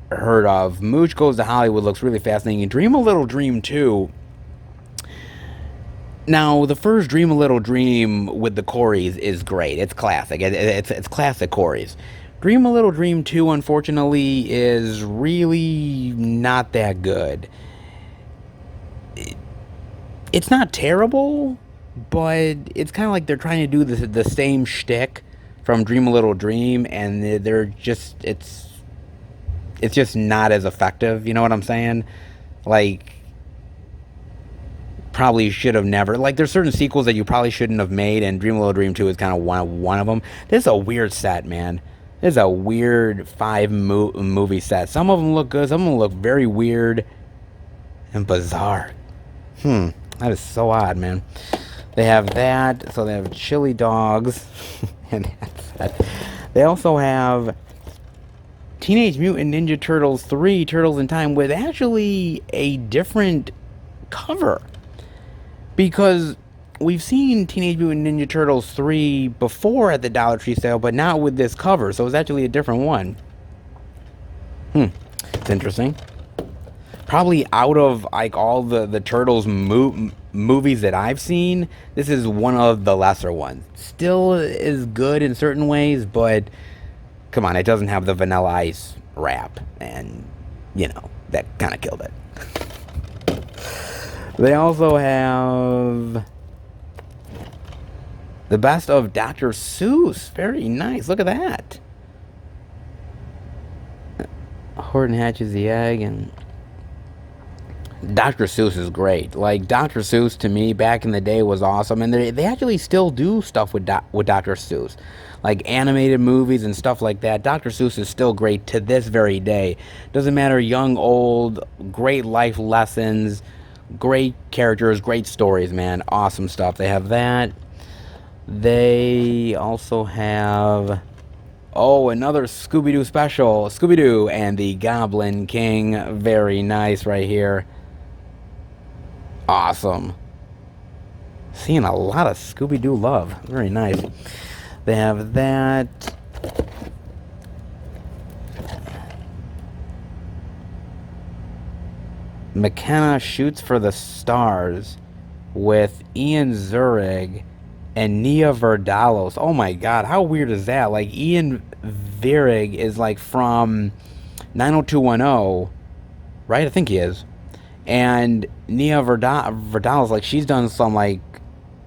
B: heard of. Mooch Goes to Hollywood looks really fascinating. Dream a Little Dream 2. Now, the first Dream a Little Dream with the Coreys is great. It's classic. It's classic Coreys. Dream a Little Dream 2, unfortunately, is really not that good. It's not terrible, but it's kind of like they're trying to do the same shtick from Dream a Little Dream, and they're just, it's just not as effective, you know what I'm saying? Like, probably should have never, like, there's certain sequels that you probably shouldn't have made, and Dream a Little Dream 2 is kind of one of them. This is a weird set, man. This is a weird movie set. Some of them look good, some of them look very weird and bizarre. That is so odd, man. They have that, so they have chili dogs, and that's. They also have Teenage Mutant Ninja Turtles 3, Turtles in Time, with actually a different cover. Because we've seen Teenage Mutant Ninja Turtles 3 before at the Dollar Tree sale, but not with this cover, so it's actually a different one. It's interesting. Probably out of, like, all the Turtles movies that I've seen, this is one of the lesser ones. Still is good in certain ways, but come on, it doesn't have the Vanilla Ice rap, and, you know, that kind of killed it. They also have the best of Dr. Seuss. Very nice. Look at that. Horton hatches the egg, and Dr. Seuss is great. Like, Dr. Seuss, to me, back in the day, was awesome. And they actually still do stuff with Dr. Seuss. Like, animated movies and stuff like that. Dr. Seuss is still great to this very day. Doesn't matter, young, old, great life lessons, great characters, great stories, man. Awesome stuff. They have that. They also have, oh, another Scooby-Doo special. Scooby-Doo and the Goblin King. Very nice right here. Awesome. Seeing a lot of Scooby-Doo love. Very nice. They have that. McKenna Shoots for the Stars with Ian Ziering and Nia Vardalos. Oh my god, how weird is that? Like, Ian Ziering is like from 90210, right? I think he is. And Nia Vardalos, like, she's done some, like,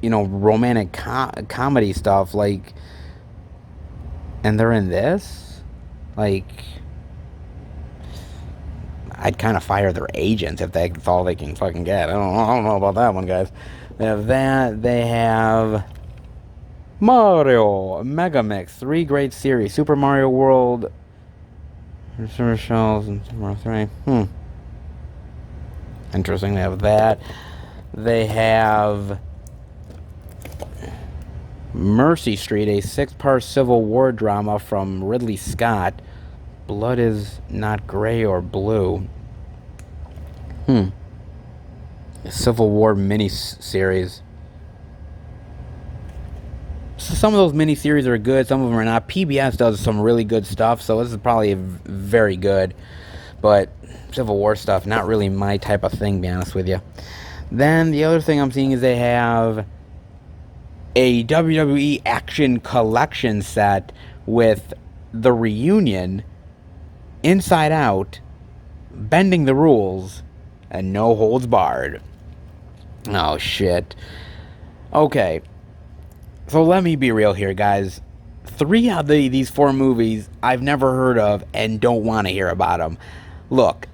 B: you know, romantic comedy stuff, like, and they're in this? Like, I'd kind of fire their agents if that's all they can fucking get. I don't know about that one, guys. They have that. They have Mario Mega Mix. 3 great series. Super Mario World, Super Shells, and Super Mario 3. Interesting. They have that. They have Mercy Street, a 6-part Civil War drama from Ridley Scott. Blood is not gray or blue. A Civil War mini-series. So some of those mini-series are good, some of them are not. PBS does some really good stuff, so this is probably very good. But Civil War stuff, not really my type of thing, to be honest with you. Then the other thing I'm seeing is they have a WWE Action Collection set with The Reunion, Inside Out, Bending the Rules, and No Holds Barred. Oh, shit. Okay, so let me be real here, guys. Three out of these four movies I've never heard of and don't want to hear about them. Look,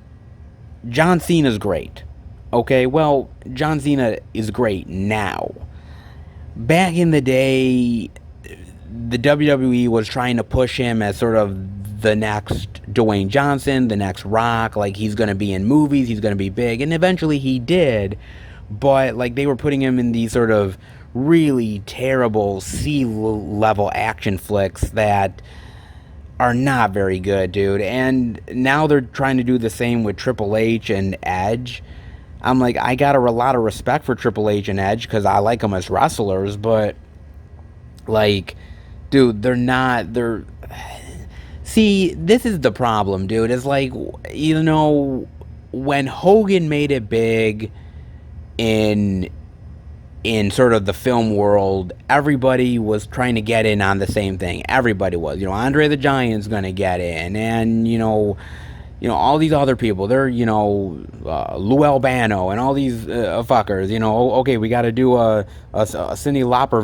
B: John Cena's great. Okay, well, John Cena is great now. Back in the day, the WWE was trying to push him as sort of the next Dwayne Johnson, the next Rock. Like, he's going to be in movies, he's going to be big. And eventually he did. But, like, they were putting him in these sort of really terrible C-level action flicks that are not very good, dude. And now they're trying to do the same with Triple H and Edge. I'm like, I got a lot of respect for Triple H and Edge because I like them as wrestlers, but, like, dude, they're... See, this is the problem, dude. It's like, you know, when Hogan made it big in sort of the film world, everybody was trying to get in on the same thing. Everybody was. You know, Andre the Giant's going to get in, and, you know, all these other people, they're, you know, Lou Albano and all these fuckers, you know, okay, we got to do a Cyndi Lauper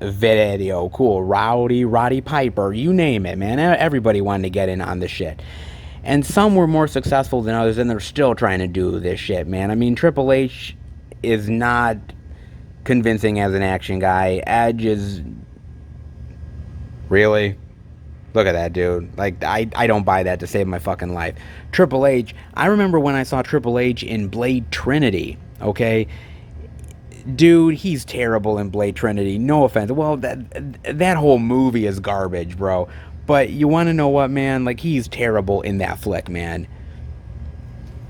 B: video, cool, Roddy Piper, you name it, man. Everybody wanted to get in on this shit. And some were more successful than others, and they're still trying to do this shit, man. I mean, Triple H is not convincing as an action guy. Edge is... Really? Look at that, dude. Like, I don't buy that to save my fucking life. Triple H, I remember when I saw Triple H in Blade Trinity, okay? Dude, he's terrible in Blade Trinity. No offense. Well, that whole movie is garbage, bro. But you want to know what, man? Like, he's terrible in that flick, man.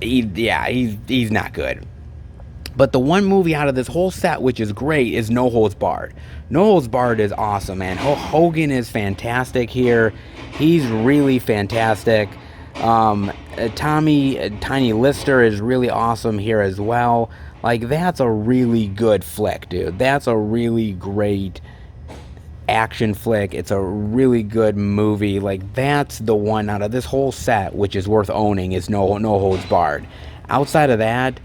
B: He's not good. But the one movie out of this whole set which is great is No Holds Barred. No Holds Barred is awesome, man. Hogan is fantastic here. He's really fantastic. Tiny Lister is really awesome here as well. Like, that's a really good flick, dude. That's a really great action flick. It's a really good movie. Like, that's the one out of this whole set which is worth owning is No Holds Barred. Outside of that,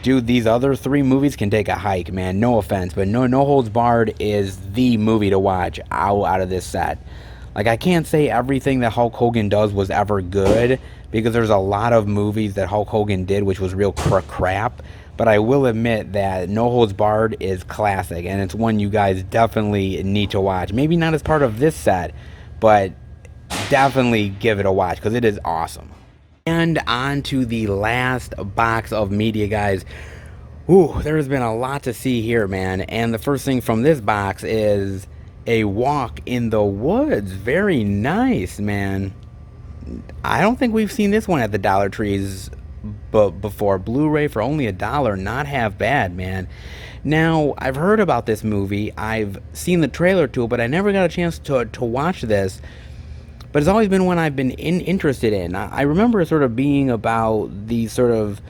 B: dude, these other three movies can take a hike, man. No offense, but No Holds Barred is the movie to watch out of this set. Like, I can't say everything that Hulk Hogan does was ever good, because there's a lot of movies that Hulk Hogan did which was real crap, but I will admit that No Holds Barred is classic, and it's one you guys definitely need to watch. Maybe not as part of this set, but definitely give it a watch, because it is awesome. And on to the last box of media, guys. Ooh, there's been a lot to see here, man. And the first thing from this box is A Walk in the Woods. Very nice, man. I don't think we've seen this one at the Dollar Trees before. Blu-ray for only $1. Not half bad, man. Now, I've heard about this movie. I've seen the trailer to it, but I never got a chance to watch this. But it's always been one I've been interested in. I remember it sort of being about these sort of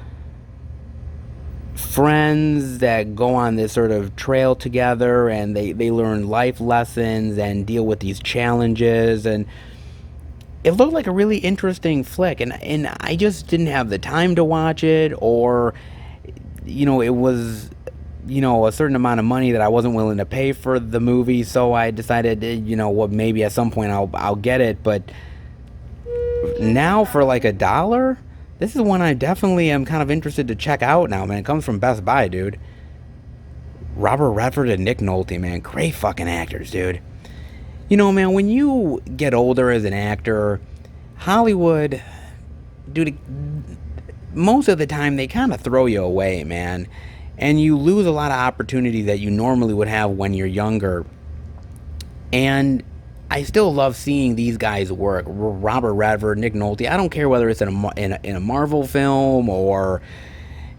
B: friends that go on this sort of trail together, and they learn life lessons and deal with these challenges. And it looked like a really interesting flick. And I just didn't have the time to watch it, or, you know, it was, you know, a certain amount of money that I wasn't willing to pay for the movie, so I decided, you know what, maybe at some point I'll get it. But now for like $1, this is one I definitely am kind of interested to check out now, man. It comes from Best Buy, dude. Robert Redford and Nick Nolte, man, great fucking actors, dude. You know, man, when you get older as an actor, Hollywood, dude, most of the time they kind of throw you away, man. And you lose a lot of opportunities that you normally would have when you're younger. And I still love seeing these guys work. Robert Redford, Nick Nolte. I don't care whether it's in a Marvel film, or,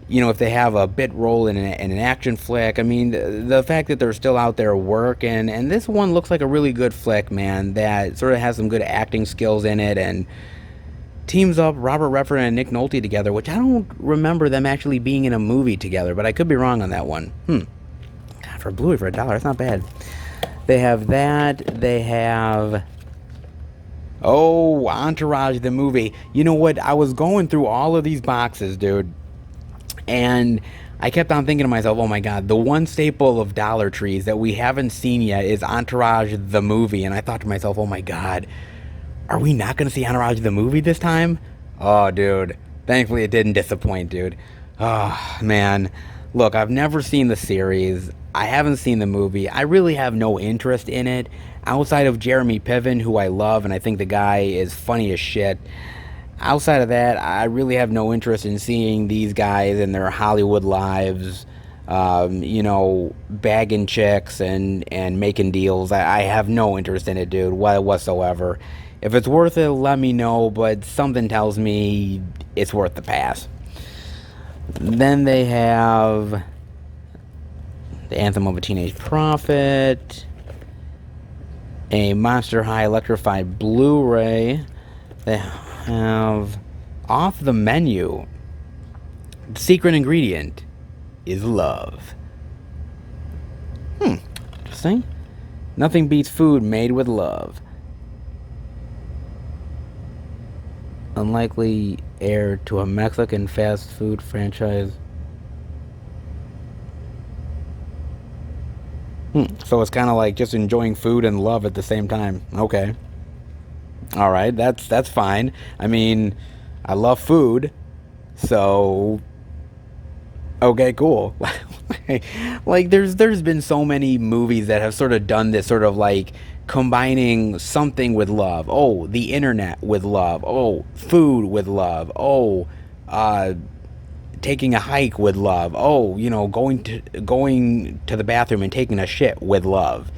B: you know, if they have a bit role in an action flick. I mean, the fact that they're still out there working. And this one looks like a really good flick, man, that sort of has some good acting skills in it, and teams up Robert Redford and Nick Nolte together, which I don't remember them actually being in a movie together, but I could be wrong on that one. God, for Blu-ray for $1, that's not bad. They have that. They have... Oh, Entourage the movie. You know what? I was going through all of these boxes, dude, and I kept on thinking to myself, oh my god, the one staple of Dollar Trees that we haven't seen yet is Entourage the Movie. And I thought to myself, oh my god, are we not going to see Entourage the Movie this time? Oh, dude. Thankfully, it didn't disappoint, dude. Oh, man. Look, I've never seen the series. I haven't seen the movie. I really have no interest in it. Outside of Jeremy Piven, who I love, and I think the guy is funny as shit. Outside of that, I really have no interest in seeing these guys and their Hollywood lives, you know, bagging chicks and making deals. I have no interest in it, dude, whatsoever. If it's worth it, let me know, but something tells me it's worth the pass. Then they have the Anthem of a Teenage Prophet, a Monster High Electrified Blu-ray. They have off the menu. The secret ingredient is love. Interesting. Nothing beats food made with love. Unlikely heir to a Mexican fast food franchise. So it's kind of like just enjoying food and love at the same time. Okay. All right, that's fine. I mean, I love food, so okay, cool. Like there's been so many movies that have sort of done this sort of like combining something with love. Oh, the internet with love. Oh, food with love. Oh, taking a hike with love. Oh, you know, going to the bathroom and taking a shit with love.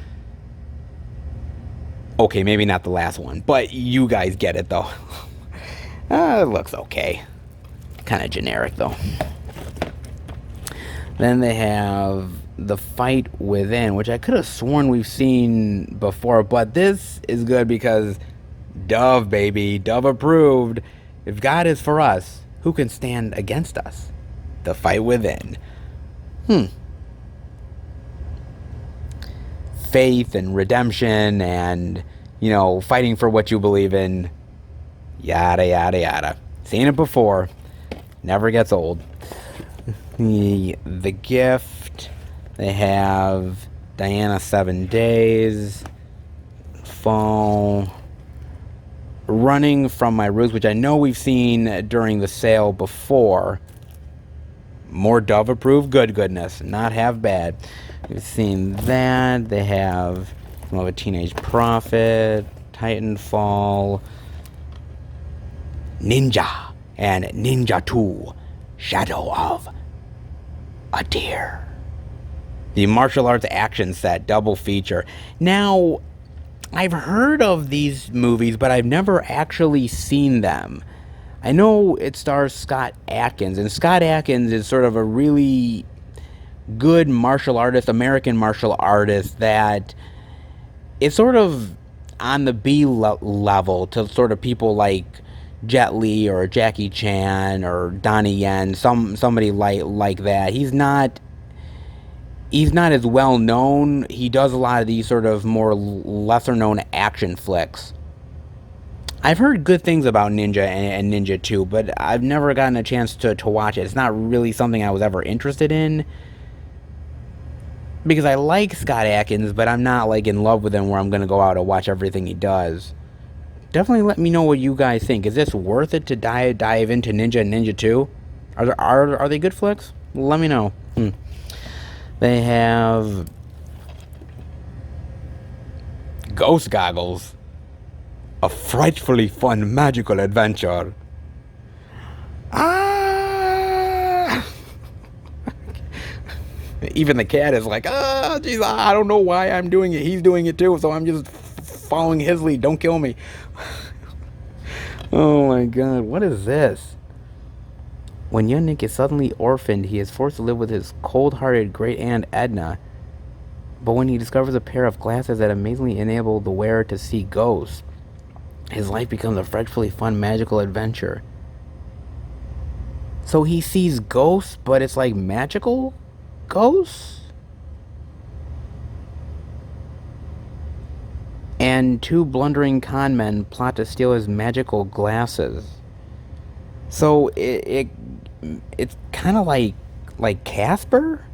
B: Okay, maybe not the last one, but you guys get it, though. It looks okay. Kind of generic, though. Then they have The Fight Within, which I could have sworn we've seen before, but this is good because Dove, baby. Dove approved. If God is for us, who can stand against us? The Fight Within. Faith and redemption and, you know, fighting for what you believe in. Yada, yada, yada. Seen it before. Never gets old. The Gift. They have Diana 7 Days. Fall. Running from My Roots, which I know we've seen during the sale before. More Dove approved goodness. Not half bad. We've seen that. They have some of a Teenage Prophet, Titanfall, Ninja, and Ninja 2, Shadow of a Deer. The martial arts action set, double feature. Now, I've heard of these movies, but I've never actually seen them. I know it stars Scott Adkins, and Scott Adkins is sort of a really good martial artist, American martial artist that is sort of on the B level to sort of people like Jet Li or Jackie Chan or Donnie Yen, somebody like that. He's not as well known. He does a lot of these sort of more lesser known action flicks. I've heard good things about Ninja and Ninja 2, but I've never gotten a chance to watch it. It's not really something I was ever interested in. Because I like Scott Adkins, but I'm not like in love with him where I'm going to go out and watch everything he does. Definitely let me know what you guys think. Is this worth it to dive into Ninja and Ninja 2? Are they good flicks? Let me know. They have Ghost Goggles. A frightfully fun magical adventure. Even the cat is like, geez, I don't know why I'm doing it. He's doing it too, so I'm just following his lead. Don't kill me. Oh my god, what is this? When young Nick is suddenly orphaned, he is forced to live with his cold-hearted great-aunt Edna. But when he discovers a pair of glasses that amazingly enable the wearer to see ghosts, his life becomes a frightfully fun magical adventure. So he sees ghosts, but it's like magical ghosts? And two blundering con men plot to steal his magical glasses. So it's kind of like like Casper?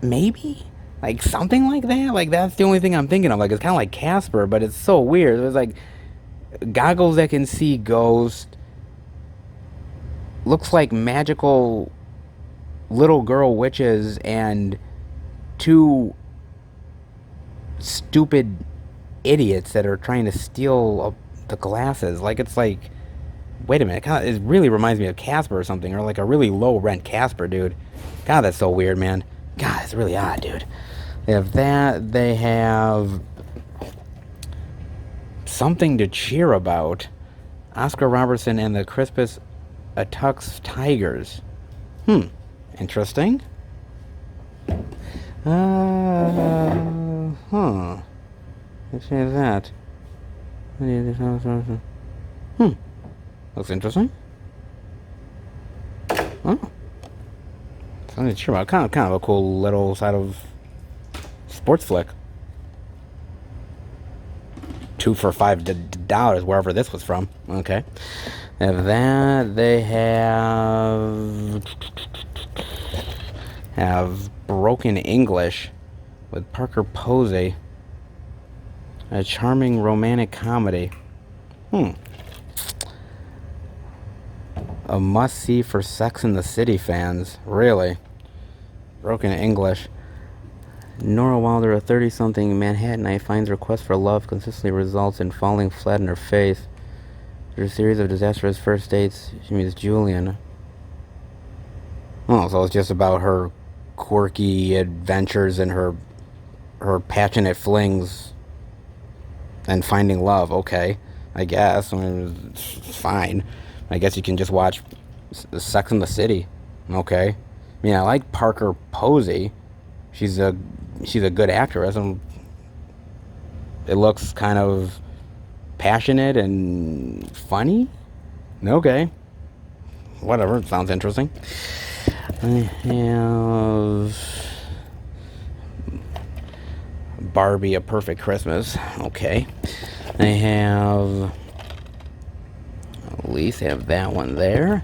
B: Maybe? Like something like that? Like that's the only thing I'm thinking of. Like it's kind of like Casper, but it's so weird. There's like goggles that can see ghosts. Looks like magical little girl witches and two stupid idiots that are trying to steal the glasses. Like it's like, wait a minute, it really reminds me of Casper or something, or like a really low rent Casper, dude. God, that's so weird, man. God, it's really odd, dude. They have that. They have Something to Cheer About. Oscar Robertson and the Crispus Attucks Tigers. Interesting. Let's see that. Looks interesting. Oh. Something to cheer about. Kind of a cool little side of sports flick. 2 for $5 wherever this was from. Okay. They have that. They have Broken English with Parker Posey. A charming romantic comedy. A must-see for Sex and the City fans. Really? Broken English. Nora Wilder, a 30-something Manhattanite, finds her quest for love consistently results in falling flat on her face. After a series of disastrous first dates, she meets Julian. Oh, so it's just about her quirky adventures and her passionate flings and finding love. Okay, I guess. I mean, it's fine. I guess you can just watch Sex and the City. Okay. I mean, I like Parker Posey. She's a good actress, and it looks kind of passionate and funny. Okay. Whatever, it sounds interesting. I have Barbie: A Perfect Christmas. Okay. I have at least have that one there.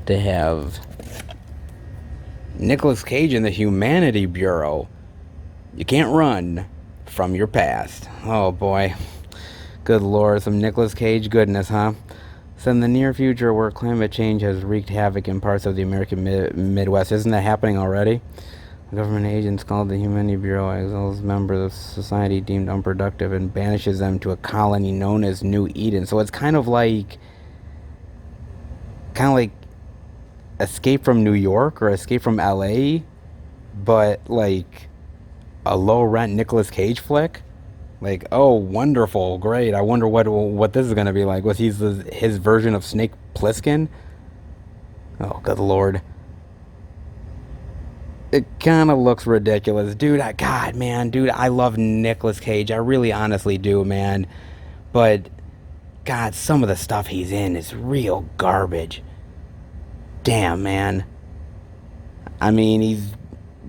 B: They have Nicolas Cage in the Humanity Bureau. You can't run from your past. Oh boy. Good lord, some Nicolas Cage goodness, huh? So in the near future, where climate change has wreaked havoc in parts of the American Midwest, isn't that happening already? Government agents called the Humanity Bureau exiles members of society deemed unproductive and banishes them to a colony known as New Eden. So it's kind of like Escape from New York or Escape from LA, but like a low rent Nicolas Cage flick. Like, oh, wonderful, great. I wonder what this is gonna be like. Was his version of Snake Plissken? Oh, good lord. It kind of looks ridiculous, dude. God, man, dude, I love Nicolas Cage. I really, honestly do, man. But God, some of the stuff he's in is real garbage. Damn, man. I mean,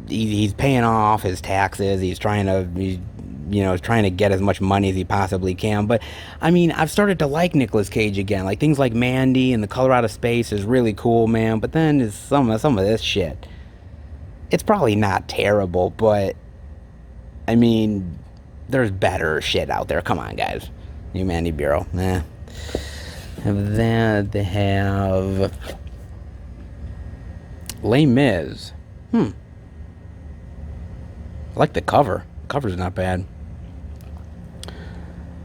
B: he's paying off his taxes. He's trying to get as much money as he possibly can. But I mean, I've started to like Nicolas Cage again. Like things like Mandy and The Color Out of Space is really cool, man. But then is some of this shit. It's probably not terrible, but I mean, there's better shit out there. Come on, guys. Humanity Bureau. Have that. They have Les Mis. I like the cover. The cover's not bad.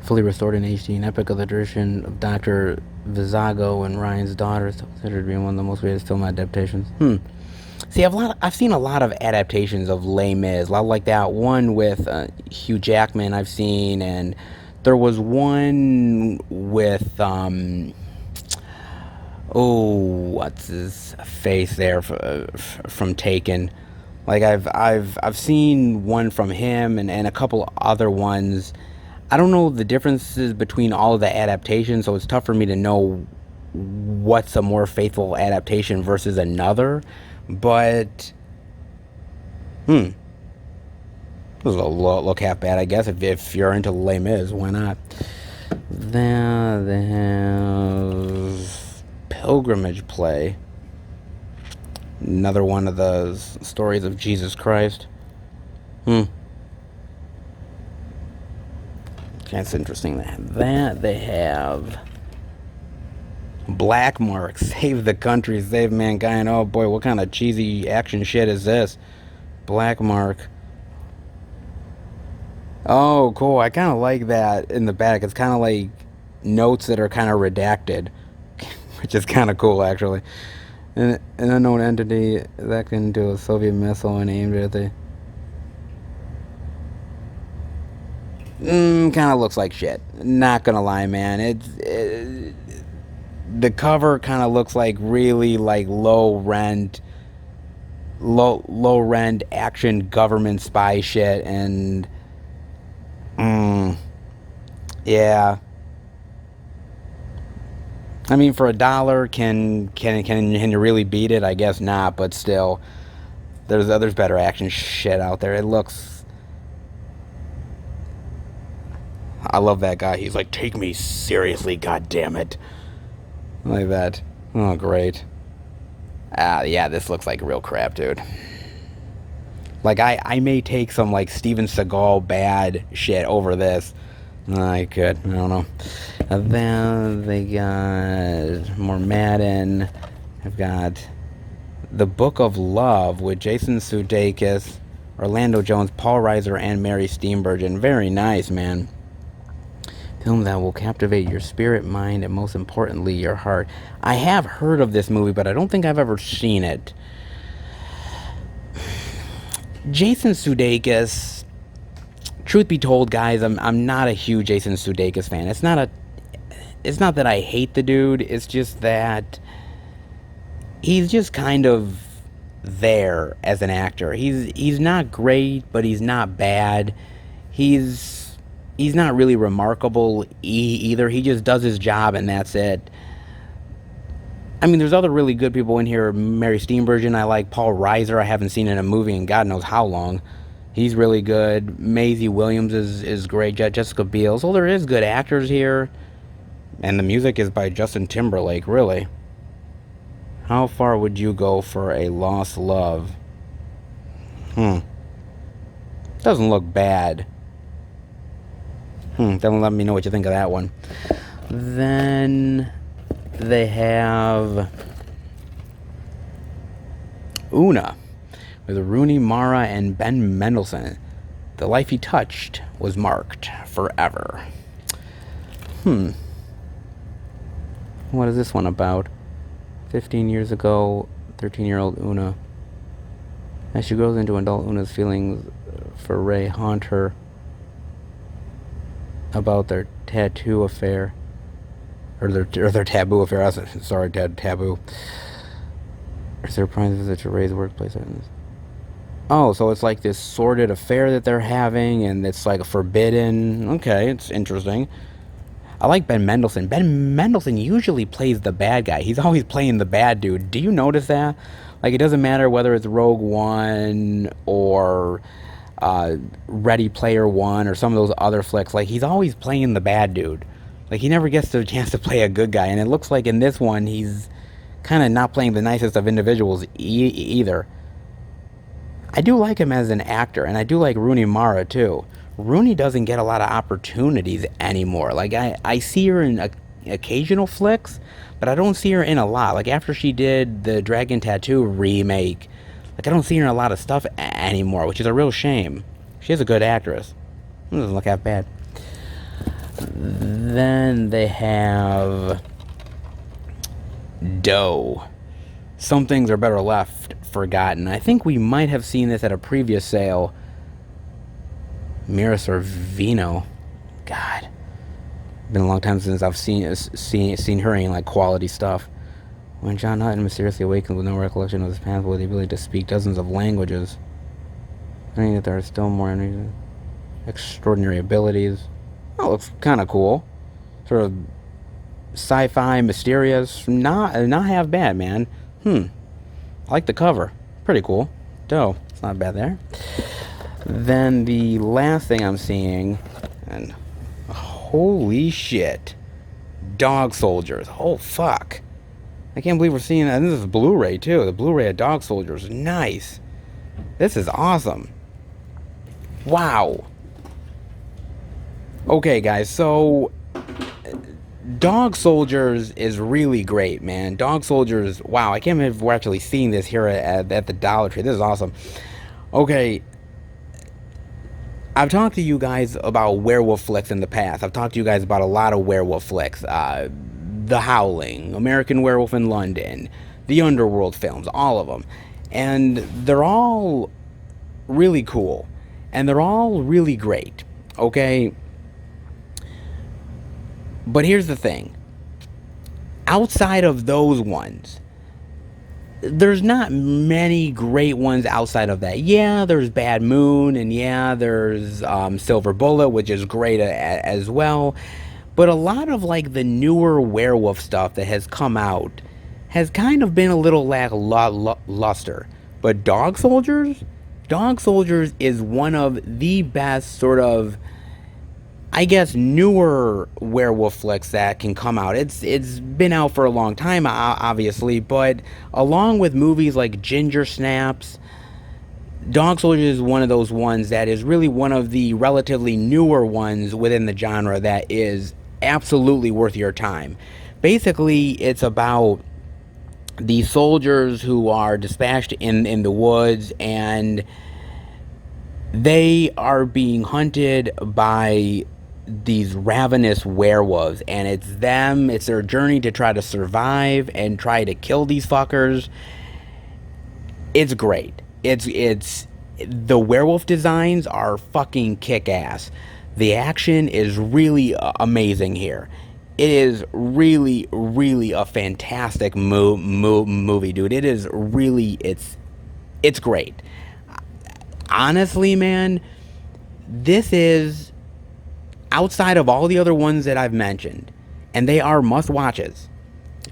B: Fully restored in HD, an epic of the tradition of Dr. Vizago and Ryan's Daughter, still considered to be one of the most greatest film adaptations. See, I've seen a lot of adaptations of Les Mis. A lot like that one with Hugh Jackman I've seen, and there was one with what's his face there from Taken. Like I've seen one from him and a couple other ones. I don't know the differences between all of the adaptations, so it's tough for me to know what's a more faithful adaptation versus another. But this is a look half bad, I guess. If you're into Les Mis, why not? Then they have Pilgrimage Play. Another one of the stories of Jesus Christ. That's interesting. That they have Black Mark, Save the Country, Save Mankind. Oh boy, what kind of cheesy action shit is this? Black Mark. Oh, cool. I kind of like that in the back. It's kind of like notes that are kind of redacted, which is kind of cool, actually. An unknown entity that can do a Soviet missile and aimed at the... kind of looks like shit. Not gonna lie, man. The cover kind of looks like really like low rent action government spy shit, and yeah. I mean, for $1, can you really beat it? I guess not, but still, there's better action shit out there. It looks... I love that guy. He's like, take me seriously, goddammit. Like that. Oh, great. Yeah, this looks like real crap, dude. Like, I may take some, like, Steven Seagal bad shit over this. I could. I don't know. And then they got more Madden. I've got The Book of Love with Jason Sudeikis, Orlando Jones, Paul Reiser, and Mary Steenburgen. Very nice, man. Film that will captivate your spirit, mind, and most importantly, your heart. I have heard of this movie, but I don't think I've ever seen it. Jason Sudeikis, truth be told, guys, I'm not a huge Jason Sudeikis fan. It's not that I hate the dude. It's just that he's just kind of there as an actor. He's not great, but he's not bad. He's not really remarkable either. He just does his job, and that's it. I mean, there's other really good people in here. Mary Steenburgen, I like. Paul Reiser, I haven't seen in a movie in God knows how long. He's really good. Maisie Williams is great. Jessica Biel. So there is good actors here. And the music is by Justin Timberlake, really. How far would you go for a lost love? Doesn't look bad. Don't let me know what you think of that one. Then they have Una with Rooney Mara and Ben Mendelsohn. The life he touched was marked forever. What is this one about? 15 years ago, 13-year-old Una. As she grows into adult, Una's feelings for Ray haunt her about their tattoo affair. Or their taboo affair. Sorry, taboo. Her surprise visit to Ray's workplace. Oh, so it's like this sordid affair that they're having, and it's like forbidden. Okay, it's interesting. I like Ben Mendelsohn. Ben Mendelsohn usually plays the bad guy. He's always playing the bad dude. Do you notice that? Like, it doesn't matter whether it's Rogue One or Ready Player One or some of those other flicks. Like, he's always playing the bad dude. Like, he never gets the chance to play a good guy. And it looks like in this one, he's kind of not playing the nicest of individuals either. I do like him as an actor, and I do like Rooney Mara, too. Rooney doesn't get a lot of opportunities anymore. Like, I see her in occasional flicks, but I don't see her in a lot. Like, after she did the Dragon Tattoo remake, like, I don't see her in a lot of stuff anymore, which is a real shame. She is a good actress. It doesn't look that bad. Then they have Doe. Some things are better left forgotten. I think we might have seen this at a previous sale. Mira Sorvino. God. Been a long time since I've seen her in, like, quality stuff. When John Hutton mysteriously awakens with no recollection of his past, with the ability to speak dozens of languages, I think that there are still more extraordinary abilities. Oh, looks kind of cool. Sort of sci-fi, mysterious. Not half bad, man. I like the cover. Pretty cool. Doe. It's not bad there. Then the last thing I'm seeing, and holy shit, Dog Soldiers. Oh, fuck. I can't believe we're seeing that. And this is Blu-ray too. The Blu-ray of Dog Soldiers. Nice. This is awesome. Wow. Okay, guys, so Dog Soldiers is really great, man. Dog Soldiers, wow, I can't believe we're actually seeing this here at the Dollar Tree. This is awesome. Okay, I've talked to you guys about werewolf flicks in the past. I've talked to you guys about a lot of werewolf flicks. The Howling, American Werewolf in London, the Underworld films, all of them. And they're all really cool. And they're all really great, okay? But here's the thing. Outside of those ones, there's not many great ones outside of that. Yeah, there's Bad Moon, and yeah, there's Silver Bullet, which is great as well. But a lot of like the newer werewolf stuff that has come out has kind of been a little lackluster. But Dog Soldiers is one of the best sort of, I guess, newer werewolf flicks that can come out. It's been out for a long time, obviously, but along with movies like Ginger Snaps, Dog Soldiers is one of those ones that is really one of the relatively newer ones within the genre that is absolutely worth your time. Basically, it's about the soldiers who are dispatched in the woods, and they are being hunted by these ravenous werewolves, and it's their journey to try to survive and try to kill these fuckers. It's great. It's the werewolf designs are fucking kick-ass. The action is really amazing here. It is really, really a fantastic movie, dude. It is really, it's great. Honestly, man, this is, outside of all the other ones that I've mentioned, and they are must-watches,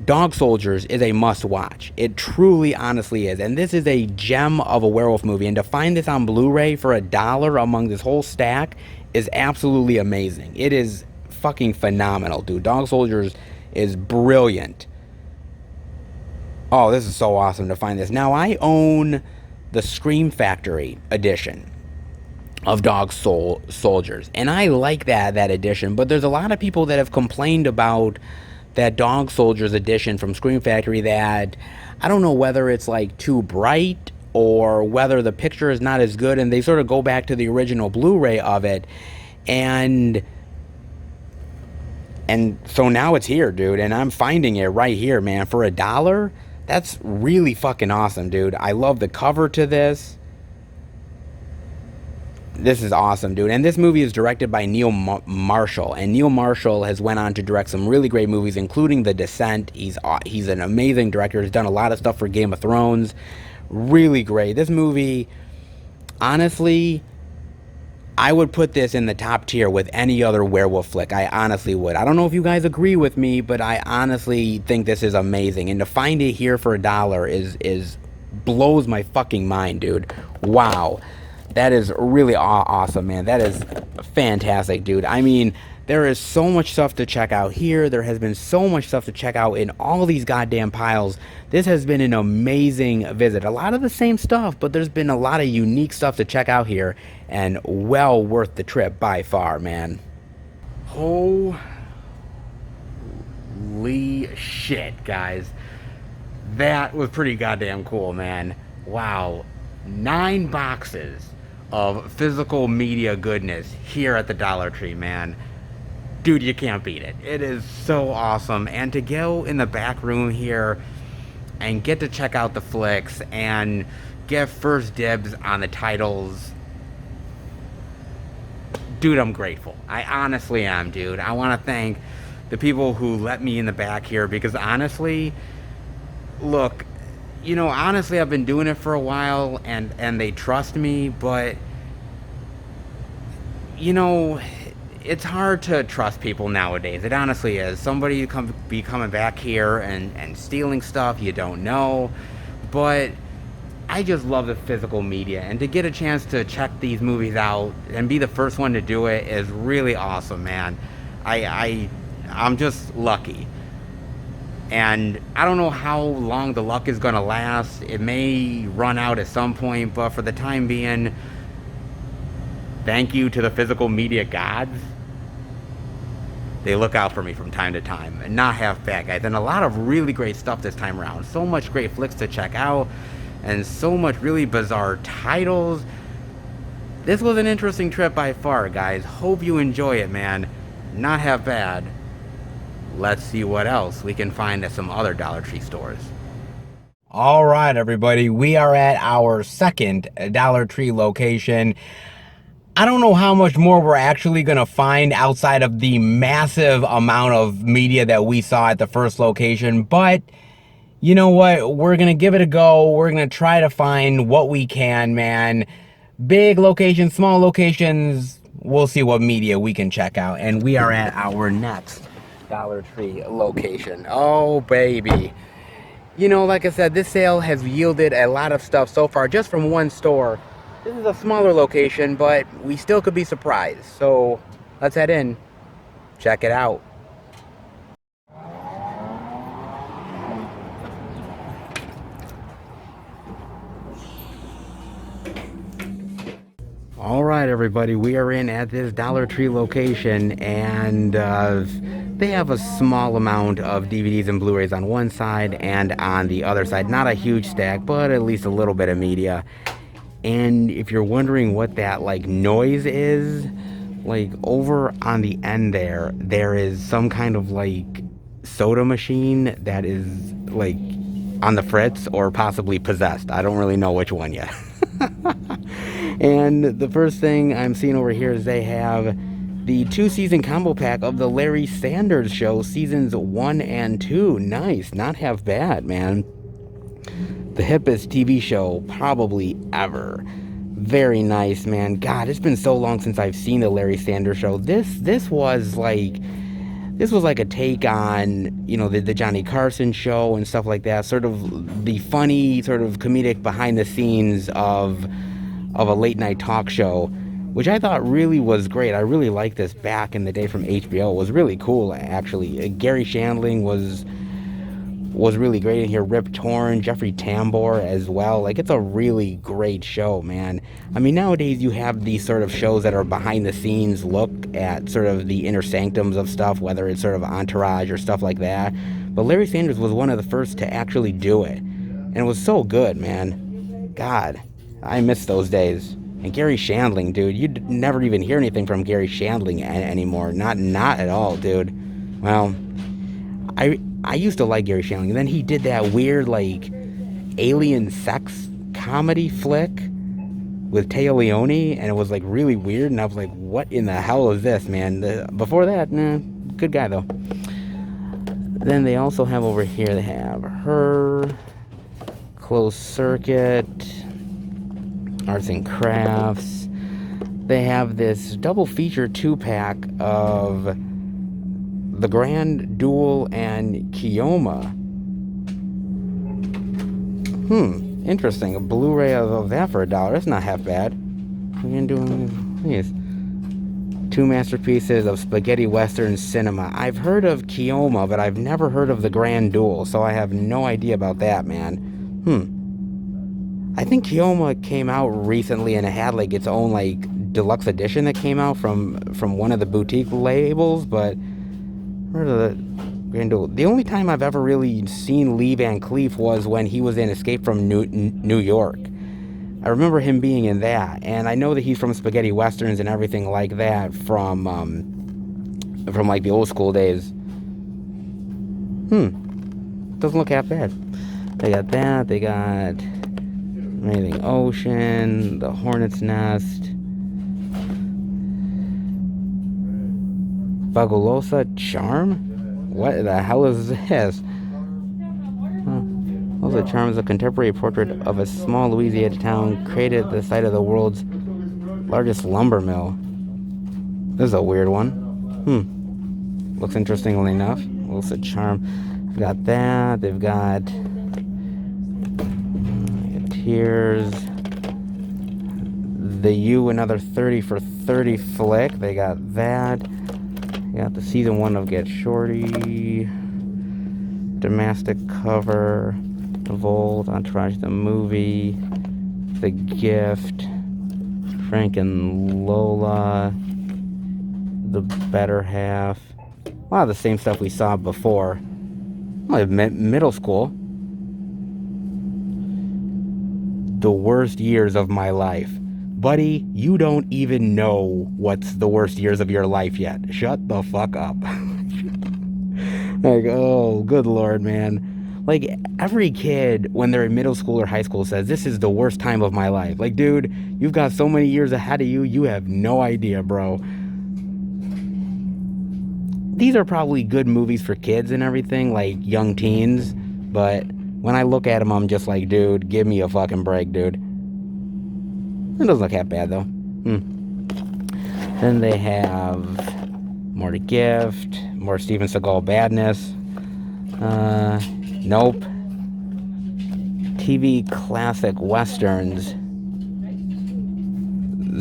B: Dog Soldiers is a must-watch. It truly, honestly is. And this is a gem of a werewolf movie. And to find this on Blu-ray for $1 among this whole stack is absolutely amazing. It is fucking phenomenal, dude. Dog Soldiers is brilliant. Oh, this is so awesome to find this. Now, I own the Scream Factory edition of Dog Soldiers, and I like that edition, but there's a lot of people that have complained about that Dog Soldiers edition from Scream Factory that I don't know whether it's like too bright or whether the picture is not as good, and they sort of go back to the original Blu-ray of it, and so now it's here, dude, and I'm finding it right here, man, for $1. That's really fucking awesome, dude. I love the cover to this. This is awesome, dude. And this movie is directed by Neil Marshall. And Neil Marshall has went on to direct some really great movies, including The Descent. He's an amazing director. He's done a lot of stuff for Game of Thrones. Really great. This movie, honestly, I would put this in the top tier with any other werewolf flick. I honestly would. I don't know if you guys agree with me, but I honestly think this is amazing. And to find it here for $1 is blows my fucking mind, dude. Wow. That is really awesome, man. That is fantastic, dude. I mean, there is so much stuff to check out here. There has been so much stuff to check out in all these goddamn piles. This has been an amazing visit. A lot of the same stuff, but there's been a lot of unique stuff to check out here, and well worth the trip by far, man. Holy shit, guys. That was pretty goddamn cool, man. Wow. 9 boxes of physical media goodness here at the Dollar Tree, man. Dude, you can't beat it. It is so awesome. And to go in the back room here and get to check out the flicks and get first dibs on the titles, dude, I'm grateful. I honestly am, dude. I want to thank the people who let me in the back here, because honestly, look, you know, honestly, I've been doing it for a while, and they trust me, but, you know, it's hard to trust people nowadays. It honestly is. Somebody be coming back here and stealing stuff you don't know, but I just love the physical media, and to get a chance to check these movies out and be the first one to do it is really awesome, man. I'm just lucky. And I don't know how long the luck is going to last. It may run out at some point, but for the time being, thank you to the physical media gods. They look out for me from time to time. And not half bad, guys. And a lot of really great stuff this time around. So much great flicks to check out. And so much really bizarre titles. This was an interesting trip by far, guys. Hope you enjoy it, man. Not half bad. Let's see what else we can find at some other Dollar Tree stores.
A: All right, everybody. We are at our second Dollar Tree location. I don't know how much more we're actually going to find outside of the massive amount of media that we saw at the first location, but you know what? We're going to give it a go. We're going to try to find what we can, man. Big locations, small locations, we'll see what media we can check out. And we are at our next Dollar Tree location. Oh, baby. You know, like I said, this sale has yielded a lot of stuff so far just from one store. This is a smaller location, but we still could be surprised. So let's head in, check it out. All right, everybody, we are in at this Dollar Tree location, and they have a small amount of DVDs and Blu-rays on one side and on the other side. Not a huge stack, but at least a little bit of media. And if you're wondering what that like noise is, like over on the end there is some kind of like soda machine that is like on the fritz or possibly possessed. I don't really know which one yet. And the first thing I'm seeing over here is they have the 2-season combo pack of the Larry Sanders Show, seasons 1 and 2. Nice, not half bad, man. The hippest TV show probably ever. Very nice, man. God, it's been so long since I've seen the Larry Sanders Show. This was like a take on, you know, the Johnny Carson show and stuff like that. Sort of the funny, sort of comedic behind the scenes of a late night talk show, which I thought really was great. I really liked this back in the day from HBO. It was really cool, actually. Gary Shandling was really great in here. Rip Torn, Jeffrey Tambor as well. Like, it's a really great show, man. I mean, nowadays you have these sort of shows that are behind the scenes look at sort of the inner sanctums of stuff, whether it's sort of Entourage or stuff like that. But Larry Sanders was one of the first to actually do it. And it was so good, man. God, I miss those days. And Gary Shandling, dude, you'd never even hear anything from Gary Shandling anymore. Not at all, dude. Well, I used to like Gary Shandling. And then he did that weird, like, alien sex comedy flick with Taya Leone. And it was, like, really weird. And I was like, what in the hell is this, man? Before that, nah, good guy, though. Then they also have over here, they have Her, Closed Circuit, Arts and Crafts. They have this double feature 2-pack of The Grand Duel and Keoma. Interesting. A Blu-ray of that for $1. That's not half bad. Grand Duel, yes. 2 masterpieces of spaghetti western cinema. I've heard of Keoma, but I've never heard of The Grand Duel, so I have no idea about that, man. I think Keoma came out recently and it had like its own like deluxe edition that came out from one of the boutique labels, but heard of the Grand Duel. The only time I've ever really seen Lee Van Cleef was when he was in Escape from New York. I remember him being in that, and I know that he's from spaghetti westerns and everything like that from like the old school days. Doesn't look half bad. They got that. They got Amazing Ocean, The Hornet's Nest, Fabulosa Charm? What the hell is this? Fabulosa Charm is a contemporary portrait of a small Louisiana town created at the site of the world's largest lumber mill. This is a weird one. Looks interestingly enough. Fabulosa Charm. They've got that. They've got Tears, the You Another 30 for 30 flick. They got that. They got the season 1 of Get Shorty.
B: Domestic Cover, Revolt, Entourage the Movie, The Gift, Frank and Lola, The Better Half. A lot of the same stuff we saw before. Middle school. The Worst Years of My Life. Buddy, you don't even know what's the worst years of your life yet. Shut the fuck up. Like, oh, good Lord, man. Like, every kid, when they're in middle school or high school, says, this is the worst time of my life. Like, dude, you've got so many years ahead of you, you have no idea, bro. These are probably good movies for kids and everything, like young teens, but when I look at them, I'm just like, dude, give me a fucking break, dude. It doesn't look that bad, though. Then they have more The Gift, more Steven Seagal badness. Nope. TV classic westerns.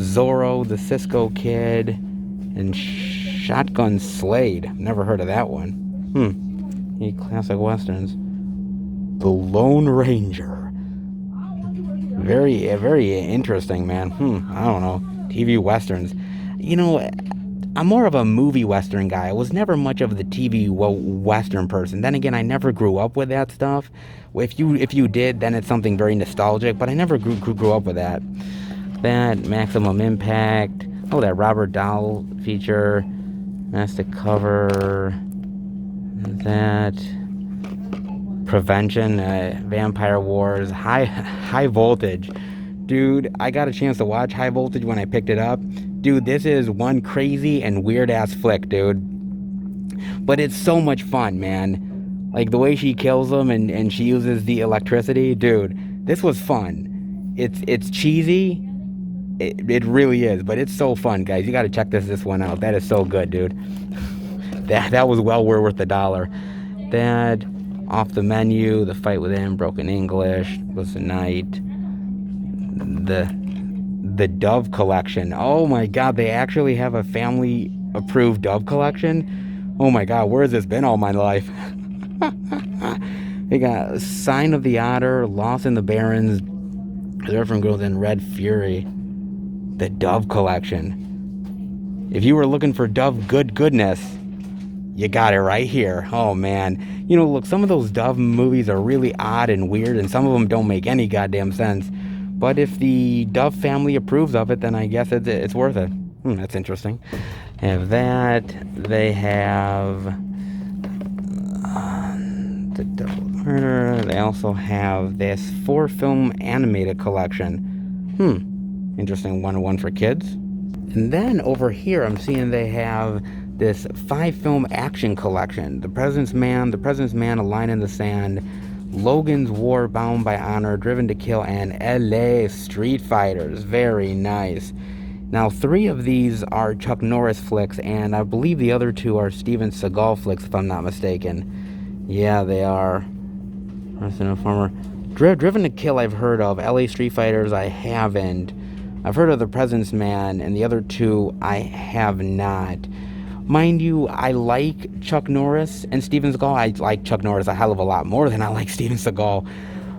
B: Zorro, the Cisco Kid, and Shotgun Slade. Never heard of that one. TV classic westerns. The Lone Ranger. Very interesting, man. I don't know. TV westerns. You know, I'm more of a movie western guy. I was never much of the TV western person. Then again, I never grew up with that stuff. If you did, then it's something very nostalgic. But I never grew up with that. That Maximum Impact. Oh, that Robert Dahl feature. Domestic Cover. That Prevention. Vampire Wars. High Voltage. Dude, I got a chance to watch High Voltage when I picked it up. Dude, this is one crazy and weird-ass flick, dude. But it's so much fun, man. Like, the way she kills them and she uses the electricity. Dude, this was fun. It's cheesy. It really is. But it's so fun, guys. You got to check this one out. That is so good, dude. That was well worth the $1. That, Off the Menu, The Fight Within, Broken English, Was the Night. The Dove Collection. Oh my god, they actually have a family approved Dove Collection? Oh my god, where has this been all my life? They got Sign of the Otter, Lost in the Barrens, Reserved from Girls, and Red Fury. The Dove Collection. If you were looking for Dove goodness, you got it right here. Oh man. You know, look, some of those Dove movies are really odd and weird, and some of them don't make any goddamn sense. But if the Dove family approves of it, then I guess it's worth it. That's interesting. They have that. They have The Devil Murder. They also have this 4-film animated collection. Interesting one for kids. And then over here, I'm seeing they have this 5-film action collection. The President's Man, A Line in the Sand, Logan's War, Bound by Honor, Driven to Kill, and LA Street Fighters. Very nice. Now, 3 of these are Chuck Norris flicks, and I believe the other 2 are Steven Seagal flicks, if I'm not mistaken. Yeah, they are. Driven to Kill I've heard of. LA Street Fighters I haven't. I've heard of The President's Man, and the other 2 I have not. Mind you, I like Chuck Norris and Steven Seagal. I like Chuck Norris a hell of a lot more than I like Steven Seagal.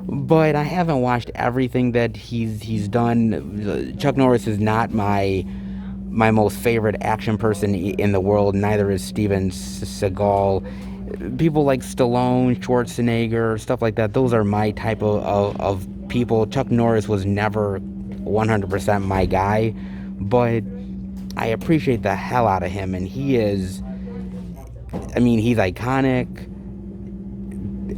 B: But I haven't watched everything that he's done. Chuck Norris is not my most favorite action person in the world. Neither is Steven Seagal. People like Stallone, Schwarzenegger, stuff like that, those are my type of people. Chuck Norris was never 100% my guy. But I appreciate the hell out of him, and he's iconic.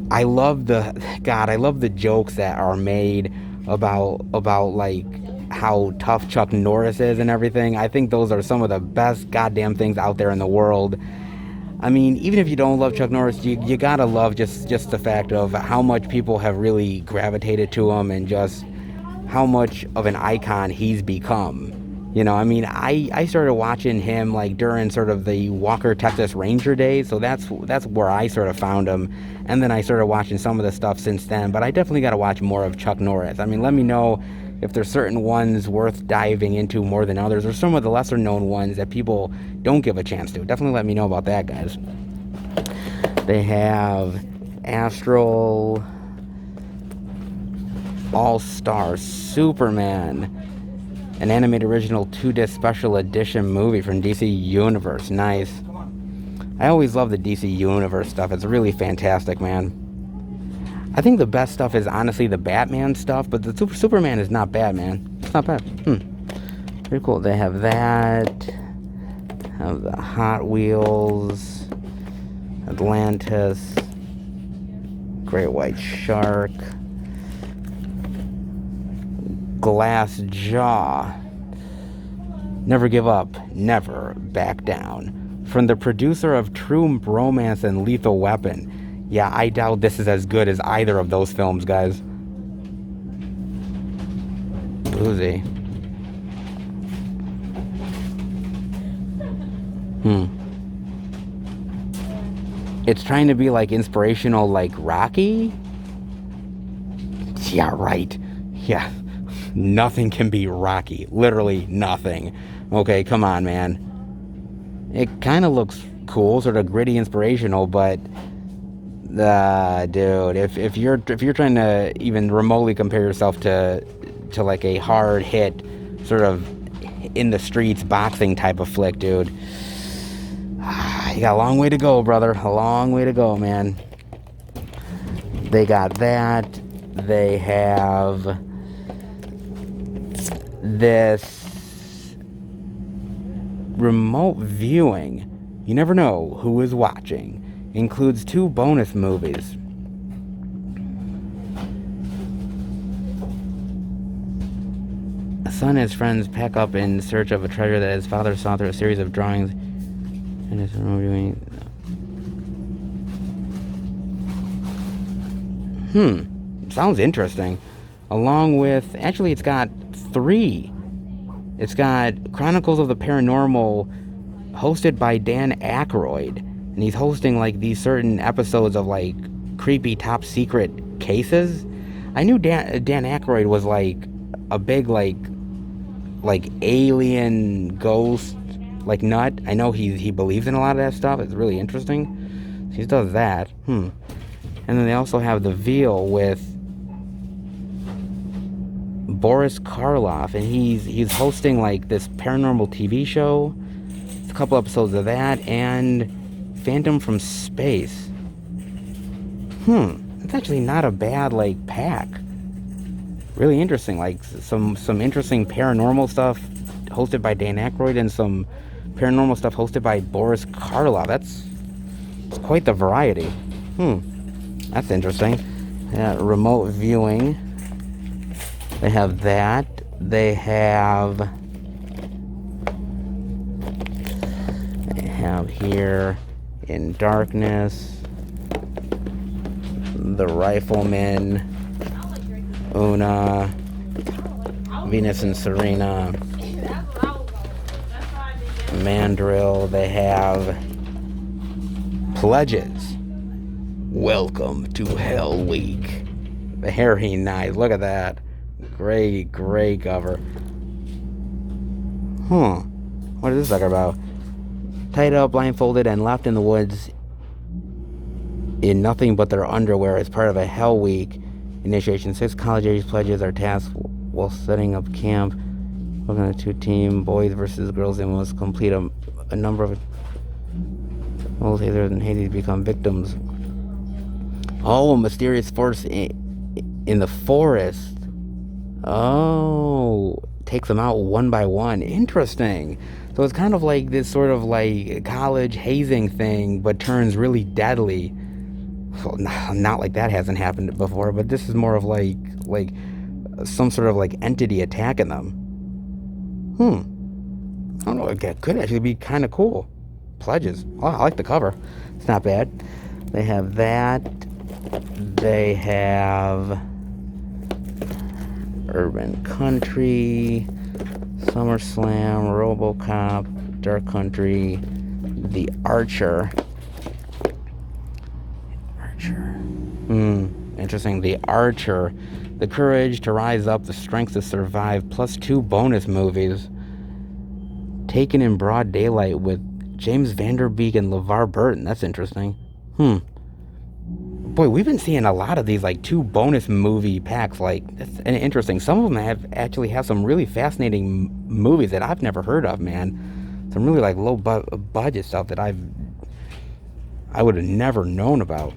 B: I love the jokes that are made about like how tough Chuck Norris is and everything. I think those are some of the best goddamn things out there in the world. I mean, even if you don't love Chuck Norris, you gotta love just the fact of how much people have really gravitated to him and just how much of an icon he's become. You know, I mean, I started watching him like during sort of the Walker Texas Ranger days, so that's where I sort of found him, and then I started watching some of the stuff since then. But I definitely got to watch more of Chuck Norris. I mean, let me know if there's certain ones worth diving into more than others, or some of the lesser known ones that people don't give a chance to. Definitely let me know about that, guys. They have Astral All-Star Superman, an animated original 2-disc special edition movie from DC Universe. Nice. I always love the DC Universe stuff. It's really fantastic, man. I think the best stuff is honestly the Batman stuff, but the Superman is not bad, man. It's not bad. Pretty cool. They have that. Have the Hot Wheels, Atlantis, Great White Shark, Glass Jaw, Never Give Up, Never Back Down. From the producer of True Romance and Lethal Weapon. Yeah, I doubt this is as good as either of those films, guys. Boozy. It's trying to be like inspirational, like Rocky? Yeah, right. Yeah. Nothing can be Rocky. Literally nothing. Okay, come on, man. It kind of looks cool, sort of gritty, inspirational, but dude, if you're trying to even remotely compare yourself to like a hard hit, sort of in the streets boxing type of flick, dude, you got a long way to go, brother. A long way to go, man. They got that. They have this remote viewing. You never know who is watching. Includes 2 bonus movies. A son and his friends pack up in search of a treasure that his father saw through a series of drawings. And his remote viewing. Sounds interesting. Along with, actually, it's got 3. It's got Chronicles of the Paranormal, hosted by Dan Aykroyd. And he's hosting, like, these certain episodes of, like, creepy top secret cases. I knew Dan Aykroyd was, like, a big, like alien ghost, like, nut. I know he believes in a lot of that stuff. It's really interesting. He does that. And then they also have The Veil with Boris Karloff, and he's hosting like this paranormal TV show. It's a couple episodes of that, and Phantom from Space. It's actually not a bad like pack. Really interesting, like some interesting paranormal stuff hosted by Dan Aykroyd and some paranormal stuff hosted by Boris Karloff. It's quite the variety. That's interesting. Remote viewing. They have that. They have here In Darkness, The Rifleman, Una, Venus and Serena, Mandrill. They have Pledges, Welcome to Hell Week. Very nice. Look at that. Great cover. What is this sucker about? Tied up, blindfolded, and left in the woods in nothing but their underwear as part of a Hell Week initiation. 6 college-age pledges are tasked while setting up camp. Looking at 2 team, boys versus girls, and must complete a number of both Hazers and Hades become victims. Oh, a mysterious force in the forest. Oh, takes them out one by one. Interesting. So it's kind of like this sort of like college hazing thing, but turns really deadly. Well, not like that hasn't happened before, but this is more of like some sort of like entity attacking them. I don't know. It could actually be kind of cool. Pledges. Oh, I like the cover. It's not bad. They have that. They have Urban Country, Summerslam, RoboCop, Dark Country, The Archer. Interesting. The Archer. The Courage to Rise Up, The Strength to Survive, plus 2 bonus movies. Taken in Broad Daylight with James Van Der Beek and LeVar Burton. That's interesting. Boy, we've been seeing a lot of these, like, 2 bonus movie packs. Like, that's interesting. Some of them actually have some really fascinating movies that I've never heard of, man. Some really, like, low budget stuff that I would have never known about.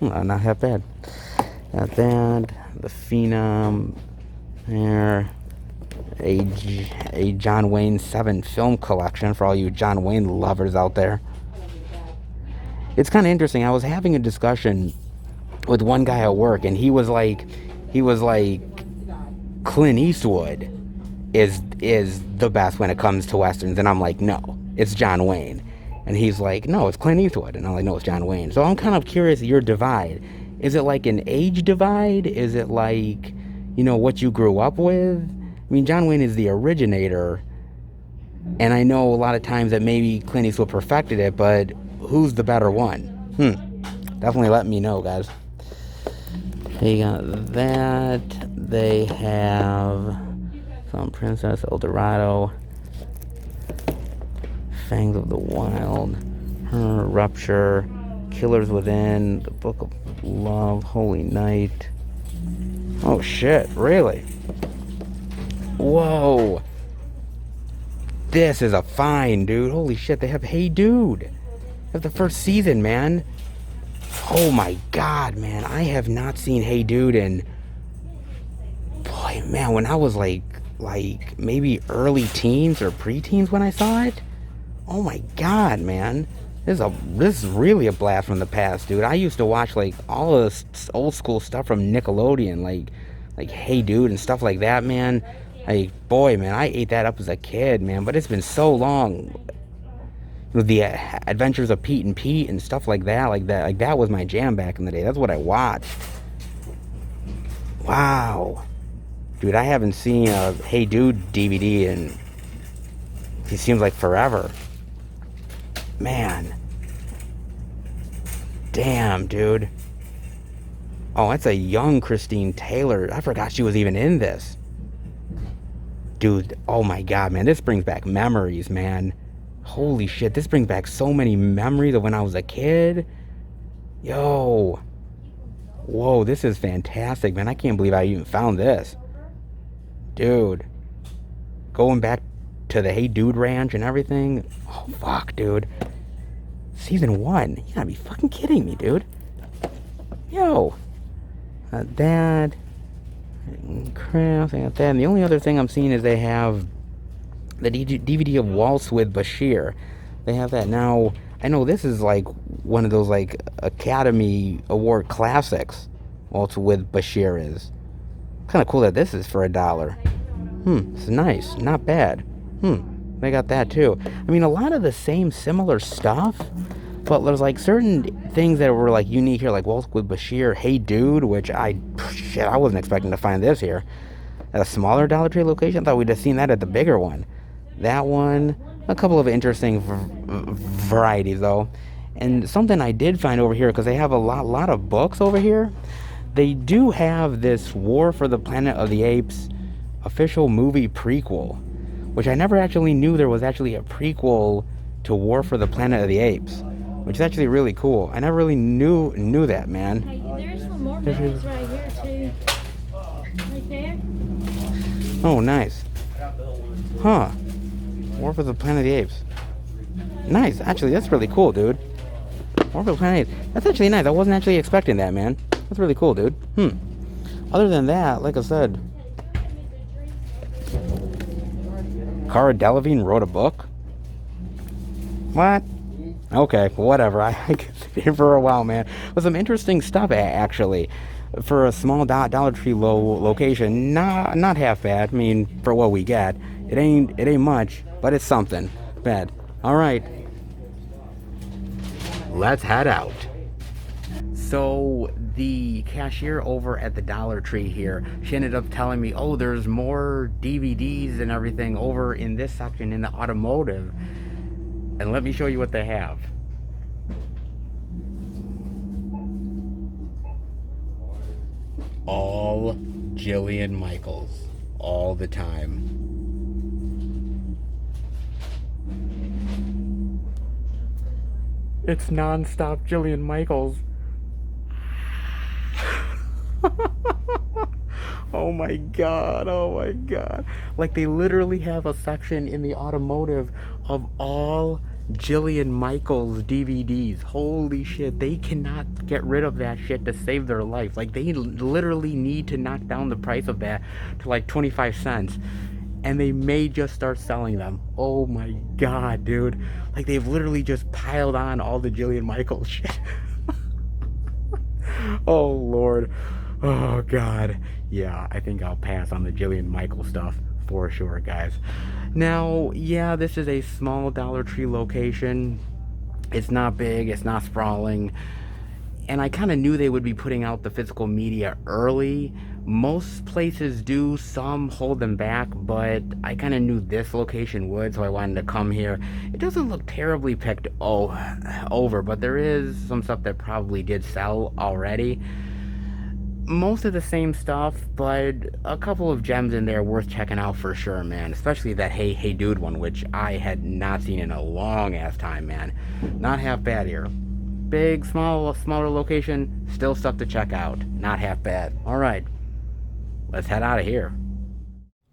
B: Not half bad. Got that. The Phenom. There. A John Wayne 7 film collection for all you John Wayne lovers out there. It's kind of interesting. I was having a discussion with one guy at work, and he was like, Clint Eastwood is the best when it comes to westerns, and I'm like, no, it's John Wayne. And he's like, no, it's Clint Eastwood, and I'm like, no, it's John Wayne. So I'm kind of curious, your divide, is it like an age divide? Is it like, you know, what you grew up with? I mean, John Wayne is the originator, and I know a lot of times that maybe Clint Eastwood perfected it, but who's the better one? Definitely let me know, guys. They got that. They have some Princess El Dorado, Fangs of the Wild, Her Rupture, Killers Within, The Book of Love, Holy Night. Oh shit, really? Whoa. This is a find, dude. Holy shit, they have Hey Dude. They have the first season, man. Oh my god, man. I have not seen Hey Dude in... Boy, man, when I was like maybe early teens or preteens when I saw it. Oh my god, man. This is really a blast from the past, dude. I used to watch like all of this old school stuff from Nickelodeon, like Hey Dude and stuff like that, man. Like, boy, man, I ate that up as a kid, man. But it's been so long. With the Adventures of Pete and Pete and stuff like that, like that was my jam back in the day. That's what I watched. Wow, dude, I haven't seen a Hey Dude DVD in, it seems like forever. Man, damn, dude. Oh, that's a young Christine Taylor. I forgot she was even in this. Dude, oh my god, man, this brings back memories, man. Holy shit, this brings back so many memories of when I was a kid. Yo. Whoa, this is fantastic, man. I can't believe I even found this. Dude. Going back to the Hey Dude Ranch and everything. Oh, fuck, dude. Season 1. You gotta be fucking kidding me, dude. Yo. Got that. Crap, I got that. And the only other thing I'm seeing is they have the DVD of Waltz with Bashir. They have that now. I know this is like one of those like Academy Award classics. Waltz with Bashir is kind of cool that this is for $1. It's nice, not bad. They got that too. I mean, a lot of the same similar stuff, but there's like certain things that were like unique here, like Waltz with Bashir, Hey Dude, which I wasn't expecting to find this here at a smaller Dollar Tree location. I thought we'd have seen that at the bigger one. That one, a couple of interesting varieties though, and something I did find over here, because they have a lot of books over here. They do have this War for the Planet of the Apes official movie prequel, which I never actually knew there was actually a prequel to War for the Planet of the Apes, which is actually really cool. I never really knew that, man.
C: Hey, there's some more bags right here too. Right there.
B: Oh, nice. Huh. War for the Planet of the Apes. Nice. Actually, that's really cool, dude. War for the Planet of the Apes. That's actually nice. I wasn't actually expecting that, man. That's really cool, dude. Other than that, like I said, Cara Delevingne wrote a book? What? Okay, whatever. I could sit here for a while, man. With some interesting stuff, actually. For a small Dollar Tree location, not half bad. I mean, for what we get, it ain't much, but it's something. Bad. All right, let's head out. So the cashier over at the Dollar Tree here, she ended up telling me, oh, there's more DVDs and everything over in this section in the automotive. And let me show you what they have. All Jillian Michaels, all the time. It's non-stop Jillian Michaels. Oh my god, oh my god. Like, they literally have a section in the automotive of all Jillian Michaels DVDs. Holy shit, they cannot get rid of that shit to save their life. Like, they literally need to knock down the price of that to like 25 cents. And they may just start selling them. Oh my god, dude. Like, they've literally just piled on all the Jillian Michaels shit. Oh lord. Oh god. Yeah, I think I'll pass on the Jillian Michaels stuff for sure, guys. Now, yeah, this is a small Dollar Tree location. It's not big, it's not sprawling. And I kind of knew they would be putting out the physical media early. Most places do, some hold them back, but I kind of knew this location would, so I wanted to come here. It doesn't look terribly picked over, but there is some stuff that probably did sell already. Most of the same stuff, but a couple of gems in there worth checking out for sure, man. Especially that Hey Dude one, which I had not seen in a long ass time, man. Not half bad here. Big, smaller location, still stuff to check out. Not half bad. All right, let's head out of here.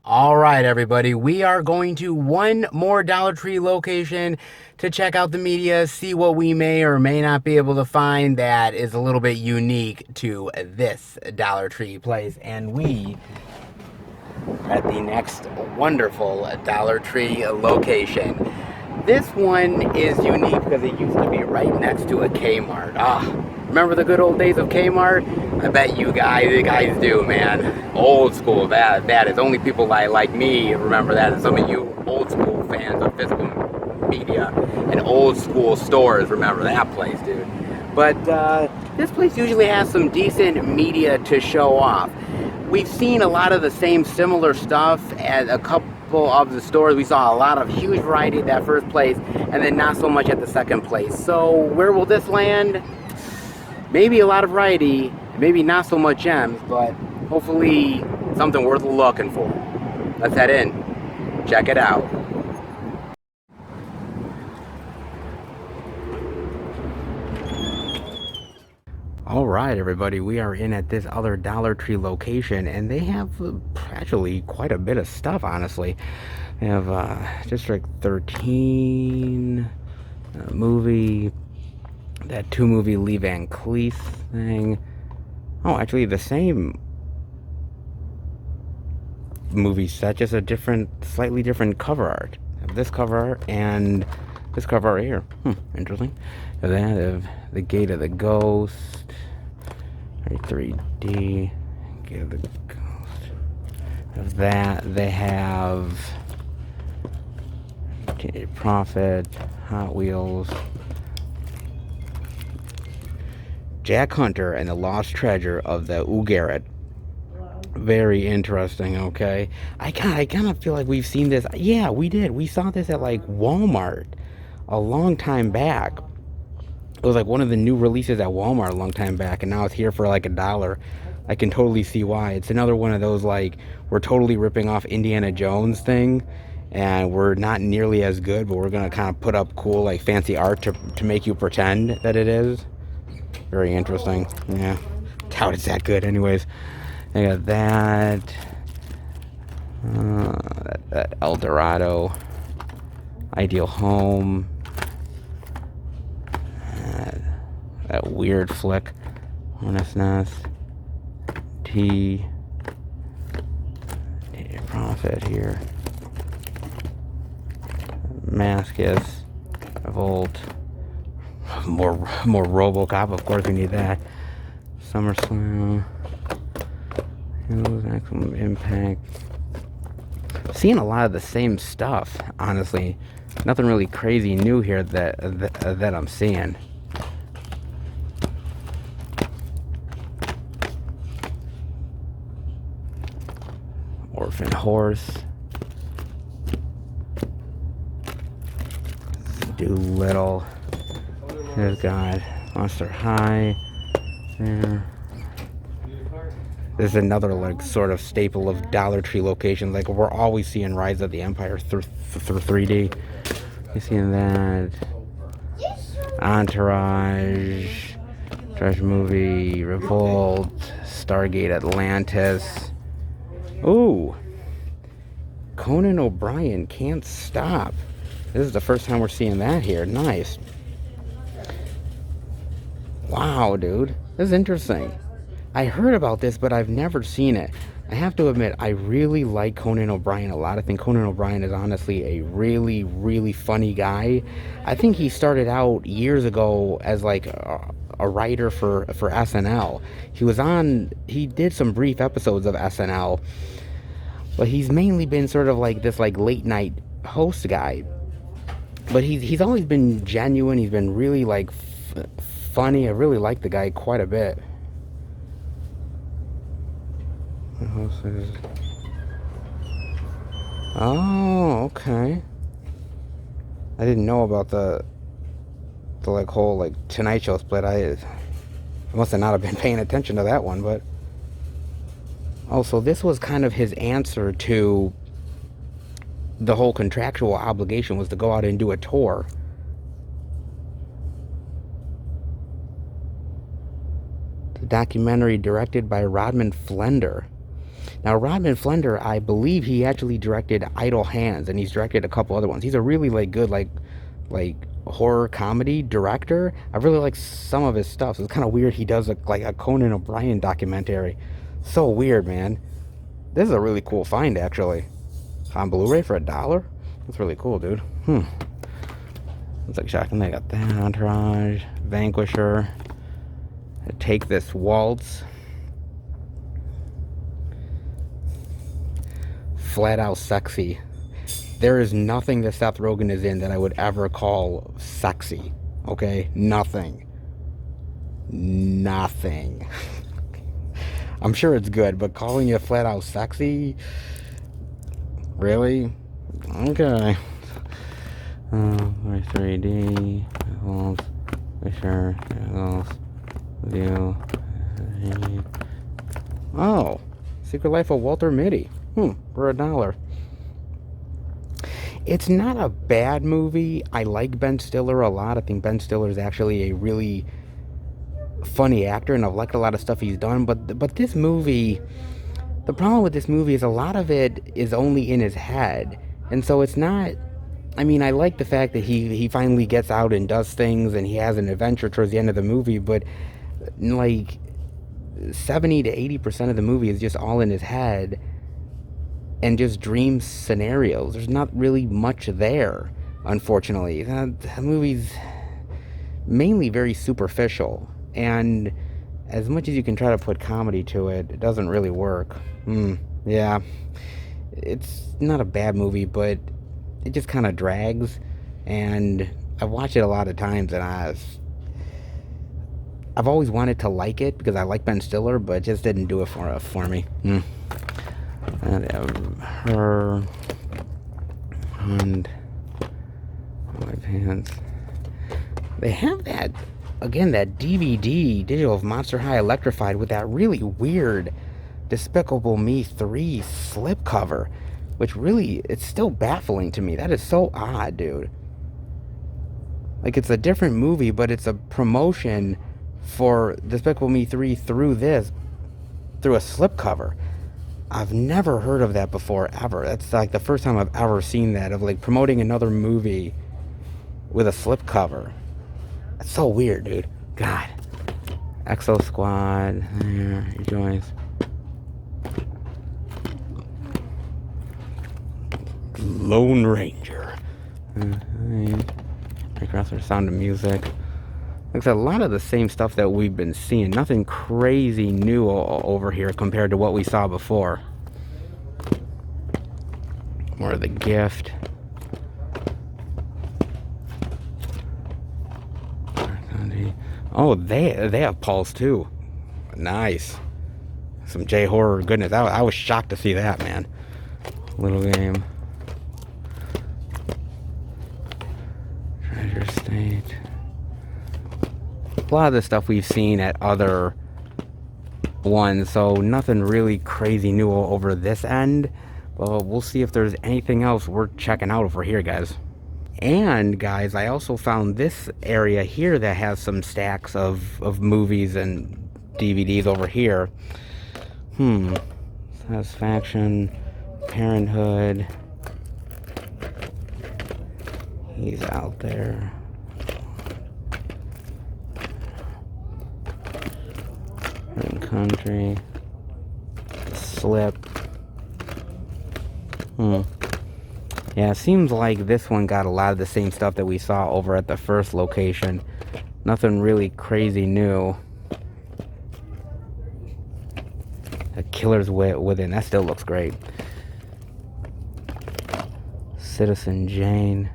B: All right, everybody, we are going to one more Dollar Tree location to check out the media, see what we may or may not be able to find that is a little bit unique to this Dollar Tree place. And we are at the next wonderful Dollar Tree location. This one is unique because it used to be right next to a Kmart. Remember the good old days of Kmart? I bet you guys do, man. Old school, that is only people like me remember that, and some of you old school fans of physical media and old school stores remember that place, dude. But this place usually has some decent media to show off. We've seen a lot of the same similar stuff at a couple of the stores. We saw a lot of huge variety at that first place, and then not so much at the second place. So where will this land? Maybe a lot of variety, maybe not so much gems, but hopefully something worth looking for. Let's head in, check it out. All right, everybody, we are in at this other Dollar Tree location, and they have actually quite a bit of stuff, honestly. They have District 13, movie, that 2-movie Lee Van Cleef thing. Oh, actually the same movie set, just a slightly different cover art. This cover art and this cover art here. Interesting. They have The Gate of the Ghost, 3D, Gate of the Ghost. Of that, they have Prophet, Hot Wheels, Jack Hunter and the Lost Treasure of the Ooze. Very interesting, okay. I kind of feel like we've seen this. Yeah, we did. We saw this at like Walmart a long time back. It was like one of the new releases at Walmart a long time back, and now it's here for like $1. I can totally see why. It's another one of those, like, we're totally ripping off Indiana Jones thing, and we're not nearly as good, but we're gonna kind of put up cool, like, fancy art to make you pretend that it is. Very interesting. Yeah, doubt it's that good. Anyways, I got that. That El Dorado, Ideal Home. That weird flick. Honest Nest. Prophet here. Maskus. Revolt. More RoboCop, of course we need that. Summerslam. Maximum Impact. Seeing a lot of the same stuff, honestly. Nothing really crazy new here that I'm seeing. Orphan Horse. Doolittle. There's got Monster High there. This is another, like, sort of staple of Dollar Tree locations. Like, we're always seeing Rise of the Empire through 3D. You're seeing that. Entourage. Entourage Movie, Revolt, Stargate Atlantis. Ooh, Conan O'Brien, Can't Stop. This is the first time we're seeing that here. Nice. Wow, dude. This is interesting. I heard about this, but I've never seen it. I have to admit, I really like Conan O'Brien a lot. I think Conan O'Brien is honestly a really, really funny guy. I think he started out years ago as like a writer for SNL. He did some brief episodes of SNL, but he's mainly been sort of like this like late night host guy. But he's always been genuine. He's been really like funny. I really like the guy quite a bit. Oh, okay. I didn't know about the like whole like Tonight Show split. I must have not have been paying attention to that one, but oh, so this was kind of his answer to the whole contractual obligation, was to go out and do a tour. The documentary directed by Rodman Flender. Now, Rodman Flender, I believe he actually directed Idle Hands, and he's directed a couple other ones. He's a really like good like horror comedy director. I really like some of his stuff. So it's kind of weird he does like a Conan O'Brien documentary. So weird, man. This is a really cool find, actually. On Blu-ray for $1. That's really cool, dude. It's like shocking. They got that. Entourage, Vanquisher, Take This Waltz, Flat Out Sexy. There is nothing that Seth Rogen is in that I would ever call sexy. Okay? Nothing. I'm sure it's good, but calling it Flat Out Sexy? Really? Okay. 3D, Fisher, View. Oh, Secret Life of Walter Mitty. For $1. It's not a bad movie. I like Ben Stiller a lot. I think Ben Stiller is actually a really funny actor, and I've liked a lot of stuff he's done. But this movie, the problem with this movie is a lot of it is only in his head, and so it's not. I mean, I like the fact that he finally gets out and does things, and he has an adventure towards the end of the movie. But like 70 to 80% of the movie is just all in his head. And just dream scenarios. There's not really much there, unfortunately. The movie's mainly very superficial. And as much as you can try to put comedy to it, it doesn't really work. Yeah. It's not a bad movie, but it just kind of drags. And I've watched it a lot of times, and I've always wanted to like it because I like Ben Stiller, but it just didn't do it for me. And her and my pants. They have that again, that DVD digital of Monster High Electrified with that really weird Despicable Me 3 slipcover, which really, it's still baffling to me. That is so odd, dude. Like, it's a different movie, but it's a promotion for Despicable Me 3 through a slipcover. I've never heard of that before, ever. That's like the first time I've ever seen that, of like promoting another movie with a slipcover. That's so weird, dude. God. Exo Squad. There, he joins. Lone Ranger. Across the Sound of Music. Looks a lot of the same stuff that we've been seeing. Nothing crazy new over here compared to what we saw before. More of The Gift. Oh, they have Pulse too. Nice. Some J-horror goodness. I was shocked to see that, man. Little Game. Treasure State. A lot of the stuff we've seen at other ones, so nothing really crazy new over this end. But we'll see if there's anything else worth checking out over here, guys. And guys, I also found this area here that has some stacks of movies and DVDs over here. Satisfaction, Parenthood. He's out there. Country. Slip. Yeah, it seems like this one got a lot of the same stuff that we saw over at the first location. Nothing really crazy new. The Killer's Within. That still looks great. Citizen Jane.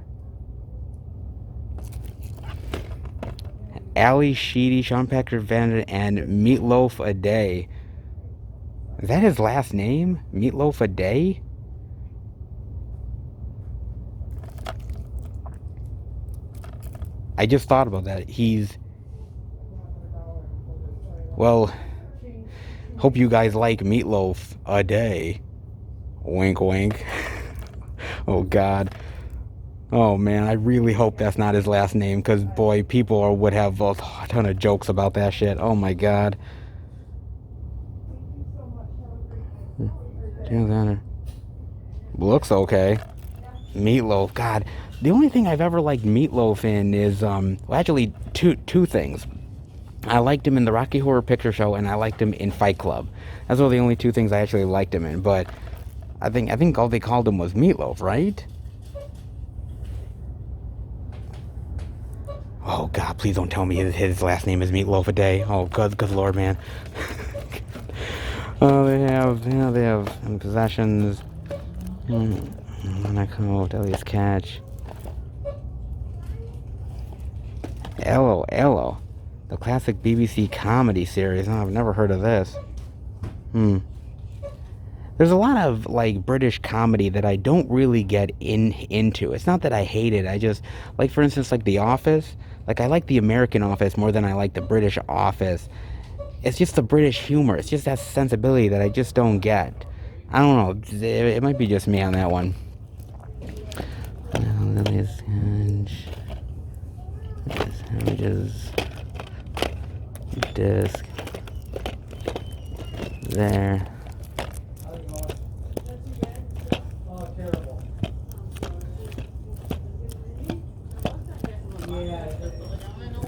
B: Ali Sheedy, Sean Patrick Van, and Meatloaf a Day. Is that his last name? Meatloaf a Day? I just thought about that. Well, hope you guys like Meatloaf a Day. Wink, wink. Oh, God. Oh, man, I really hope that's not his last name, because, boy, people would have a ton of jokes about that shit. Oh, my God. Looks okay. Meatloaf, God. The only thing I've ever liked Meatloaf in is, well, actually, two things. I liked him in the Rocky Horror Picture Show, and I liked him in Fight Club. Those were the only two things I actually liked him in, but I think all they called him was Meatloaf, right? Oh, God, please don't tell me his last name is Meatloaf a Day. Oh, good Lord, man. Oh, they have Possessions. Monaco, Deadliest Catch. Ello. The classic BBC comedy series. Oh, I've never heard of this. There's a lot of, like, British comedy that I don't really get into. It's not that I hate it. I just, like, for instance, like The Office. Like, I like the American Office more than I like the British Office. It's just the British humor. It's just that sensibility that I just don't get. I don't know. It might be just me on that one. Sandwiches. Disc. There.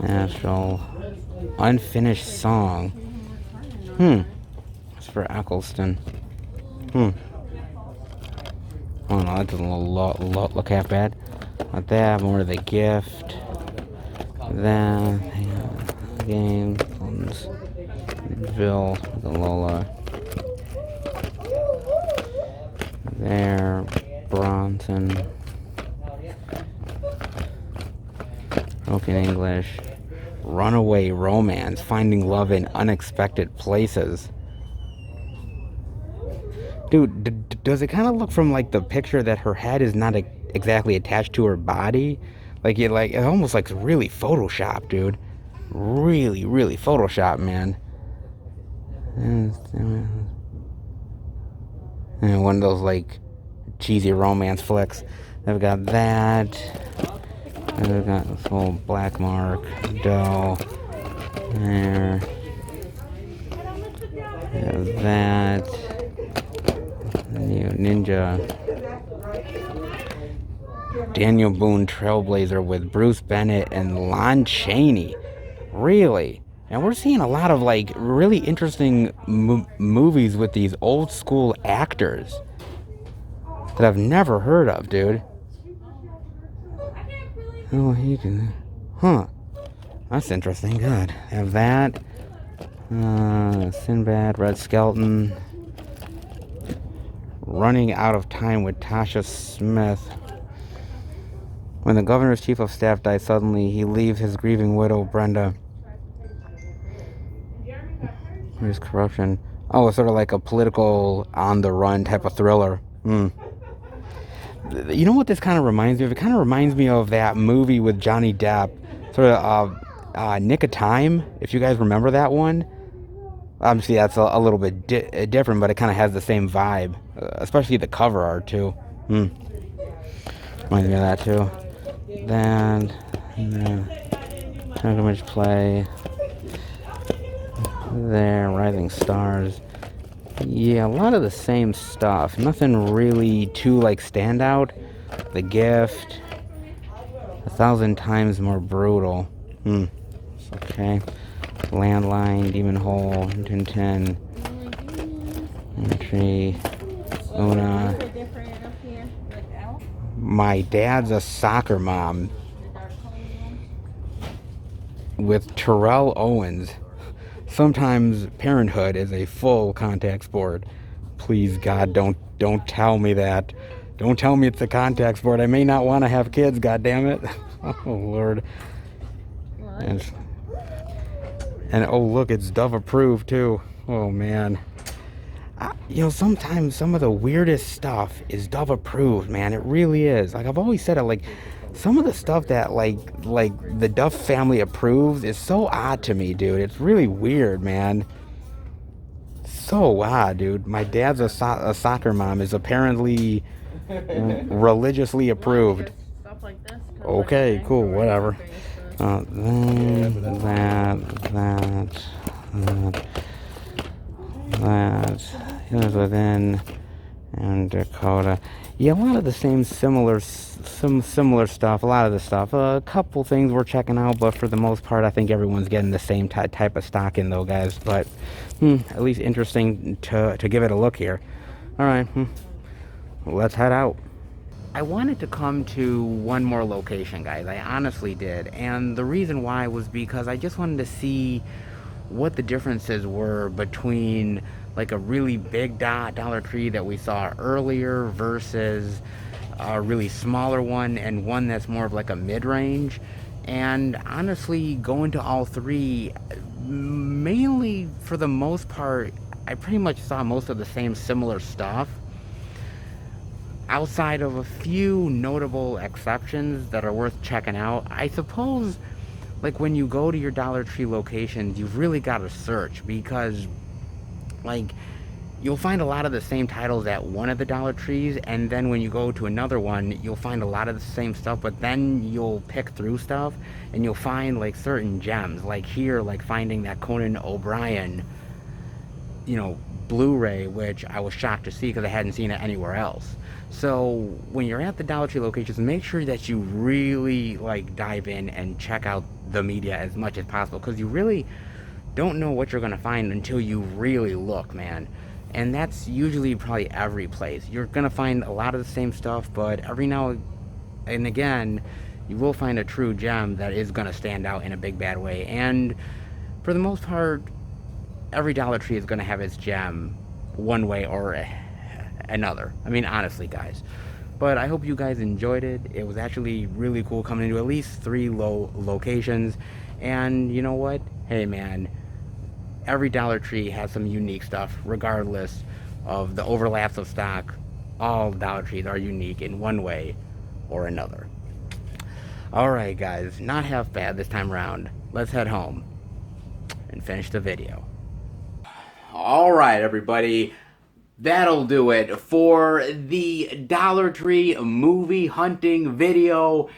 B: Astral. Unfinished song. It's for Eccleston. Oh no, that doesn't look half bad. Not that, more of The Gift. That, game, Bill, the Lola. There, Bronson. Broken English. Runaway Romance, Finding Love in Unexpected Places. Dude, does it kind of look from, like, the picture that her head is not exactly attached to her body? It almost looks really Photoshopped, dude. Really, really Photoshopped, man. And one of those, like, cheesy romance flicks. Then we got that. And we've got this whole Black Mark, Doe. There. There's that. Ninja. Daniel Boone Trailblazer with Bruce Bennett and Lon Chaney. Really? And we're seeing a lot of, like, really interesting movies with these old school actors that I've never heard of, dude. Oh, he can. That's interesting. Good. Have that. Sinbad, Red Skelton. Running Out of Time with Tasha Smith. When the governor's chief of staff dies suddenly, he leaves his grieving widow, Brenda. There's corruption. Oh, it's sort of like a political on-the-run type of thriller. You know what this kind of reminds me of? It kind of reminds me of that movie with Johnny Depp. Sort of Nick of Time, if you guys remember that one. Obviously, that's a little bit different, but it kind of has the same vibe. Especially the cover art, too. Reminds me of that, too. that, and then Pilgrimage Play. There, Rising Stars. Yeah, a lot of the same stuff. Nothing really too, like, standout. The Gift. 1,000 Times More Brutal. Okay. Landline, Demon Hole, Tintin, Entry, Una. My dad's a soccer mom with Terrell Owens. Sometimes parenthood is a full contact sport. Please, God, don't tell me that. Don't tell me it's a contact sport. I may not want to have kids, God damn it. Oh, Lord. And oh, look, it's Dove approved, too. Oh, man. You know, sometimes some of the weirdest stuff is Dove approved, man. It really is. Like, I've always said it, like, some of the stuff that, like the Duff family approves is so odd to me, dude. It's really weird, man. So odd, dude. My dad's a soccer mom is apparently religiously approved. Okay, cool, whatever. That is within and Dakota. Yeah, a lot of the same similar stuff. A lot of the stuff. A couple things we're checking out, but for the most part, I think everyone's getting the same type of stock in, though, guys. But at least interesting to give it a look here. All right, let's head out. I wanted to come to one more location, guys. I honestly did, and the reason why was because I just wanted to see what the differences were between like a really big Dollar Tree that we saw earlier versus a really smaller one and one that's more of like a mid-range. And honestly, going to all three, mainly for the most part, I pretty much saw most of the same similar stuff, outside of a few notable exceptions that are worth checking out. I suppose, like, when you go to your Dollar Tree locations, you've really got to search, because, like, you'll find a lot of the same titles at one of the Dollar Trees, and then when you go to another one, you'll find a lot of the same stuff, but then you'll pick through stuff, and you'll find, like, certain gems. Like here, like, finding that Conan O'Brien, you know, Blu-ray, which I was shocked to see because I hadn't seen it anywhere else. So when you're at the Dollar Tree locations, make sure that you really, like, dive in and check out the media as much as possible, because you really don't know what you're going to find until you really look, man. And that's usually probably every place. You're going to find a lot of the same stuff, but every now and again, you will find a true gem that is going to stand out in a big bad way. And for the most part, every Dollar Tree is going to have its gem one way or another. I mean, honestly, guys. But I hope you guys enjoyed it. It was actually really cool coming into at least 3 locations. And you know what? Hey, man, every Dollar Tree has some unique stuff, regardless of the overlaps of stock. All Dollar Trees are unique in one way or another. Alright, guys, not half bad this time around. Let's head home and finish the video. Alright, everybody. That'll do it for the Dollar Tree movie hunting video.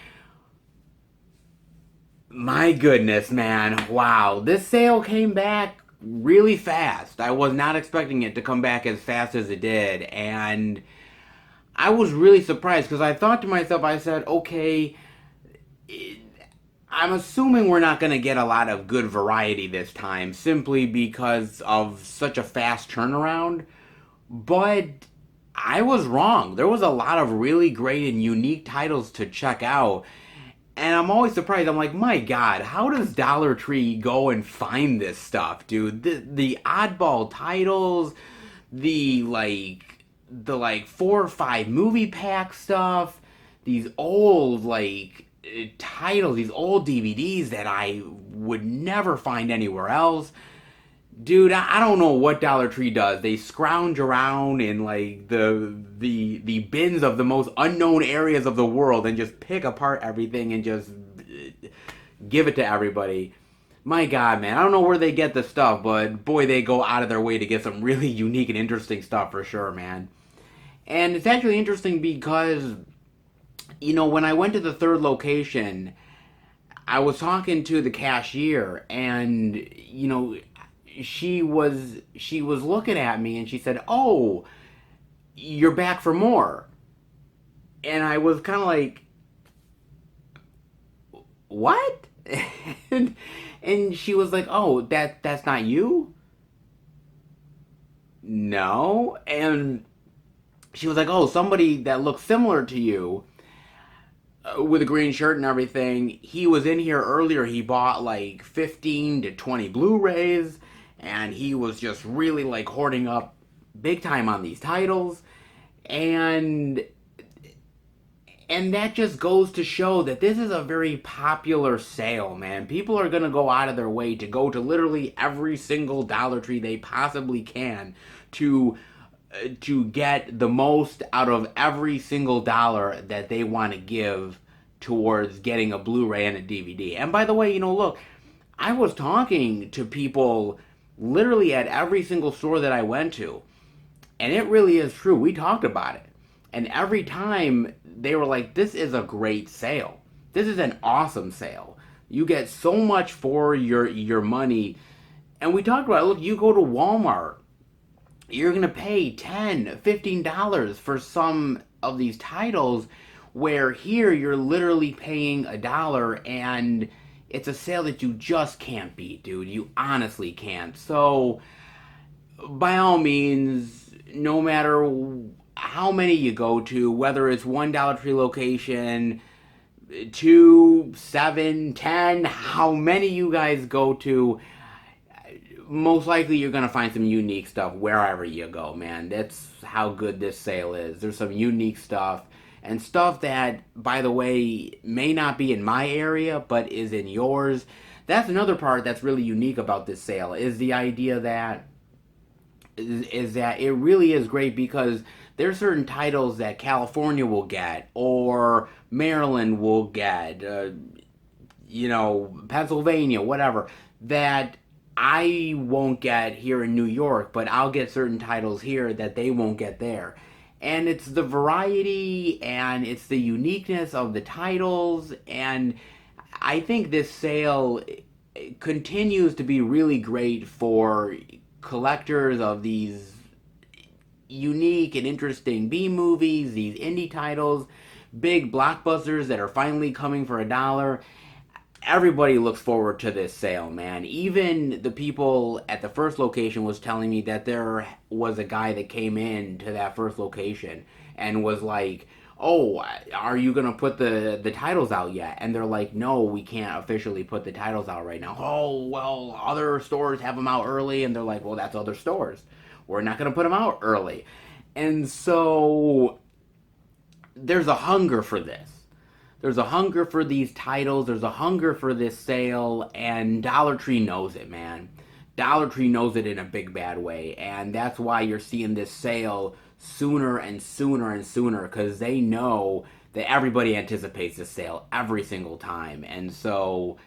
B: My goodness, man. Wow. This sale came back really fast. I was not expecting it to come back as fast as it did. And I was really surprised, because I thought to myself, I said, okay, I'm assuming we're not going to get a lot of good variety this time, simply because of such a fast turnaround. But I was wrong. There was a lot of really great and unique titles to check out. And I'm always surprised. I'm like, my God, how does Dollar Tree go and find this stuff, dude? The oddball titles, the 4 or 5 movie pack stuff, these old, like, titles, these old DVDs that I would never find anywhere else. Dude, I don't know what Dollar Tree does. They scrounge around in, like, the bins of the most unknown areas of the world and just pick apart everything and just give it to everybody. My God, man, I don't know where they get the stuff, but boy, they go out of their way to get some really unique and interesting stuff for sure, man. And it's actually interesting because you know, when I went to the third location, I was talking to the cashier, and you know, she was looking at me, and she said, "Oh, you're back for more." And I was kind of like, "What?" and, and she was like, "Oh, that's not you?" No. And she was like, "Oh, somebody that looks similar to you, with a green shirt and everything, he was in here earlier. He bought like 15 to 20 Blu-rays, and he was just really like hoarding up big time on these titles." And that just goes to show that this is a very popular sale, man. People are going to go out of their way to go to literally every single Dollar Tree they possibly can to get the most out of every single dollar that they want to give towards getting a Blu-ray and a DVD. And by the way, you know, look, I was talking to people literally at every single store that I went to, and it really is true. We talked about it. And every time they were like, "This is a great sale. This is an awesome sale. You get so much for your money." And we talked about it. Look, you go to Walmart, you're going to pay $10, $15 for some of these titles, where here you're literally paying $1, and it's a sale that you just can't beat, dude. You honestly can't. So, by all means, no matter how many you go to, whether it's one Dollar Tree location, 2, 7, 10, how many you guys go to, most likely you're going to find some unique stuff wherever you go, man. That's how good this sale is. There's some unique stuff, and stuff that, by the way, may not be in my area, but is in yours. That's another part that's really unique about this sale, is the idea that it really is great, because there's certain titles that California will get, or Maryland will get, you know, Pennsylvania, whatever, that I won't get here in New York, but I'll get certain titles here that they won't get there. And it's the variety and it's the uniqueness of the titles, and I think this sale continues to be really great for collectors of these unique and interesting B movies, these indie titles, big blockbusters that are finally coming for $1. Everybody looks forward to this sale, man. Even the people at the first location was telling me that there was a guy that came in to that first location and was like, "Oh, are you going to put the titles out yet?" And they're like, "No, we can't officially put the titles out right now." "Oh, well, other stores have them out early." And they're like, "Well, that's other stores. We're not going to put them out early." And so there's a hunger for this. There's a hunger for these titles. There's a hunger for this sale, and Dollar Tree knows it, man. Dollar Tree knows it in a big bad way, and that's why you're seeing this sale sooner and sooner and sooner, because they know that everybody anticipates this sale every single time. And so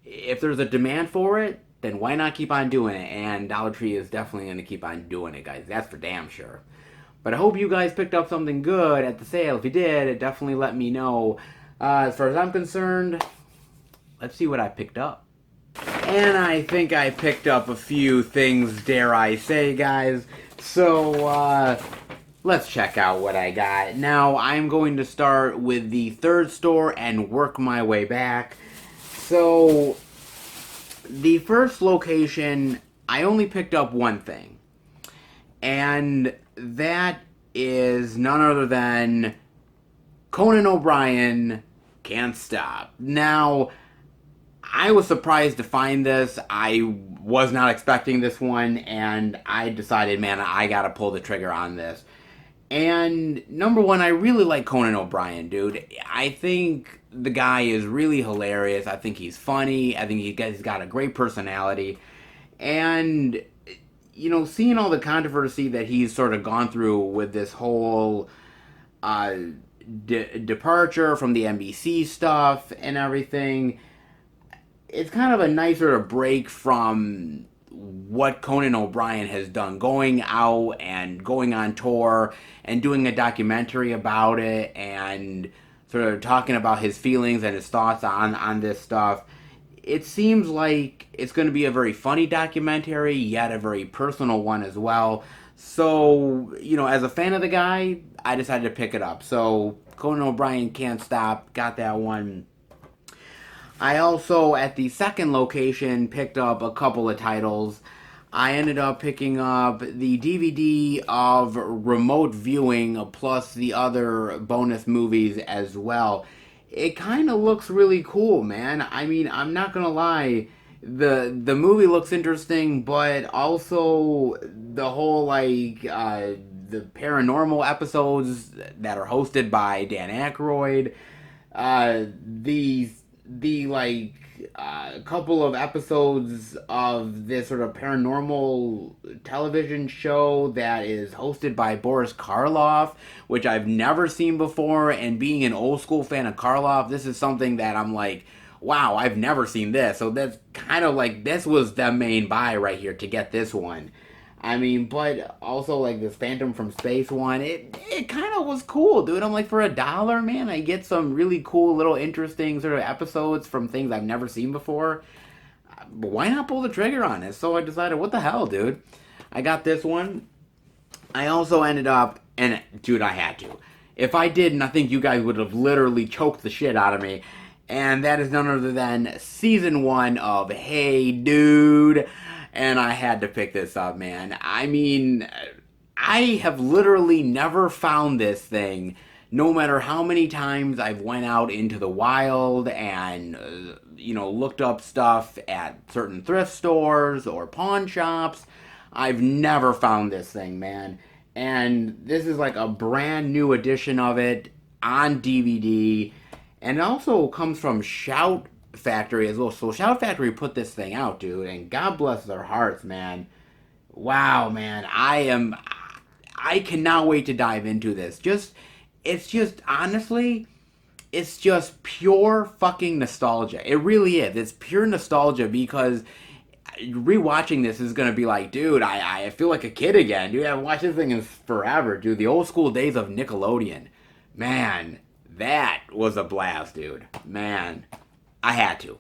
B: if there's a demand for it, then why not keep on doing it? And Dollar Tree is definitely going to keep on doing it, guys. That's for damn sure. But I hope you guys picked up something good at the sale. If you did, definitely let me know. As far as I'm concerned, let's see what I picked up. And I think I picked up a few things, dare I say, guys. So, let's check out what I got. Now, I'm going to start with the third store and work my way back. So, the first location, I only picked up one thing. And that is none other than Conan O'Brien Can't Stop. Now, I was surprised to find this. I was not expecting this one, and I decided, man, I gotta pull the trigger on this. And number one, I really like Conan O'Brien, dude. I think the guy is really hilarious. I think he's funny. I think he's got a great personality. And, you know, seeing all the controversy that he's sort of gone through with this whole departure from the NBC stuff and everything, it's kind of a nice sort of break from what Conan O'Brien has done, going out and going on tour and doing a documentary about it and sort of talking about his feelings and his thoughts on this stuff. It seems like it's going to be a very funny documentary, yet a very personal one as well. So, you know, as a fan of the guy, I decided to pick it up. So, Conan O'Brien Can't Stop, got that one. I also, at the second location, picked up a couple of titles. I ended up picking up the DVD of Remote Viewing, plus the other bonus movies as well. It kind of looks really cool, man. I mean, I'm not gonna lie, the movie looks interesting, but also the whole the paranormal episodes that are hosted by Dan Aykroyd, couple of episodes of this sort of paranormal television show that is hosted by Boris Karloff, which I've never seen before, and being an old school fan of Karloff, this is something that I'm like, wow, I've never seen this. So that's kind of like, this was the main buy right here to get this one. I mean, but also like this Phantom from Space one, it kind of was cool, dude. I'm like, for $1, man, I get some really cool little interesting sort of episodes from things I've never seen before. But why not pull the trigger on it? So I decided, what the hell, dude? I got this one. I also ended up, and dude, I had to. If I didn't, I think you guys would have literally choked the shit out of me. And that is none other than season 1 of Hey Dude. And I had to pick this up, man. I mean, I have literally never found this thing, no matter how many times I've went out into the wild and, looked up stuff at certain thrift stores or pawn shops. I've never found this thing, man. And this is like a brand new edition of it on DVD. And it also comes from Shout Factory as well. So Shout Factory put this thing out, dude, and God bless their hearts, man. Wow, man. I cannot wait to dive into this. Honestly, it's just pure fucking nostalgia. It really is. It's pure nostalgia, because rewatching this is gonna be like, dude, I feel like a kid again, dude. I haven't watched this thing in forever, dude. The old school days of Nickelodeon. Man, that was a blast, dude. Man, I had to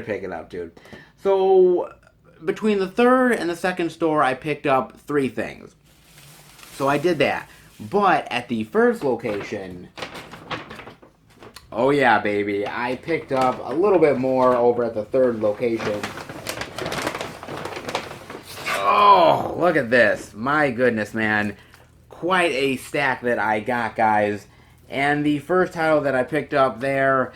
B: pick it up, dude. So between the third and the second store, I picked up 3 things. So I did that. But at the first location, oh yeah, baby, I picked up a little bit more over at the third location. Oh, look at this. My goodness, man. Quite a stack that I got, guys. And the first title that I picked up there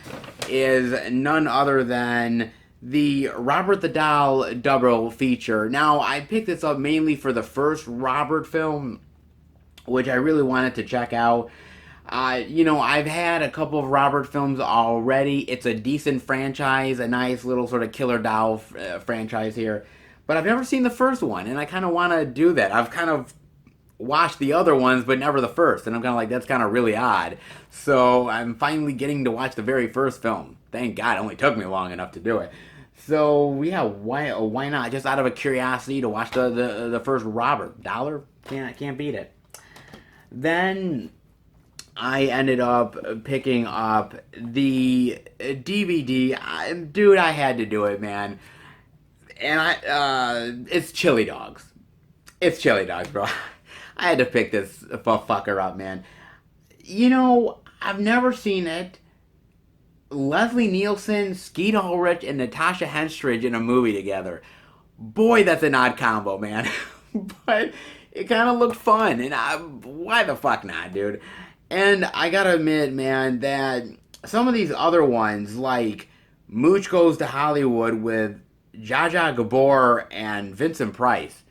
B: is none other than the Robert the Doll double feature. Now, I picked this up mainly for the first Robert film, which I really wanted to check out. I've had a couple of Robert films already. It's a decent franchise, a nice little sort of killer doll franchise here. But I've never seen the first one, and I kind of want to do that. I've kind of watched the other ones, but never the first. And I'm kind of like, that's kind of really odd. So I'm finally getting to watch the very first film. Thank God, it only took me long enough to do it. So yeah, why not? Just out of a curiosity to watch the first Robert. $1? Can't beat it. Then I ended up picking up the DVD. Dude, I had to do it, man. And it's Chili Dogs. It's Chili Dogs, bro. I had to pick this fucker up, man. I've never seen it. Leslie Nielsen, Skeet Ulrich, and Natasha Henstridge in a movie together. Boy, that's an odd combo, man. But it kind of looked fun, and why the fuck not, dude? And I gotta admit, man, that some of these other ones, like Mooch Goes to Hollywood with Zsa Zsa Gabor and Vincent Price,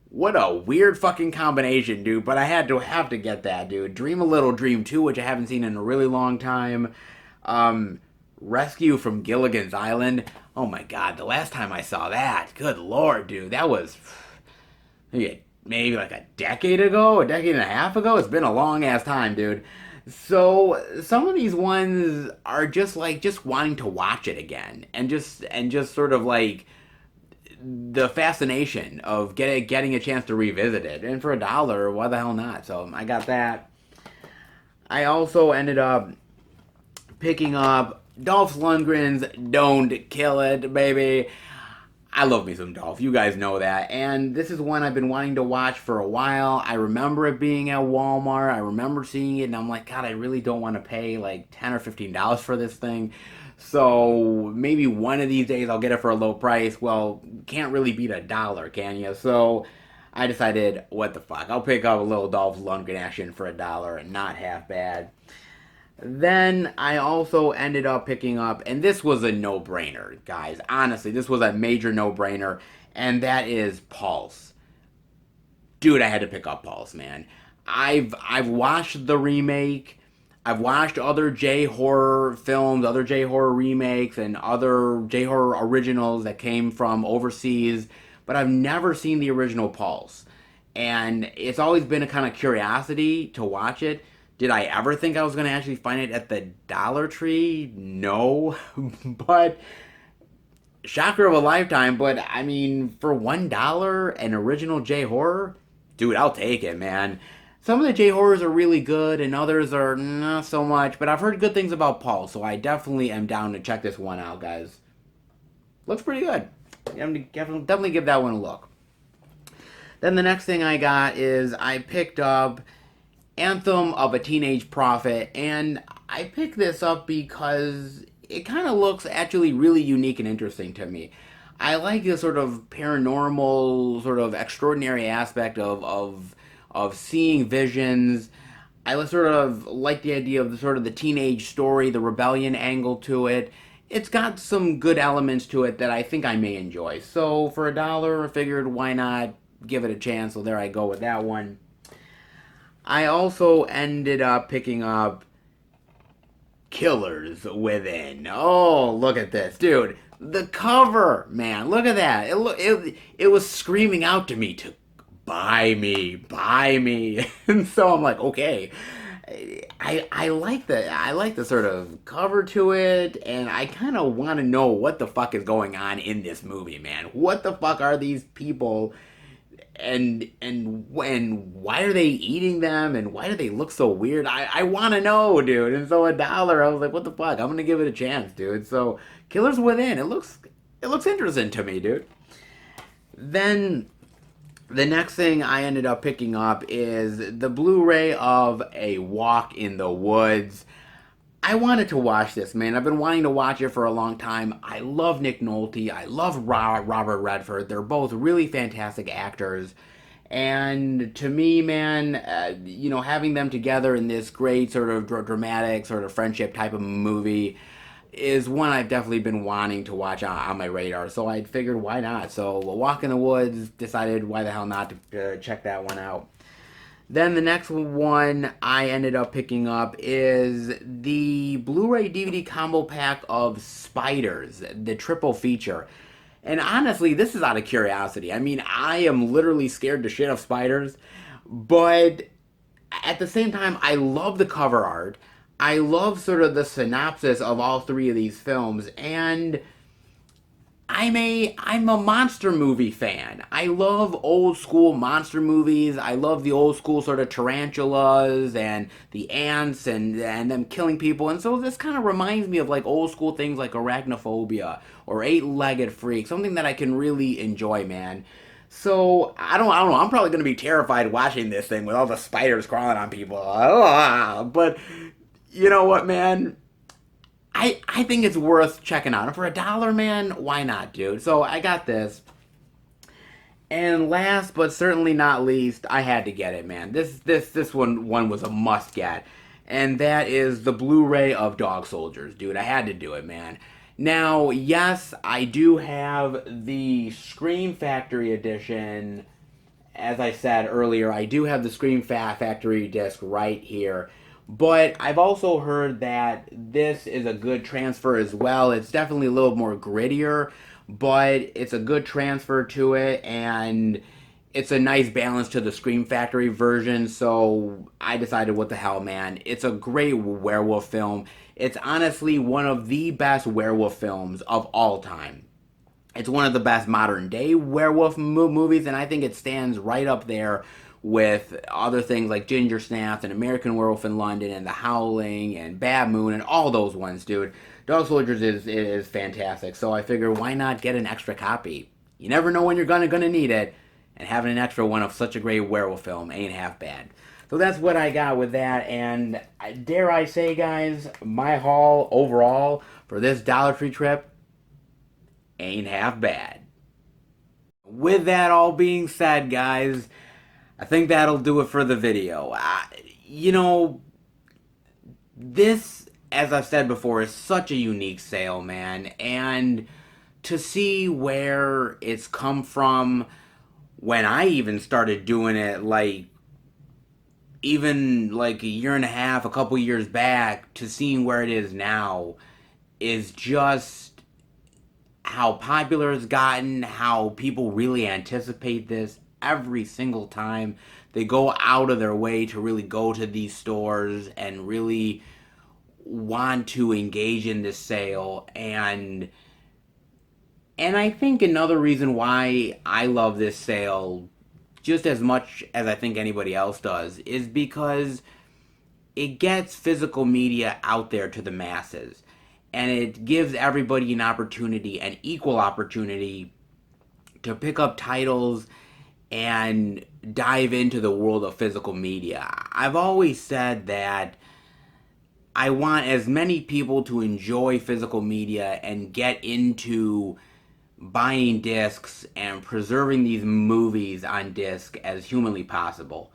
B: what a weird fucking combination, dude. But I have to get that, dude. Dream a Little Dream 2, which I haven't seen in a really long time. Rescue from Gilligan's Island. Oh my god, the last time I saw that, good lord, dude. That was maybe like a decade and a half ago. It's been a long ass time, dude. So some of these ones are just wanting to watch it again, and just sort of like the fascination of getting a chance to revisit it. And for $1, why the hell not? So I got that. I also ended up picking up Dolph Lundgren's Don't Kill It, baby. I love me some Dolph. You guys know that. And this is one I've been wanting to watch for a while. I remember it being at Walmart. I remember seeing it, and I'm like, God, I really don't want to pay like $10 or $15 for this thing. So maybe one of these days I'll get it for a low price. Well, can't really beat $1, can you? So I decided, what the fuck? I'll pick up a little Dolph Lundgren action for $1, and not half bad. Then I also ended up picking up, and this was a no-brainer, guys. Honestly, this was a major no-brainer, and that is Pulse. Dude, I had to pick up Pulse, man. I've watched the remake. I've watched other J-horror films, other J-horror remakes, and other J-horror originals that came from overseas, but I've never seen the original Pulse. And it's always been a kind of curiosity to watch it. Did I ever think I was going to actually find it at the Dollar Tree? No. But shocker of a lifetime. But I mean, for $1, an original J-horror? Dude, I'll take it, man. Some of the J-horrors are really good and others are not so much. But I've heard good things about Paul, so I definitely am down to check this one out, guys. Looks pretty good. Definitely give that one a look. Then the next thing I got is I picked up Anthem of a Teenage Prophet, and I picked this up because it kind of looks actually really unique and interesting to me. I like the sort of paranormal, sort of extraordinary aspect of seeing visions. I sort of like the idea of the teenage story, the rebellion angle to it. It's got some good elements to it that I think I may enjoy. So for $1, I figured why not give it a chance. So there I go with that one. I also ended up picking up Killers Within. Oh, look at this, dude. The cover, man, look at that. It was screaming out to me to buy me, buy me. And so I'm like, okay. I like the sort of cover to it, and I kind of want to know what the fuck is going on in this movie, man. What the fuck are these people? And why are they eating them, and why do they look so weird? I want to know, dude. And so $1, I was like, what the fuck? I'm gonna give it a chance, dude. So Killers Within, it looks interesting to me, dude. Then the next thing I ended up picking up is the Blu-ray of A Walk in the Woods. I wanted to watch this, man. I've been wanting to watch it for a long time. I love Nick Nolte. I love Robert Redford. They're both really fantastic actors. And to me, man, having them together in this great sort of dramatic sort of friendship type of movie is one I've definitely been wanting to watch on my radar. So I figured, why not? So A Walk in the Woods, decided why the hell not to check that one out. Then the next one I ended up picking up is the Blu-ray DVD combo pack of Spiders, the triple feature. And honestly, this is out of curiosity. I mean, I am literally scared to shit of spiders, but at the same time, I love the cover art. I love sort of the synopsis of all three of these films, and I'm a monster movie fan. I love old school monster movies. I love the old school sort of tarantulas and the ants and them killing people. And so this kind of reminds me of like old school things like Arachnophobia or Eight-Legged Freak, something that I can really enjoy, man. So I don't know. I'm probably gonna be terrified watching this thing with all the spiders crawling on people. But you know what, man? I think it's worth checking out. And for $1, man, why not, dude? So I got this. And last but certainly not least, I had to get it, man. This one was a must get. And that is the Blu-ray of Dog Soldiers, dude. I had to do it, man. Now, yes, I do have the Scream Factory edition. As I said earlier, I do have the Scream Factory disc right here. But I've also heard that this is a good transfer as well. It's definitely a little more grittier, but it's a good transfer to it, and it's a nice balance to the Scream Factory version, so I decided, what the hell, man. It's a great werewolf film. It's honestly one of the best werewolf films of all time. It's one of the best modern-day werewolf movies, and I think it stands right up there with other things like Ginger Snaps and American Werewolf in London and The Howling and Bad Moon and all those ones, dude. Dog Soldiers is fantastic. So I figured, why not get an extra copy? You never know when you're gonna need it, and having an extra one of such a great werewolf film ain't half bad. So that's what I got with that, and dare I say, guys, my haul overall for this Dollar Tree trip ain't half bad. With that all being said, guys, I think that'll do it for the video. You know, this, as I've said before, is such a unique sale, man, and to see where it's come from when I even started doing it, like, even like a year and a half, a couple years back, to seeing where it is now, is just how popular it's gotten, how people really anticipate this every single time they go out of their way to really go to these stores and really want to engage in this sale. And I think another reason why I love this sale just as much as I think anybody else does is because it gets physical media out there to the masses, and it gives everybody an opportunity, an equal opportunity, to pick up titles and dive into the world of physical media. I've always said that I want as many people to enjoy physical media and get into buying discs and preserving these movies on disc as humanly possible.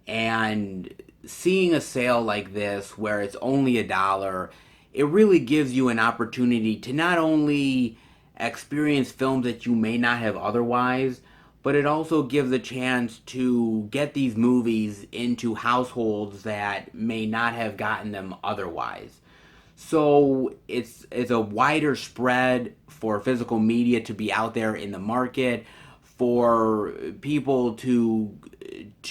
B: And seeing a sale like this where it's only $1, it really gives you an opportunity to not only experience films that you may not have otherwise, but it also gives a chance to get these movies into households that may not have gotten them otherwise. So it's a wider spread for physical media to be out there in the market, for people to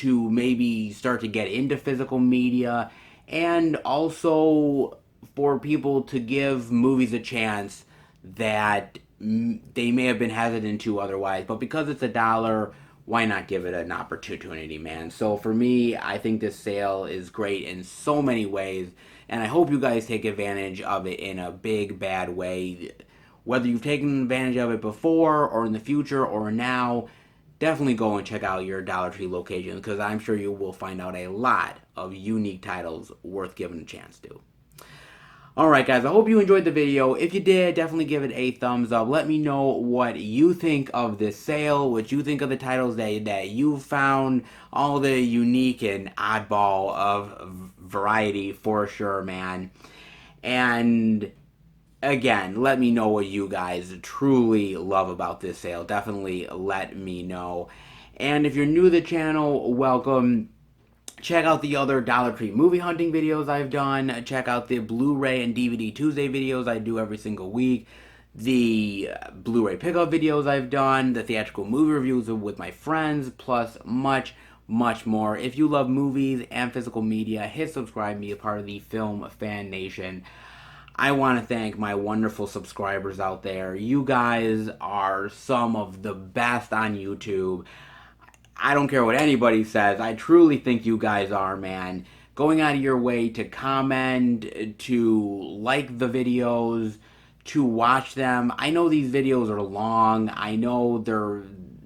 B: maybe start to get into physical media, and also for people to give movies a chance that they may have been hesitant to otherwise. But because it's $1, why not give it an opportunity, man? So for me, I think this sale is great in so many ways, and I hope you guys take advantage of it in a big, bad way. Whether you've taken advantage of it before, or in the future, or now, definitely go and check out your Dollar Tree location, because I'm sure you will find out a lot of unique titles worth giving a chance to. Alright guys, I hope you enjoyed the video. If you did, definitely give it a thumbs up. Let me know what you think of this sale, what you think of the titles that you found, all the unique and oddball of variety for sure, man. And again, let me know what you guys truly love about this sale. Definitely let me know. And if you're new to the channel, welcome. Check out the other Dollar Tree movie hunting videos I've done. Check out the Blu-ray and DVD Tuesday videos I do every single week. The Blu-ray pickup videos I've done. The theatrical movie reviews with my friends. Plus much, much more. If you love movies and physical media, hit subscribe, be a part of the Film Fan Nation. I want to thank my wonderful subscribers out there. You guys are some of the best on YouTube. I don't care what anybody says. I truly think you guys are, man. Going out of your way to comment, to like the videos, to watch them. I know these videos are long. I know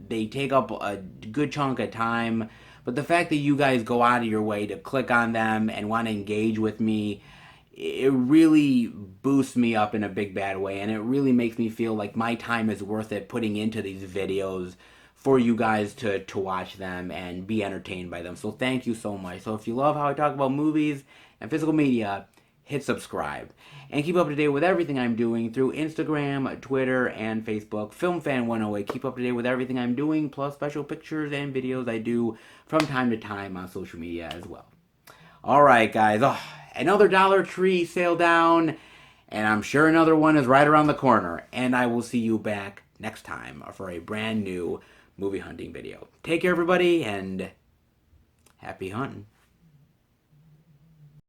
B: they take up a good chunk of time. But the fact that you guys go out of your way to click on them and want to engage with me, it really boosts me up in a big bad way. And it really makes me feel like my time is worth it putting into these videos for you guys to watch them and be entertained by them. So thank you so much. So if you love how I talk about movies and physical media, hit subscribe. And keep up to date with everything I'm doing through Instagram, Twitter, and Facebook. FilmFan108. Keep up to date with everything I'm doing, plus special pictures and videos I do from time to time on social media as well. Alright guys, another Dollar Tree sale down, and I'm sure another one is right around the corner. And I will see you back next time for a brand new movie hunting video. Take care everybody, and happy hunting.